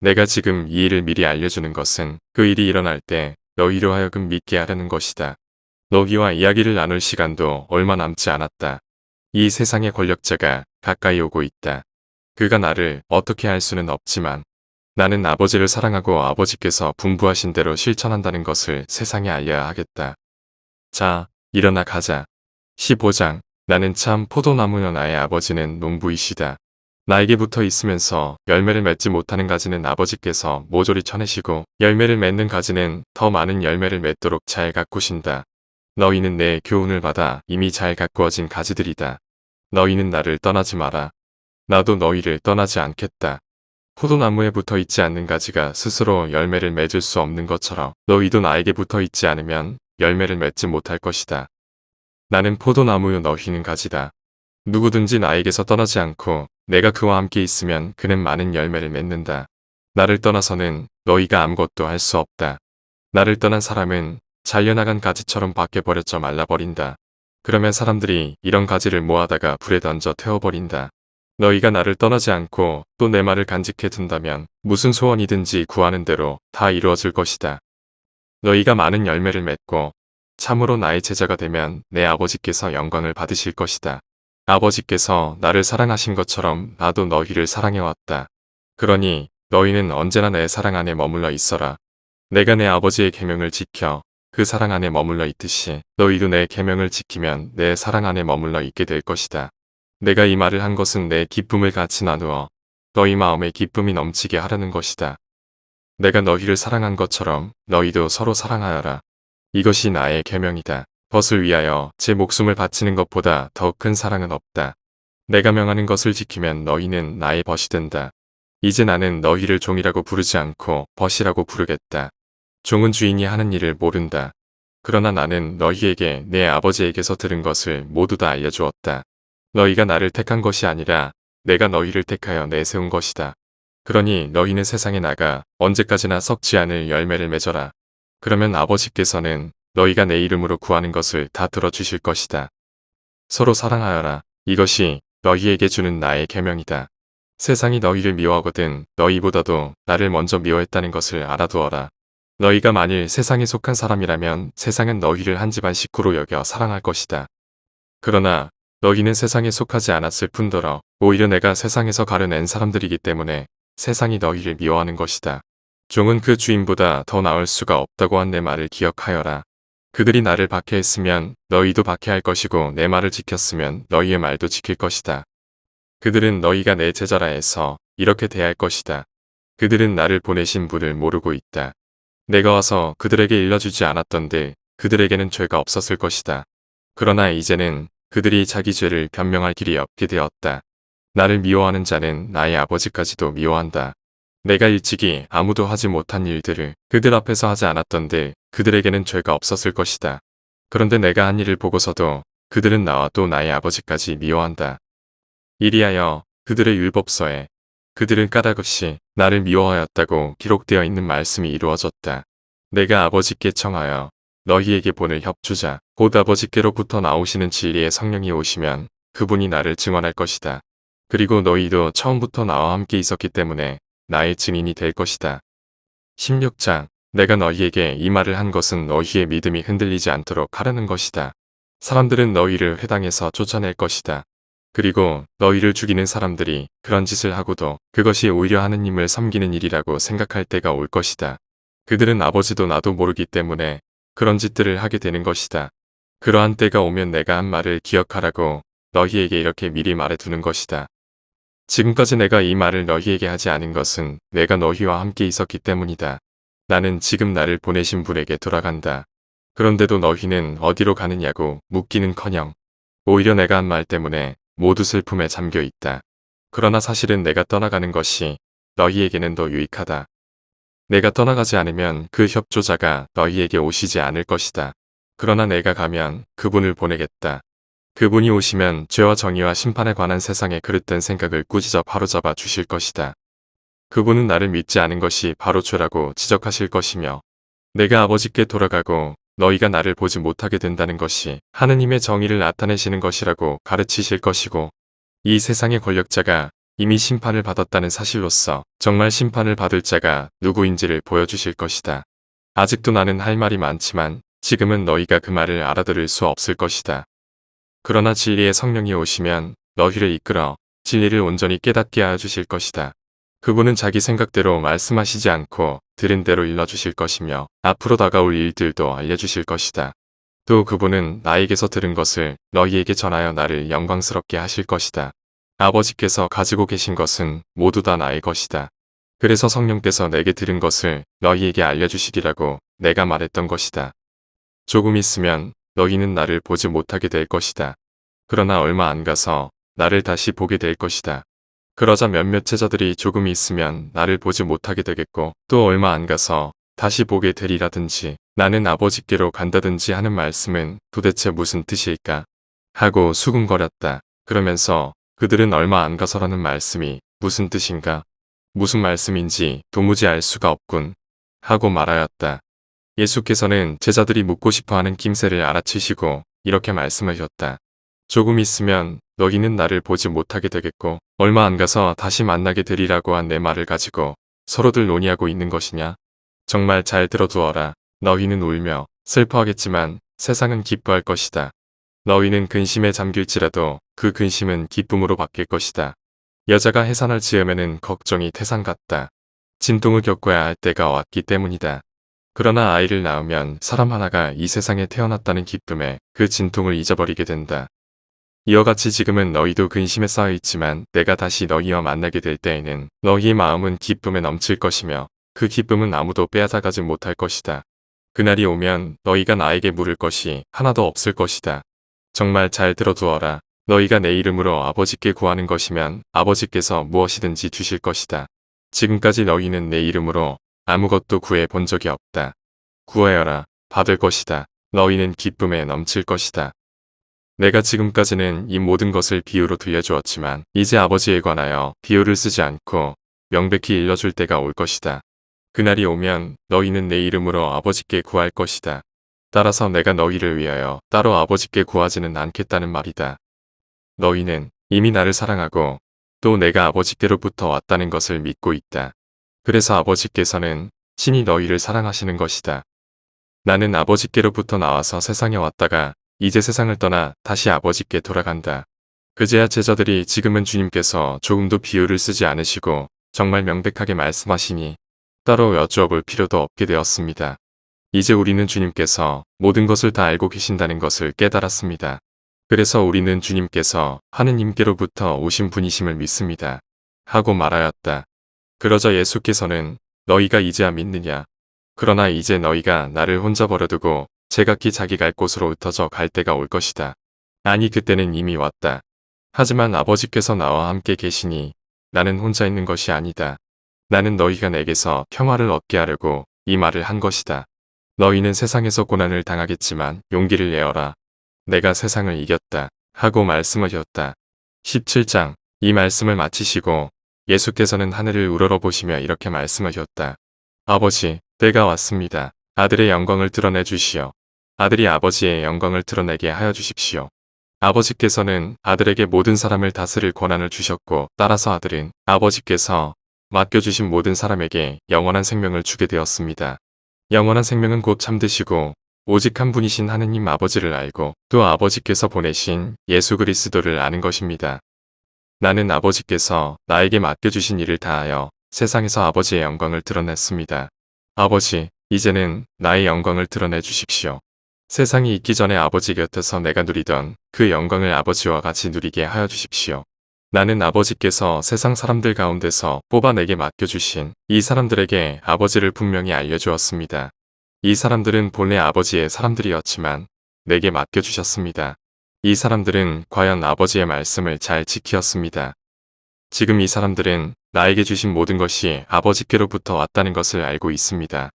내가 지금 이 일을 미리 알려주는 것은 그 일이 일어날 때 너희로 하여금 믿게 하려는 것이다. 너희와 이야기를 나눌 시간도 얼마 남지 않았다. 이 세상의 권력자가 가까이 오고 있다. 그가 나를 어떻게 할 수는 없지만 나는 아버지를 사랑하고 아버지께서 분부하신 대로 실천한다는 것을 세상에 알려야 하겠다. 자, 일어나 가자. 15장 나는 참 포도나무여 나의 아버지는 농부이시다. 나에게 붙어 있으면서 열매를 맺지 못하는 가지는 아버지께서 모조리 쳐내시고 열매를 맺는 가지는 더 많은 열매를 맺도록 잘 가꾸신다. 너희는 내 교훈을 받아 이미 잘 가꾸어진 가지들이다. 너희는 나를 떠나지 마라. 나도 너희를 떠나지 않겠다. 포도나무에 붙어 있지 않는 가지가 스스로 열매를 맺을 수 없는 것처럼 너희도 나에게 붙어 있지 않으면 열매를 맺지 못할 것이다. 나는 포도나무요 너희는 가지다. 누구든지 나에게서 떠나지 않고 내가 그와 함께 있으면 그는 많은 열매를 맺는다. 나를 떠나서는 너희가 아무것도 할 수 없다. 나를 떠난 사람은 잘려나간 가지처럼 바뀌어버렸죠. 말라버린다. 그러면 사람들이 이런 가지를 모아다가 불에 던져 태워버린다. 너희가 나를 떠나지 않고 또 내 말을 간직해 둔다면 무슨 소원이든지 구하는 대로 다 이루어질 것이다. 너희가 많은 열매를 맺고 참으로 나의 제자가 되면 내 아버지께서 영광을 받으실 것이다. 아버지께서 나를 사랑하신 것처럼 나도 너희를 사랑해왔다. 그러니 너희는 언제나 내 사랑 안에 머물러 있어라. 내가 내 아버지의 계명을 지켜 그 사랑 안에 머물러 있듯이 너희도 내 계명을 지키면 내 사랑 안에 머물러 있게 될 것이다. 내가 이 말을 한 것은 내 기쁨을 같이 나누어 너희 마음에 기쁨이 넘치게 하려는 것이다. 내가 너희를 사랑한 것처럼 너희도 서로 사랑하여라. 이것이 나의 계명이다. 벗을 위하여 제 목숨을 바치는 것보다 더 큰 사랑은 없다. 내가 명하는 것을 지키면 너희는 나의 벗이 된다. 이제 나는 너희를 종이라고 부르지 않고 벗이라고 부르겠다. 종은 주인이 하는 일을 모른다. 그러나 나는 너희에게 내 아버지에게서 들은 것을 모두 다 알려주었다. 너희가 나를 택한 것이 아니라 내가 너희를 택하여 내세운 것이다. 그러니 너희는 세상에 나가 언제까지나 썩지 않을 열매를 맺어라. 그러면 아버지께서는 너희가 내 이름으로 구하는 것을 다 들어주실 것이다. 서로 사랑하여라. 이것이 너희에게 주는 나의 계명이다. 세상이 너희를 미워하거든 너희보다도 나를 먼저 미워했다는 것을 알아두어라. 너희가 만일 세상에 속한 사람이라면 세상은 너희를 한 집안 식구로 여겨 사랑할 것이다. 그러나 너희는 세상에 속하지 않았을 뿐더러 오히려 내가 세상에서 가려낸 사람들이기 때문에 세상이 너희를 미워하는 것이다. 종은 그 주인보다 더 나을 수가 없다고 한 내 말을 기억하여라. 그들이 나를 박해했으면 너희도 박해할 것이고 내 말을 지켰으면 너희의 말도 지킬 것이다. 그들은 너희가 내 제자라 해서 이렇게 대할 것이다. 그들은 나를 보내신 분을 모르고 있다. 내가 와서 그들에게 일러주지 않았던데 그들에게는 죄가 없었을 것이다. 그러나 이제는 그들이 자기 죄를 변명할 길이 없게 되었다. 나를 미워하는 자는 나의 아버지까지도 미워한다. 내가 일찍이 아무도 하지 못한 일들을 그들 앞에서 하지 않았던데 그들에게는 죄가 없었을 것이다. 그런데 내가 한 일을 보고서도 그들은 나와 또 나의 아버지까지 미워한다. 이리하여 그들의 율법서에 그들은 까닭없이 나를 미워하였다고 기록되어 있는 말씀이 이루어졌다. 내가 아버지께 청하여 너희에게 보낼 협주자 곧 아버지께로부터 나오시는 진리의 성령이 오시면 그분이 나를 증언할 것이다. 그리고 너희도 처음부터 나와 함께 있었기 때문에 나의 증인이 될 것이다. 16장 내가 너희에게 이 말을 한 것은 너희의 믿음이 흔들리지 않도록 하려는 것이다. 사람들은 너희를 회당에서 쫓아낼 것이다. 그리고 너희를 죽이는 사람들이 그런 짓을 하고도 그것이 오히려 하느님을 섬기는 일이라고 생각할 때가 올 것이다. 그들은 아버지도 나도 모르기 때문에 그런 짓들을 하게 되는 것이다. 그러한 때가 오면 내가 한 말을 기억하라고 너희에게 이렇게 미리 말해두는 것이다. 지금까지 내가 이 말을 너희에게 하지 않은 것은 내가 너희와 함께 있었기 때문이다. 나는 지금 나를 보내신 분에게 돌아간다. 그런데도 너희는 어디로 가느냐고 묻기는커녕 오히려 내가 한 말 때문에 모두 슬픔에 잠겨 있다. 그러나 사실은 내가 떠나가는 것이 너희에게는 더 유익하다. 내가 떠나가지 않으면 그 협조자가 너희에게 오시지 않을 것이다. 그러나 내가 가면 그분을 보내겠다. 그분이 오시면 죄와 정의와 심판에 관한 세상의 그릇된 생각을 꾸짖어 바로잡아 주실 것이다. 그분은 나를 믿지 않은 것이 바로 죄라고 지적하실 것이며 내가 아버지께 돌아가고 너희가 나를 보지 못하게 된다는 것이 하느님의 정의를 나타내시는 것이라고 가르치실 것이고 이 세상의 권력자가 이미 심판을 받았다는 사실로서 정말 심판을 받을 자가 누구인지를 보여주실 것이다. 아직도 나는 할 말이 많지만 지금은 너희가 그 말을 알아들을 수 없을 것이다. 그러나 진리의 성령이 오시면 너희를 이끌어 진리를 온전히 깨닫게 하여 주실 것이다. 그분은 자기 생각대로 말씀하시지 않고 들은 대로 일러주실 것이며 앞으로 다가올 일들도 알려주실 것이다. 또 그분은 나에게서 들은 것을 너희에게 전하여 나를 영광스럽게 하실 것이다. 아버지께서 가지고 계신 것은 모두 다 나의 것이다. 그래서 성령께서 내게 들은 것을 너희에게 알려주시리라고 내가 말했던 것이다. 조금 있으면 너희는 나를 보지 못하게 될 것이다. 그러나 얼마 안 가서 나를 다시 보게 될 것이다. 그러자 몇몇 제자들이 조금 있으면 나를 보지 못하게 되겠고 또 얼마 안 가서 다시 보게 되리라든지 나는 아버지께로 간다든지 하는 말씀은 도대체 무슨 뜻일까? 하고 수군거렸다. 그러면서 그들은 얼마 안 가서라는 말씀이 무슨 뜻인가? 무슨 말씀인지 도무지 알 수가 없군. 하고 말하였다. 예수께서는 제자들이 묻고 싶어하는 낌새를 알아채시고 이렇게 말씀하셨다. 조금 있으면 너희는 나를 보지 못하게 되겠고 얼마 안 가서 다시 만나게 되리라고 한 내 말을 가지고 서로들 논의하고 있는 것이냐? 정말 잘 들어두어라. 너희는 울며 슬퍼하겠지만 세상은 기뻐할 것이다. 너희는 근심에 잠길지라도 그 근심은 기쁨으로 바뀔 것이다. 여자가 해산을 지으면은 걱정이 태산 같다. 진통을 겪어야 할 때가 왔기 때문이다. 그러나 아이를 낳으면 사람 하나가 이 세상에 태어났다는 기쁨에 그 진통을 잊어버리게 된다. 이와 같이 지금은 너희도 근심에 쌓여 있지만 내가 다시 너희와 만나게 될 때에는 너희의 마음은 기쁨에 넘칠 것이며 그 기쁨은 아무도 빼앗아가지 못할 것이다. 그날이 오면 너희가 나에게 물을 것이 하나도 없을 것이다. 정말 잘 들어두어라. 너희가 내 이름으로 아버지께 구하는 것이면 아버지께서 무엇이든지 주실 것이다. 지금까지 너희는 내 이름으로 아무것도 구해 본 적이 없다. 구하여라. 받을 것이다. 너희는 기쁨에 넘칠 것이다. 내가 지금까지는 이 모든 것을 비유로 들려주었지만 이제 아버지에 관하여 비유를 쓰지 않고 명백히 일러줄 때가 올 것이다. 그날이 오면 너희는 내 이름으로 아버지께 구할 것이다. 따라서 내가 너희를 위하여 따로 아버지께 구하지는 않겠다는 말이다. 너희는 이미 나를 사랑하고 또 내가 아버지께로부터 왔다는 것을 믿고 있다. 그래서 아버지께서는 친히 너희를 사랑하시는 것이다. 나는 아버지께로부터 나와서 세상에 왔다가 이제 세상을 떠나 다시 아버지께 돌아간다. 그제야 제자들이 지금은 주님께서 조금도 비유를 쓰지 않으시고 정말 명백하게 말씀하시니 따로 여쭈어볼 필요도 없게 되었습니다. 이제 우리는 주님께서 모든 것을 다 알고 계신다는 것을 깨달았습니다. 그래서 우리는 주님께서 하느님께로부터 오신 분이심을 믿습니다. 하고 말하였다. 그러자 예수께서는 너희가 이제야 믿느냐? 그러나 이제 너희가 나를 혼자 버려두고 제각기 자기 갈 곳으로 흩어져 갈 때가 올 것이다. 아니 그때는 이미 왔다. 하지만 아버지께서 나와 함께 계시니 나는 혼자 있는 것이 아니다. 나는 너희가 내게서 평화를 얻게 하려고 이 말을 한 것이다. 너희는 세상에서 고난을 당하겠지만 용기를 내어라. 내가 세상을 이겼다. 하고 말씀하셨다. 17장 이 말씀을 마치시고 예수께서는 하늘을 우러러보시며 이렇게 말씀하셨다. 아버지, 때가 왔습니다. 아들의 영광을 드러내 주시오. 아들이 아버지의 영광을 드러내게 하여 주십시오. 아버지께서는 아들에게 모든 사람을 다스릴 권한을 주셨고 따라서 아들은 아버지께서 맡겨주신 모든 사람에게 영원한 생명을 주게 되었습니다. 영원한 생명은 곧 참되시고 오직 한 분이신 하느님 아버지를 알고 또 아버지께서 보내신 예수 그리스도를 아는 것입니다. 나는 아버지께서 나에게 맡겨주신 일을 다하여 세상에서 아버지의 영광을 드러냈습니다. 아버지, 이제는 나의 영광을 드러내 주십시오. 세상이 있기 전에 아버지 곁에서 내가 누리던 그 영광을 아버지와 같이 누리게 하여 주십시오. 나는 아버지께서 세상 사람들 가운데서 뽑아 내게 맡겨주신 이 사람들에게 아버지를 분명히 알려주었습니다. 이 사람들은 본래 아버지의 사람들이었지만 내게 맡겨주셨습니다. 이 사람들은 과연 아버지의 말씀을 잘 지키었습니다. 지금 이 사람들은 나에게 주신 모든 것이 아버지께로부터 왔다는 것을 알고 있습니다.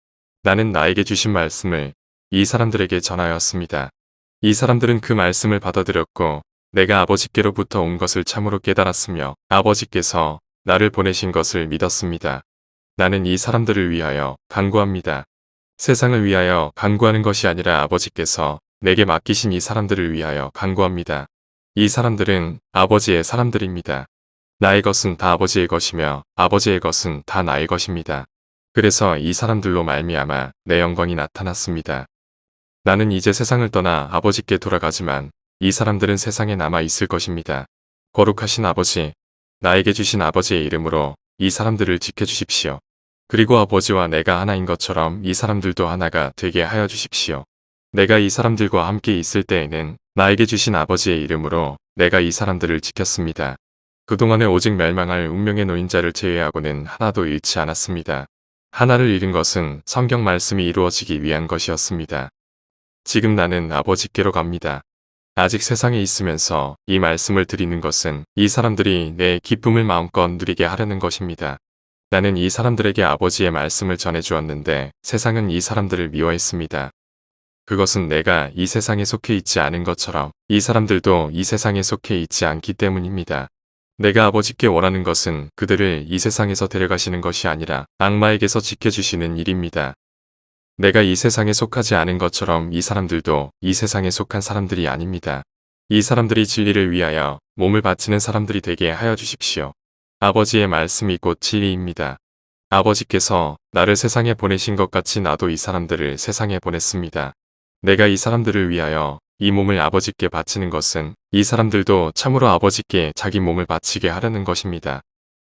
나는 나에게 주신 말씀을 이 사람들에게 전하였습니다. 이 사람들은 그 말씀을 받아들였고 내가 아버지께로부터 온 것을 참으로 깨달았으며 아버지께서 나를 보내신 것을 믿었습니다. 나는 이 사람들을 위하여 간구합니다. 세상을 위하여 간구하는 것이 아니라 아버지께서 내게 맡기신 이 사람들을 위하여 간구합니다. 이 사람들은 아버지의 사람들입니다. 나의 것은 다 아버지의 것이며 아버지의 것은 다 나의 것입니다. 그래서 이 사람들로 말미암아 내 영광이 나타났습니다. 나는 이제 세상을 떠나 아버지께 돌아가지만 이 사람들은 세상에 남아 있을 것입니다. 거룩하신 아버지, 나에게 주신 아버지의 이름으로 이 사람들을 지켜주십시오. 그리고 아버지와 내가 하나인 것처럼 이 사람들도 하나가 되게 하여 주십시오. 내가 이 사람들과 함께 있을 때에는 나에게 주신 아버지의 이름으로 내가 이 사람들을 지켰습니다. 그동안에 오직 멸망할 운명의 노인자를 제외하고는 하나도 잃지 않았습니다. 하나를 잃은 것은 성경 말씀이 이루어지기 위한 것이었습니다. 지금 나는 아버지께로 갑니다. 아직 세상에 있으면서 이 말씀을 드리는 것은 이 사람들이 내 기쁨을 마음껏 누리게 하려는 것입니다. 나는 이 사람들에게 아버지의 말씀을 전해주었는데 세상은 이 사람들을 미워했습니다. 그것은 내가 이 세상에 속해 있지 않은 것처럼 이 사람들도 이 세상에 속해 있지 않기 때문입니다. 내가 아버지께 원하는 것은 그들을 이 세상에서 데려가시는 것이 아니라 악마에게서 지켜주시는 일입니다. 내가 이 세상에 속하지 않은 것처럼 이 사람들도 이 세상에 속한 사람들이 아닙니다. 이 사람들이 진리를 위하여 몸을 바치는 사람들이 되게 하여 주십시오. 아버지의 말씀이 곧 진리입니다. 아버지께서 나를 세상에 보내신 것 같이 나도 이 사람들을 세상에 보냈습니다. 내가 이 사람들을 위하여 이 몸을 아버지께 바치는 것은 이 사람들도 참으로 아버지께 자기 몸을 바치게 하려는 것입니다.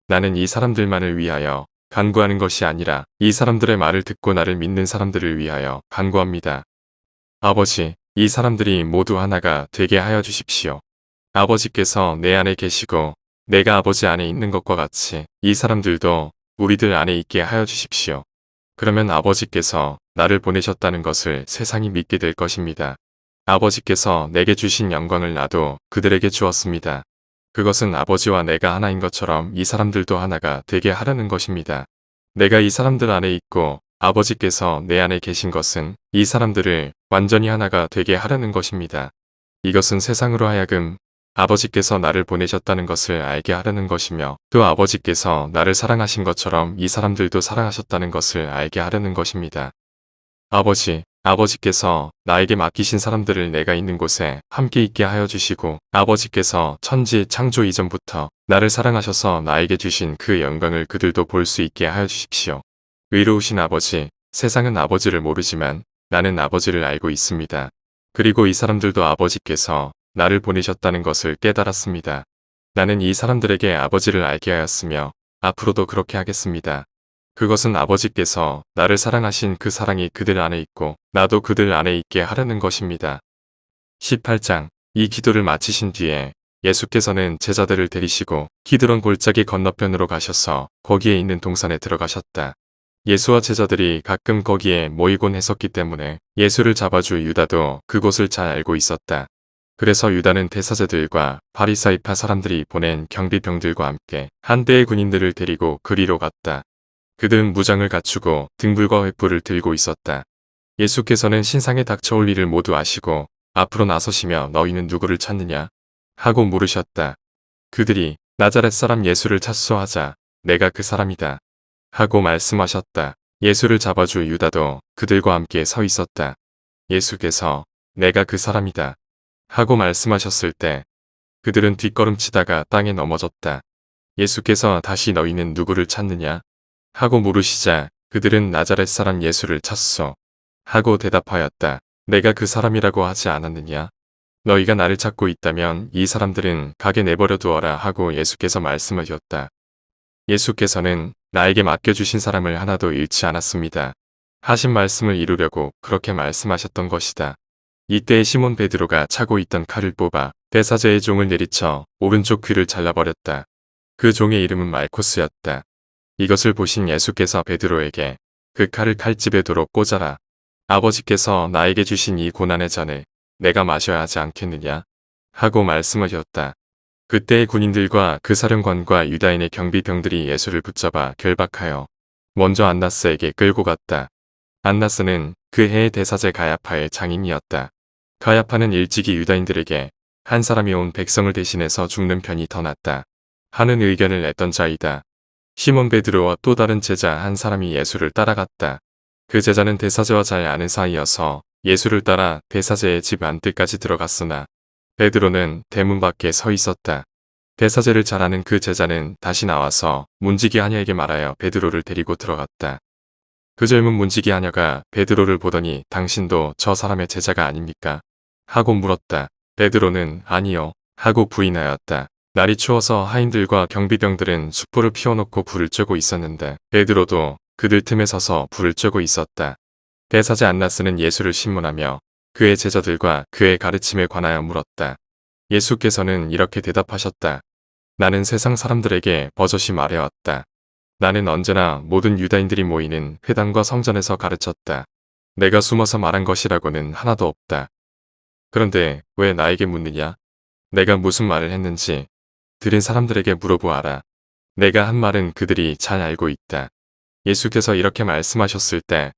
나는 이 사람들만을 위하여 간구하는 것이 아니라 이 사람들의 말을 듣고 나를 믿는 사람들을 위하여 간구합니다. 아버지, 이 사람들이 모두 하나가 되게 하여 주십시오. 아버지께서 내 안에 계시고 내가 아버지 안에 있는 것과 같이 이 사람들도 우리들 안에 있게 하여 주십시오. 그러면 아버지께서 나를 보내셨다는 것을 세상이 믿게 될 것입니다. 아버지께서 내게 주신 영광을 나도 그들에게 주었습니다. 그것은 아버지와 내가 하나인 것처럼 이 사람들도 하나가 되게 하려는 것입니다. 내가 이 사람들 안에 있고 아버지께서 내 안에 계신 것은 이 사람들을 완전히 하나가 되게 하려는 것입니다. 이것은 세상으로 하여금 아버지께서 나를 보내셨다는 것을 알게 하려는 것이며 또 아버지께서 나를 사랑하신 것처럼 이 사람들도 사랑하셨다는 것을 알게 하려는 것입니다. 아버지께서 나에게 맡기신 사람들을 내가 있는 곳에 함께 있게 하여 주시고 아버지께서 천지 창조 이전부터 나를 사랑하셔서 나에게 주신 그 영광을 그들도 볼 수 있게 하여 주십시오. 의로우신 아버지, 세상은 아버지를 모르지만 나는 아버지를 알고 있습니다. 그리고 이 사람들도 아버지께서 나를 보내셨다는 것을 깨달았습니다. 나는 이 사람들에게 아버지를 알게 하였으며 앞으로도 그렇게 하겠습니다. 그것은 아버지께서 나를 사랑하신 그 사랑이 그들 안에 있고 나도 그들 안에 있게 하려는 것입니다. 18장 이 기도를 마치신 뒤에 예수께서는 제자들을 데리시고 기드론 골짜기 건너편으로 가셔서 거기에 있는 동산에 들어가셨다. 예수와 제자들이 가끔 거기에 모이곤 했었기 때문에 예수를 잡아줄 유다도 그곳을 잘 알고 있었다. 그래서 유다는 대사제들과 바리사이파 사람들이 보낸 경비병들과 함께 한 대의 군인들을 데리고 그리로 갔다. 그들은 무장을 갖추고 등불과 횃불을 들고 있었다. 예수께서는 신상에 닥쳐올 일을 모두 아시고 앞으로 나서시며 너희는 누구를 찾느냐? 하고 물으셨다. 그들이 나자렛 사람 예수를 찾소 하자 내가 그 사람이다. 하고 말씀하셨다. 예수를 잡아줄 유다도 그들과 함께 서 있었다. 예수께서 내가 그 사람이다. 하고 말씀하셨을 때 그들은 뒷걸음치다가 땅에 넘어졌다. 예수께서 다시 너희는 누구를 찾느냐? 하고 물으시자 그들은 나자렛 사람 예수를 찾소. 하고 대답하였다. 내가 그 사람이라고 하지 않았느냐? 너희가 나를 찾고 있다면 이 사람들은 가게 내버려 두어라 하고 예수께서 말씀하셨다. 예수께서는 나에게 맡겨주신 사람을 하나도 잃지 않았습니다. 하신 말씀을 이루려고 그렇게 말씀하셨던 것이다. 이때에 시몬 베드로가 차고 있던 칼을 뽑아 대사제의 종을 내리쳐 오른쪽 귀를 잘라버렸다. 그 종의 이름은 말코스였다. 이것을 보신 예수께서 베드로에게 그 칼을 칼집에 도로 꽂아라. 아버지께서 나에게 주신 이 고난의 잔을 내가 마셔야 하지 않겠느냐? 하고 말씀하셨다. 그때의 군인들과 그 사령관과 유다인의 경비병들이 예수를 붙잡아 결박하여 먼저 안나스에게 끌고 갔다. 안나스는 그 해의 대사제 가야파의 장인이었다. 가야파는 일찍이 유다인들에게 한 사람이 온 백성을 대신해서 죽는 편이 더 낫다 하는 의견을 냈던 자이다. 시몬 베드로와 또 다른 제자 한 사람이 예수를 따라갔다. 그 제자는 대사제와 잘 아는 사이여서 예수를 따라 대사제의 집 안뜰까지 들어갔으나 베드로는 대문 밖에 서 있었다. 대사제를 잘 아는 그 제자는 다시 나와서 문지기 하녀에게 말하여 베드로를 데리고 들어갔다. 그 젊은 문지기 하녀가 베드로를 보더니 당신도 저 사람의 제자가 아닙니까? 하고 물었다. 베드로는 아니요 하고 부인하였다. 날이 추워서 하인들과 경비병들은 숯불을 피워놓고 불을 쬐고 있었는데 베드로도 그들 틈에 서서 불을 쬐고 있었다. 대사제 안나스는 예수를 신문하며 그의 제자들과 그의 가르침에 관하여 물었다. 예수께서는 이렇게 대답하셨다. 나는 세상 사람들에게 버젓이 말해왔다. 나는 언제나 모든 유다인들이 모이는 회당과 성전에서 가르쳤다. 내가 숨어서 말한 것이라고는 하나도 없다. 그런데 왜 나에게 묻느냐? 내가 무슨 말을 했는지 들은 사람들에게 물어보아라. 내가 한 말은 그들이 잘 알고 있다. 예수께서 이렇게 말씀하셨을 때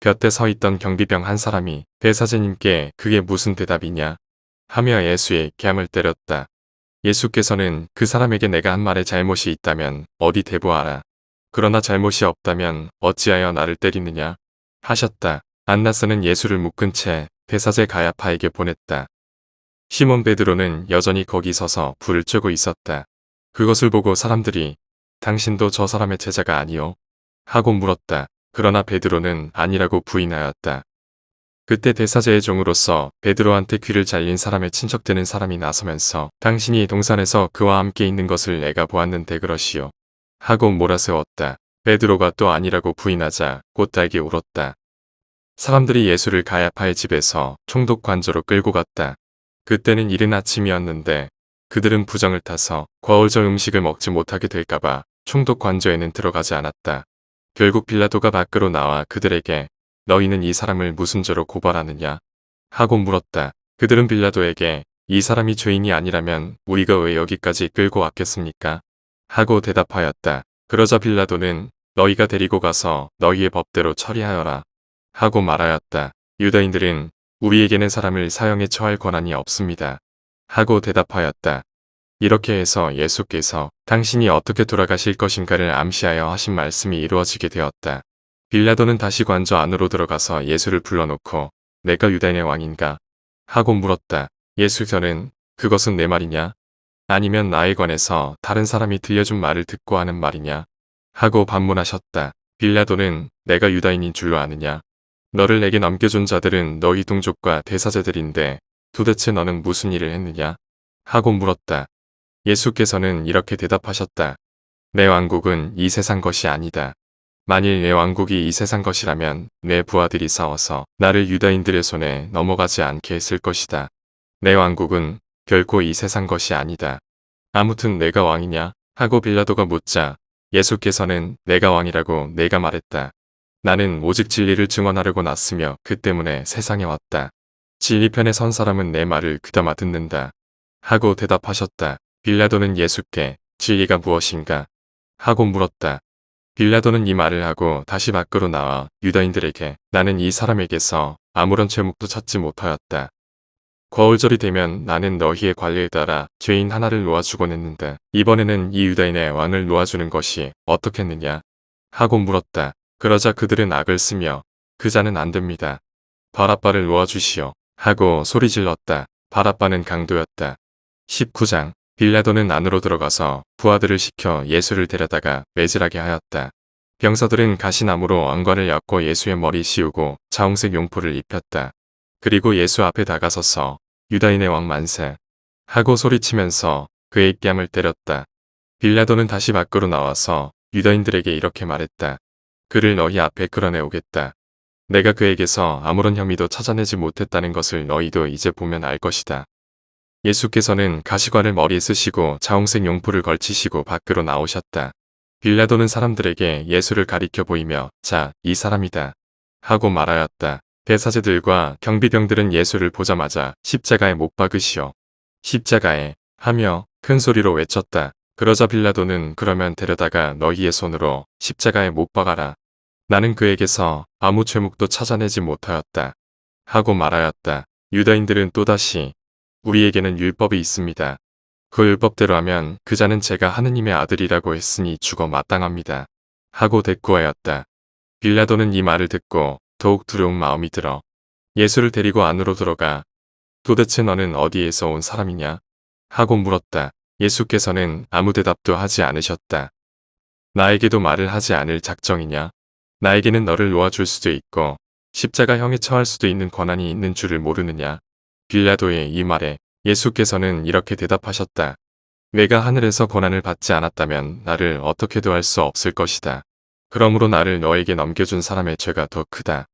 곁에 서 있던 경비병 한 사람이 대사제님께 그게 무슨 대답이냐 하며 예수의 뺨을 때렸다. 예수께서는 그 사람에게 내가 한 말에 잘못이 있다면 어디 대보하라. 그러나 잘못이 없다면 어찌하여 나를 때리느냐 하셨다. 안나스는 예수를 묶은 채 대사제 가야파에게 보냈다. 시몬 베드로는 여전히 거기 서서 불을 쬐고 있었다. 그것을 보고 사람들이 당신도 저 사람의 제자가 아니오? 하고 물었다. 그러나 베드로는 아니라고 부인하였다. 그때 대사제의 종으로서 베드로한테 귀를 잘린 사람의 친척되는 사람이 나서면서 당신이 동산에서 그와 함께 있는 것을 내가 보았는데 그러시오. 하고 몰아세웠다. 베드로가 또 아니라고 부인하자 곧달게 울었다. 사람들이 예수를 가야파의 집에서 총독 관저로 끌고 갔다. 그때는 이른 아침이었는데 그들은 부정을 타서 과울절 음식을 먹지 못하게 될까봐 총독 관저에는 들어가지 않았다. 결국 빌라도가 밖으로 나와 그들에게 너희는 이 사람을 무슨 죄로 고발하느냐 하고 물었다. 그들은 빌라도에게 이 사람이 죄인이 아니라면 우리가 왜 여기까지 끌고 왔겠습니까? 하고 대답하였다. 그러자 빌라도는 너희가 데리고 가서 너희의 법대로 처리하여라 하고 말하였다. 유다인들은 우리에게는 사람을 사형에 처할 권한이 없습니다 하고 대답하였다. 이렇게 해서 예수께서 당신이 어떻게 돌아가실 것인가를 암시하여 하신 말씀이 이루어지게 되었다. 빌라도는 다시 관저 안으로 들어가서 예수를 불러놓고 내가 유다인의 왕인가? 하고 물었다. 예수께서는 그것은 내 말이냐? 아니면 나에 관해서 다른 사람이 들려준 말을 듣고 하는 말이냐? 하고 반문하셨다. 빌라도는 내가 유다인인 줄로 아느냐? 너를 내게 넘겨준 자들은 너희 동족과 대사제들인데 도대체 너는 무슨 일을 했느냐? 하고 물었다. 예수께서는 이렇게 대답하셨다. 내 왕국은 이 세상 것이 아니다. 만일 내 왕국이 이 세상 것이라면 내 부하들이 싸워서 나를 유다인들의 손에 넘어가지 않게 했을 것이다. 내 왕국은 결코 이 세상 것이 아니다. 아무튼 내가 왕이냐? 하고 빌라도가 묻자 예수께서는 내가 왕이라고 내가 말했다. 나는 오직 진리를 증언하려고 났으며 그 때문에 세상에 왔다. 진리 편에 선 사람은 내 말을 귀담아 듣는다. 하고 대답하셨다. 빌라도는 예수께 진리가 무엇인가? 하고 물었다. 빌라도는 이 말을 하고 다시 밖으로 나와 유다인들에게 나는 이 사람에게서 아무런 죄목도 찾지 못하였다. 거울절이 되면 나는 너희의 관례에 따라 죄인 하나를 놓아주곤 했는데 이번에는 이 유다인의 왕을 놓아주는 것이 어떻겠느냐? 하고 물었다. 그러자 그들은 악을 쓰며 그 자는 안 됩니다. 바라바를 놓아주시오. 하고 소리질렀다. 바라바는 강도였다. 19장 빌라도는 안으로 들어가서 부하들을 시켜 예수를 데려다가 매질하게 하였다. 병사들은 가시나무로 왕관을 엮고 예수의 머리 씌우고 자홍색 용포를 입혔다. 그리고 예수 앞에 다가서서 유다인의 왕 만세 하고 소리치면서 그의 뺨을 때렸다. 빌라도는 다시 밖으로 나와서 유다인들에게 이렇게 말했다. 그를 너희 앞에 끌어내오겠다. 내가 그에게서 아무런 혐의도 찾아내지 못했다는 것을 너희도 이제 보면 알 것이다. 예수께서는 가시관을 머리에 쓰시고 자홍색 용포를 걸치시고 밖으로 나오셨다. 빌라도는 사람들에게 예수를 가리켜 보이며 자, 이 사람이다. 하고 말하였다. 대사제들과 경비병들은 예수를 보자마자 십자가에 못 박으시오. 십자가에 하며 큰 소리로 외쳤다. 그러자 빌라도는 그러면 데려다가 너희의 손으로 십자가에 못 박아라. 나는 그에게서 아무 죄목도 찾아내지 못하였다. 하고 말하였다. 유다인들은 또다시 우리에게는 율법이 있습니다. 그 율법대로 하면 그 자는 제가 하느님의 아들이라고 했으니 죽어 마땅합니다. 하고 대꾸하였다. 빌라도는 이 말을 듣고 더욱 두려운 마음이 들어 예수를 데리고 안으로 들어가 도대체 너는 어디에서 온 사람이냐? 하고 물었다. 예수께서는 아무 대답도 하지 않으셨다. 나에게도 말을 하지 않을 작정이냐? 나에게는 너를 놓아줄 수도 있고 십자가형에 처할 수도 있는 권한이 있는 줄을 모르느냐? 빌라도의 이 말에 예수께서는 이렇게 대답하셨다. 내가 하늘에서 권한을 받지 않았다면 나를 어떻게도 할 수 없을 것이다. 그러므로 나를 너에게 넘겨준 사람의 죄가 더 크다.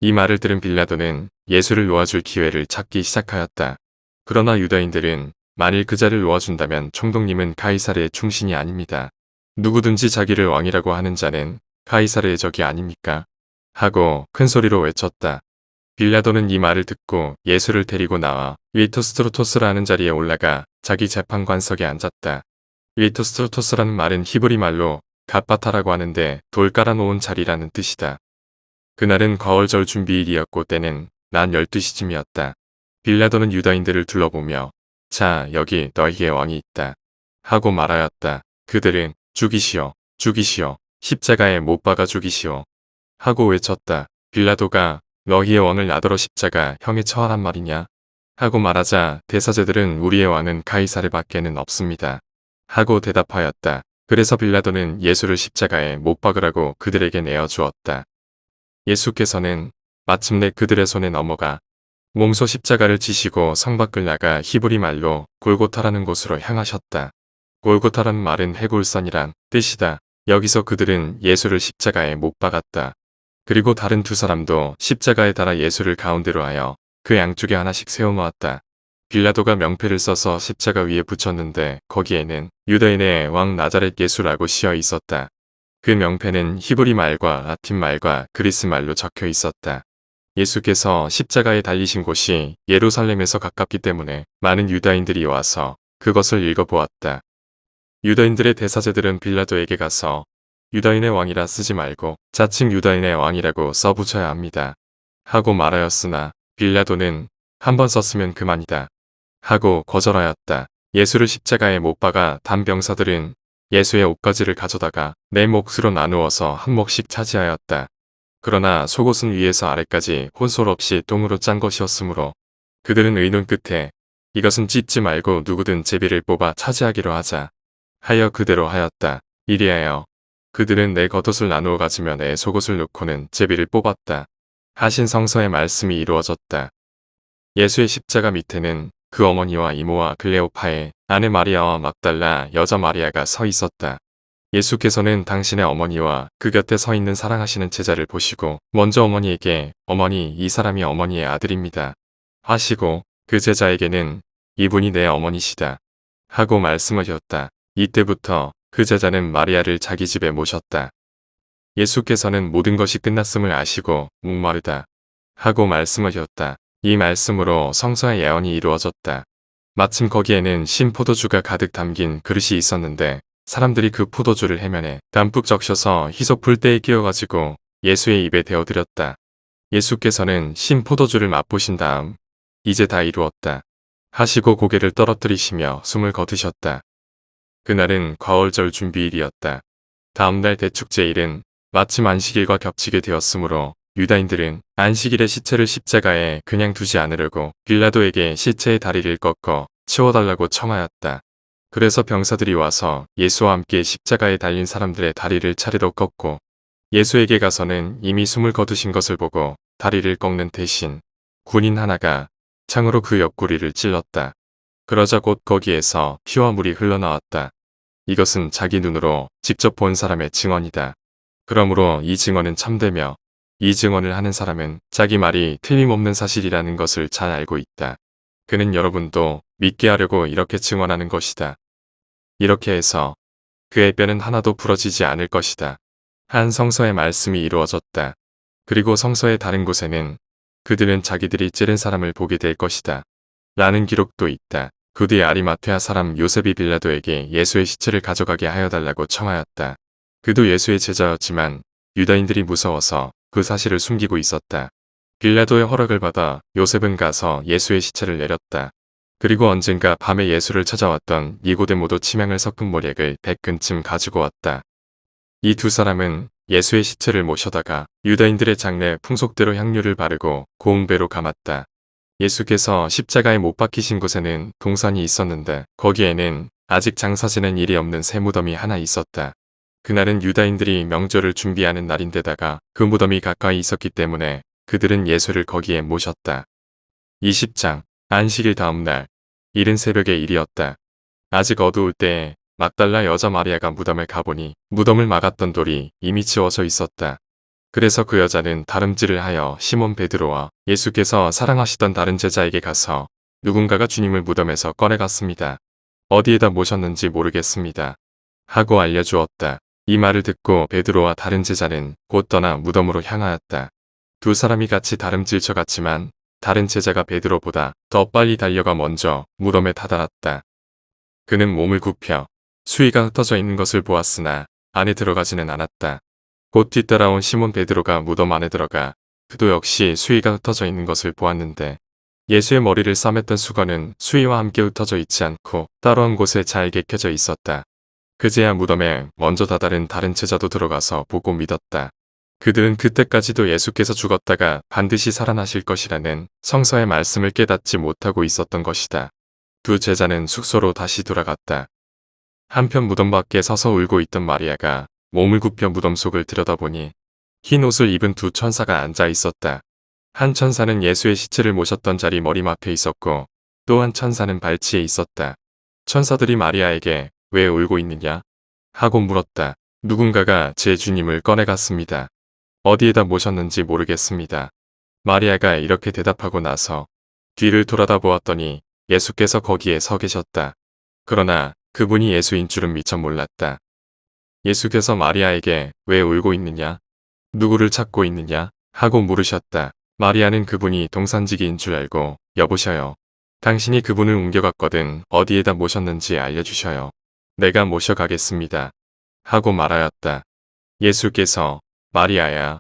이 말을 들은 빌라도는 예수를 놓아줄 기회를 찾기 시작하였다. 그러나 유다인들은 만일 그 자를 놓아준다면 총독님은 가이사르의 충신이 아닙니다. 누구든지 자기를 왕이라고 하는 자는 가이사르의 적이 아닙니까? 하고 큰 소리로 외쳤다. 빌라도는 이 말을 듣고 예수를 데리고 나와 위토스트로토스라는 자리에 올라가 자기 재판관석에 앉았다. 위토스트로토스라는 말은 히브리 말로 갓바타라고 하는데 돌 깔아놓은 자리라는 뜻이다. 그날은 거울절 준비일이었고 때는 낮 12시쯤이었다. 빌라도는 유다인들을 둘러보며 자 여기 너희의 왕이 있다 하고 말하였다. 그들은 죽이시오 죽이시오 십자가에 못 박아 죽이시오 하고 외쳤다. 빌라도가 너희의 왕을 나더러 십자가 형에 처하란 말이냐 하고 말하자 대사제들은 우리의 왕은 가이사르 밖에는 없습니다 하고 대답하였다. 그래서 빌라도는 예수를 십자가에 못 박으라고 그들에게 내어주었다. 예수께서는 마침내 그들의 손에 넘어가 몸소 십자가를 지시고 성 밖을 나가 히브리 말로 골고타라는 곳으로 향하셨다. 골고타라는 말은 해골선이란 뜻이다. 여기서 그들은 예수를 십자가에 못 박았다. 그리고 다른 두 사람도 십자가에 달아 예수를 가운데로 하여 그 양쪽에 하나씩 세워놓았다. 빌라도가 명패를 써서 십자가 위에 붙였는데 거기에는 유다인의 왕 나자렛 예수라고 씌어 있었다. 그 명패는 히브리 말과 라틴 말과 그리스 말로 적혀 있었다. 예수께서 십자가에 달리신 곳이 예루살렘에서 가깝기 때문에 많은 유다인들이 와서 그것을 읽어보았다. 유다인들의 대사제들은 빌라도에게 가서 유다인의 왕이라 쓰지 말고 자칭 유다인의 왕이라고 써붙여야 합니다. 하고 말하였으나 빌라도는 한 번 썼으면 그만이다. 하고 거절하였다. 예수를 십자가에 못 박아 단병사들은 예수의 옷가지를 가져다가 네 몫으로 나누어서 한 몫씩 차지하였다. 그러나 속옷은 위에서 아래까지 혼솔 없이 똥으로 짠 것이었으므로 그들은 의논 끝에 이것은 찢지 말고 누구든 제비를 뽑아 차지하기로 하자 하여 그대로 하였다. 이리하여 그들은 내 겉옷을 나누어 가지며 내 속옷을 놓고는 제비를 뽑았다. 하신 성서의 말씀이 이루어졌다. 예수의 십자가 밑에는 그 어머니와 이모와 클레오파의 아내 마리아와 막달라 여자 마리아가 서 있었다. 예수께서는 당신의 어머니와 그 곁에 서 있는 사랑하시는 제자를 보시고 먼저 어머니에게 어머니 이 사람이 어머니의 아들입니다 하시고 그 제자에게는 이분이 내 어머니시다 하고 말씀하셨다. 이때부터 그 제자는 마리아를 자기 집에 모셨다. 예수께서는 모든 것이 끝났음을 아시고 목마르다 하고 말씀하셨다. 이 말씀으로 성서의 예언이 이루어졌다. 마침 거기에는 신 포도주가 가득 담긴 그릇이 있었는데 사람들이 그 포도주를 해면에 담뿍 적셔서 희소 풀대에 끼워가지고 예수의 입에 대어드렸다. 예수께서는 신 포도주를 맛보신 다음 이제 다 이루었다 하시고 고개를 떨어뜨리시며 숨을 거두셨다. 그날은 과월절 준비일이었다. 다음날 대축제일은 마침 안식일과 겹치게 되었으므로 유다인들은 안식일에 시체를 십자가에 그냥 두지 않으려고 빌라도에게 시체의 다리를 꺾어 치워달라고 청하였다. 그래서 병사들이 와서 예수와 함께 십자가에 달린 사람들의 다리를 차례로 꺾고 예수에게 가서는 이미 숨을 거두신 것을 보고 다리를 꺾는 대신 군인 하나가 창으로 그 옆구리를 찔렀다. 그러자 곧 거기에서 피와 물이 흘러나왔다. 이것은 자기 눈으로 직접 본 사람의 증언이다. 그러므로 이 증언은 참되며 이 증언을 하는 사람은 자기 말이 틀림없는 사실이라는 것을 잘 알고 있다. 그는 여러분도 믿게 하려고 이렇게 증언하는 것이다. 이렇게 해서 그의 뼈는 하나도 부러지지 않을 것이다. 한 성서의 말씀이 이루어졌다. 그리고 성서의 다른 곳에는 그들은 자기들이 찌른 사람을 보게 될 것이다. 라는 기록도 있다. 그 뒤에 아리마테아 사람 요셉이 빌라도에게 예수의 시체를 가져가게 하여달라고 청하였다. 그도 예수의 제자였지만 유다인들이 무서워서 그 사실을 숨기고 있었다. 빌라도의 허락을 받아 요셉은 가서 예수의 시체를 내렸다. 그리고 언젠가 밤에 예수를 찾아왔던 니고데모도 치명을 섞은 모략을 100근쯤 가지고 왔다. 이 두 사람은 예수의 시체를 모셔다가 유다인들의 장례 풍속대로 향유를 바르고 고운 배로 감았다. 예수께서 십자가에 못 박히신 곳에는 동산이 있었는데 거기에는 아직 장사지는 일이 없는 새 무덤이 하나 있었다. 그날은 유다인들이 명절을 준비하는 날인데다가 그 무덤이 가까이 있었기 때문에 그들은 예수를 거기에 모셨다. 20장 안식일 다음 날 이른 새벽의 일이었다. 아직 어두울 때에 막달라 여자 마리아가 무덤을 가보니 무덤을 막았던 돌이 이미 치워져 있었다. 그래서 그 여자는 다름질을 하여 시몬 베드로와 예수께서 사랑하시던 다른 제자에게 가서 누군가가 주님을 무덤에서 꺼내갔습니다. 어디에다 모셨는지 모르겠습니다. 하고 알려주었다. 이 말을 듣고 베드로와 다른 제자는 곧 떠나 무덤으로 향하였다. 두 사람이 같이 다름질 쳐갔지만 다른 제자가 베드로보다 더 빨리 달려가 먼저 무덤에 다다랐다. 그는 몸을 굽혀 수위가 흩어져 있는 것을 보았으나 안에 들어가지는 않았다. 곧 뒤따라온 시몬 베드로가 무덤 안에 들어가 그도 역시 수의가 흩어져 있는 것을 보았는데 예수의 머리를 싸맸던 수건은 수의와 함께 흩어져 있지 않고 따로 한 곳에 잘 개켜져 있었다. 그제야 무덤에 먼저 다다른 다른 제자도 들어가서 보고 믿었다. 그들은 그때까지도 예수께서 죽었다가 반드시 살아나실 것이라는 성서의 말씀을 깨닫지 못하고 있었던 것이다. 두 제자는 숙소로 다시 돌아갔다. 한편 무덤 밖에 서서 울고 있던 마리아가 몸을 굽혀 무덤 속을 들여다보니 흰 옷을 입은 두 천사가 앉아 있었다. 한 천사는 예수의 시체를 모셨던 자리 머리맡에 있었고 또 한 천사는 발치에 있었다. 천사들이 마리아에게 왜 울고 있느냐? 하고 물었다. 누군가가 제 주님을 꺼내갔습니다. 어디에다 모셨는지 모르겠습니다. 마리아가 이렇게 대답하고 나서 뒤를 돌아다 보았더니 예수께서 거기에 서 계셨다. 그러나 그분이 예수인 줄은 미처 몰랐다. 예수께서 마리아에게 왜 울고 있느냐? 누구를 찾고 있느냐? 하고 물으셨다. 마리아는 그분이 동산지기인 줄 알고 여보셔요. 당신이 그분을 옮겨갔거든 어디에다 모셨는지 알려주셔요. 내가 모셔가겠습니다. 하고 말하였다. 예수께서 마리아야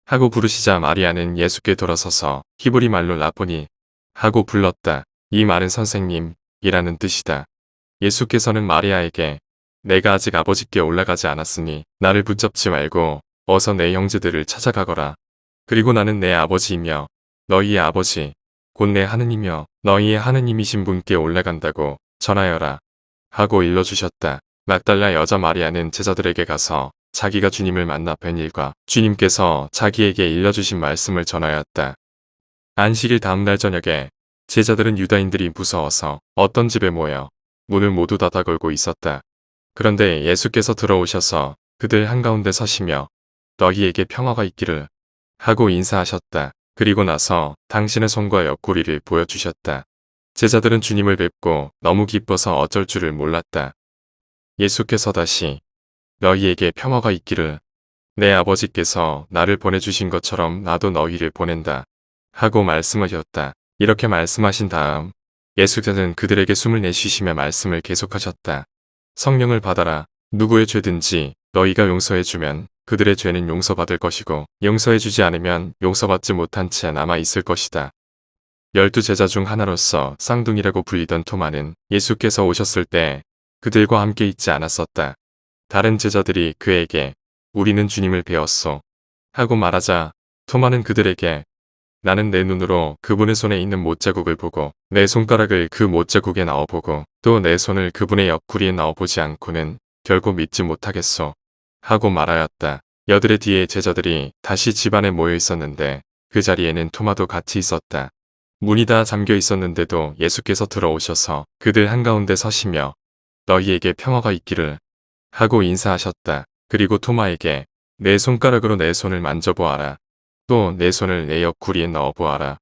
하고 부르시자 마리아는 예수께 돌아서서 히브리 말로 라보니 하고 불렀다. 이 말은 선생님 이라는 뜻이다. 예수께서는 마리아에게 내가 아직 아버지께 올라가지 않았으니 나를 붙잡지 말고 어서 내 형제들을 찾아가거라. 그리고 나는 내 아버지이며 너희의 아버지 곧 내 하느님이며 너희의 하느님이신 분께 올라간다고 전하여라. 하고 일러주셨다. 막달라 여자 마리아는 제자들에게 가서 자기가 주님을 만나 뵌 일과 주님께서 자기에게 일러주신 말씀을 전하였다. 안식일 다음날 저녁에 제자들은 유다인들이 무서워서 어떤 집에 모여 문을 모두 닫아 걸고 있었다. 그런데 예수께서 들어오셔서 그들 한가운데 서시며 너희에게 평화가 있기를 하고 인사하셨다. 그리고 나서 당신의 손과 옆구리를 보여주셨다. 제자들은 주님을 뵙고 너무 기뻐서 어쩔 줄을 몰랐다. 예수께서 다시 너희에게 평화가 있기를 내 아버지께서 나를 보내주신 것처럼 나도 너희를 보낸다. 하고 말씀하셨다. 이렇게 말씀하신 다음 예수께서는 그들에게 숨을 내쉬시며 말씀을 계속하셨다. 성령을 받아라. 누구의 죄든지 너희가 용서해주면 그들의 죄는 용서받을 것이고 용서해주지 않으면 용서받지 못한 채 남아있을 것이다. 12제자 중 하나로서 쌍둥이라고 불리던 토마는 예수께서 오셨을 때 그들과 함께 있지 않았었다. 다른 제자들이 그에게 우리는 주님을 배웠소 하고 말하자 토마는 그들에게 나는 내 눈으로 그분의 손에 있는 못자국을 보고 내 손가락을 그 못자국에 넣어보고 또 내 손을 그분의 옆구리에 넣어보지 않고는 결국 믿지 못하겠소 하고 말하였다. 여들의 뒤에 제자들이 다시 집안에 모여 있었는데 그 자리에는 토마도 같이 있었다. 문이 다 잠겨 있었는데도 예수께서 들어오셔서 그들 한가운데 서시며 너희에게 평화가 있기를 하고 인사하셨다. 그리고 토마에게 내 손가락으로 내 손을 만져보아라. 또 내 손을 내 옆구리에 넣어보아라.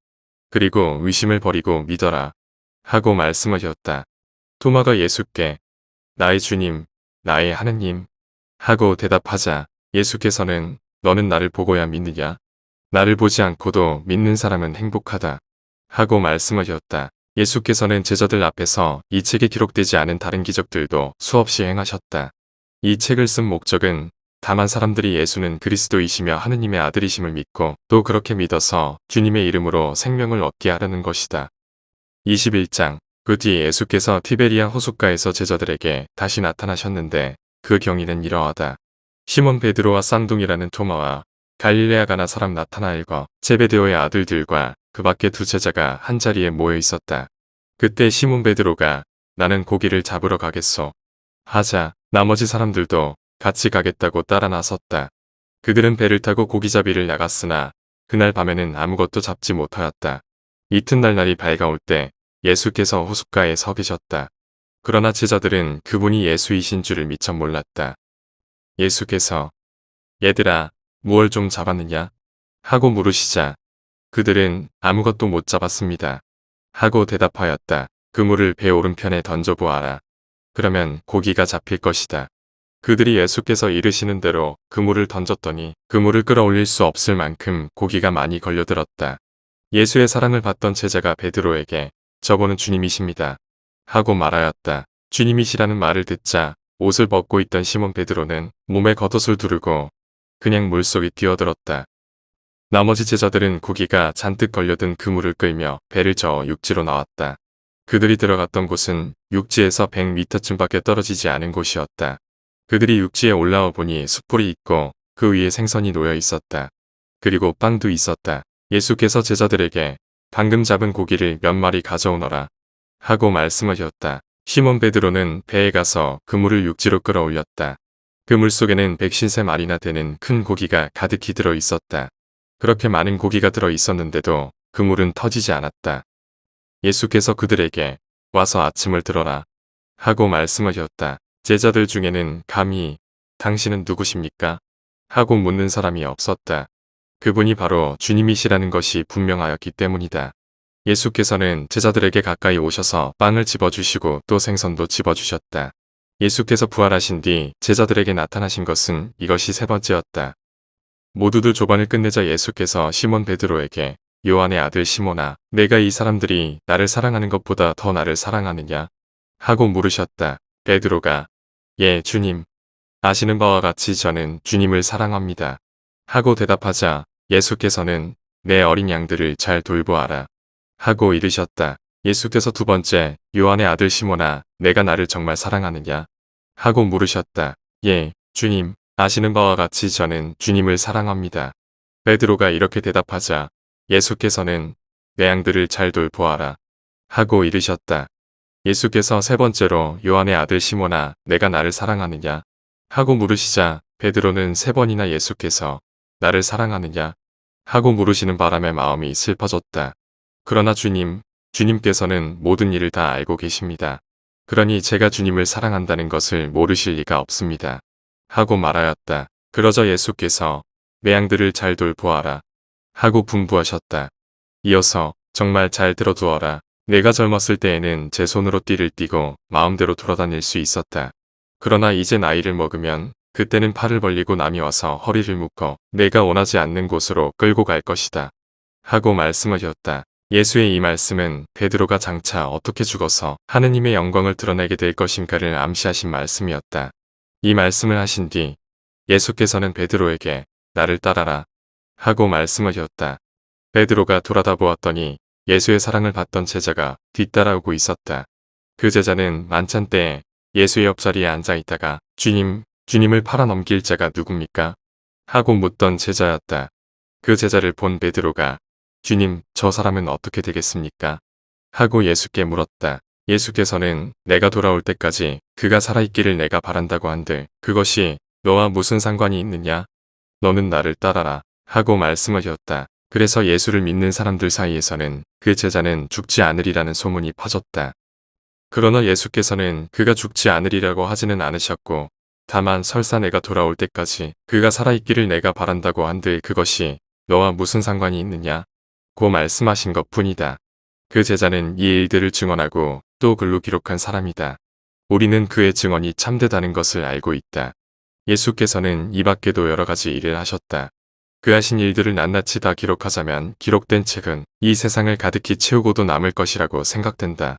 그리고 의심을 버리고 믿어라. 하고 말씀하셨다. 토마가 예수께 나의 주님, 나의 하느님 하고 대답하자 예수께서는 너는 나를 보고야 믿느냐? 나를 보지 않고도 믿는 사람은 행복하다. 하고 말씀하셨다. 예수께서는 제자들 앞에서 이 책에 기록되지 않은 다른 기적들도 수없이 행하셨다. 이 책을 쓴 목적은 다만 사람들이 예수는 그리스도이시며 하느님의 아들이심을 믿고 또 그렇게 믿어서 주님의 이름으로 생명을 얻게 하려는 것이다. 21장 그 뒤 예수께서 티베리아 호숫가에서 제자들에게 다시 나타나셨는데 그 경위는 이러하다. 시몬 베드로와 쌍둥이라는 토마와 갈릴레아 가나 사람 나타나엘과 제베데오의 아들들과 그 밖에 두 제자가 한자리에 모여 있었다. 그때 시몬 베드로가 나는 고기를 잡으러 가겠소 하자 나머지 사람들도 같이 가겠다고 따라 나섰다. 그들은 배를 타고 고기잡이를 나갔으나 그날 밤에는 아무것도 잡지 못하였다. 이튿날 날이 밝아올 때 예수께서 호숫가에 서 계셨다. 그러나 제자들은 그분이 예수이신 줄을 미처 몰랐다. 예수께서 얘들아 무얼 좀 잡았느냐? 하고 물으시자 그들은 아무것도 못 잡았습니다. 하고 대답하였다. 그물을 배 오른편에 던져보아라. 그러면 고기가 잡힐 것이다. 그들이 예수께서 이르시는 대로 그물을 던졌더니 그물을 끌어올릴 수 없을 만큼 고기가 많이 걸려들었다. 예수의 사랑을 받던 제자가 베드로에게 저분은 주님이십니다. 하고 말하였다. 주님이시라는 말을 듣자 옷을 벗고 있던 시몬 베드로는 몸에 겉옷을 두르고 그냥 물속에 뛰어들었다. 나머지 제자들은 고기가 잔뜩 걸려든 그물을 끌며 배를 저어 육지로 나왔다. 그들이 들어갔던 곳은 육지에서 100m쯤밖에 떨어지지 않은 곳이었다. 그들이 육지에 올라와 보니 숯불이 있고 그 위에 생선이 놓여 있었다. 그리고 빵도 있었다. 예수께서 제자들에게 방금 잡은 고기를 몇 마리 가져오너라 하고 말씀하셨다. 시몬 베드로는 배에 가서 그물을 육지로 끌어올렸다. 그 물속에는 150마리나 되는 큰 고기가 가득히 들어 있었다. 그렇게 많은 고기가 들어 있었는데도 그물은 터지지 않았다. 예수께서 그들에게 와서 아침을 들어라 하고 말씀하셨다. 제자들 중에는 감히 당신은 누구십니까? 하고 묻는 사람이 없었다. 그분이 바로 주님이시라는 것이 분명하였기 때문이다. 예수께서는 제자들에게 가까이 오셔서 빵을 집어주시고 또 생선도 집어주셨다. 예수께서 부활하신 뒤 제자들에게 나타나신 것은 이것이 세 번째였다. 모두들 조반을 끝내자 예수께서 시몬 베드로에게 요한의 아들 시몬아, 내가 이 사람들이 나를 사랑하는 것보다 더 나를 사랑하느냐? 하고 물으셨다. 베드로가 예, 주님. 아시는 바와 같이 저는 주님을 사랑합니다. 하고 대답하자 예수께서는 내 어린 양들을 잘 돌보아라. 하고 이르셨다. 예수께서 두 번째, 요한의 아들 시몬아, 내가 나를 정말 사랑하느냐? 하고 물으셨다. 예, 주님. 아시는 바와 같이 저는 주님을 사랑합니다. 베드로가 이렇게 대답하자 예수께서는 내 양들을 잘 돌보아라. 하고 이르셨다. 예수께서 세 번째로 요한의 아들 시몬아, 내가 나를 사랑하느냐? 하고 물으시자 베드로는 세 번이나 예수께서 나를 사랑하느냐? 하고 물으시는 바람에 마음이 슬퍼졌다. 그러나 주님께서는 모든 일을 다 알고 계십니다. 그러니 제가 주님을 사랑한다는 것을 모르실 리가 없습니다. 하고 말하였다. 그러자 예수께서 내 양들을 잘 돌보아라. 하고 분부하셨다. 이어서 정말 잘 들어두어라. 내가 젊었을 때에는 제 손으로 띠를 띠고 마음대로 돌아다닐 수 있었다. 그러나 이제 나이를 먹으면 그때는 팔을 벌리고 남이 와서 허리를 묶어 내가 원하지 않는 곳으로 끌고 갈 것이다. 하고 말씀하셨다. 예수의 이 말씀은 베드로가 장차 어떻게 죽어서 하느님의 영광을 드러내게 될 것인가를 암시하신 말씀이었다. 이 말씀을 하신 뒤 예수께서는 베드로에게 나를 따라라 하고 말씀하셨다. 베드로가 돌아다 보았더니 예수의 사랑을 받던 제자가 뒤따라오고 있었다. 그 제자는 만찬 때에 예수의 옆자리에 앉아 있다가 주님을 팔아넘길 자가 누굽니까? 하고 묻던 제자였다. 그 제자를 본 베드로가 주님, 저 사람은 어떻게 되겠습니까? 하고 예수께 물었다. 예수께서는 내가 돌아올 때까지 그가 살아있기를 내가 바란다고 한들 그것이 너와 무슨 상관이 있느냐? 너는 나를 따라라. 하고 말씀하셨다. 그래서 예수를 믿는 사람들 사이에서는 그 제자는 죽지 않으리라는 소문이 퍼졌다. 그러나 예수께서는 그가 죽지 않으리라고 하지는 않으셨고 다만 설사 내가 돌아올 때까지 그가 살아있기를 내가 바란다고 한들 그것이 너와 무슨 상관이 있느냐? 고 말씀하신 것 뿐이다. 그 제자는 이 일들을 증언하고 또 글로 기록한 사람이다. 우리는 그의 증언이 참되다는 것을 알고 있다. 예수께서는 이 밖에도 여러 가지 일을 하셨다. 그 하신 일들을 낱낱이 다 기록하자면 기록된 책은 이 세상을 가득히 채우고도 남을 것이라고 생각된다.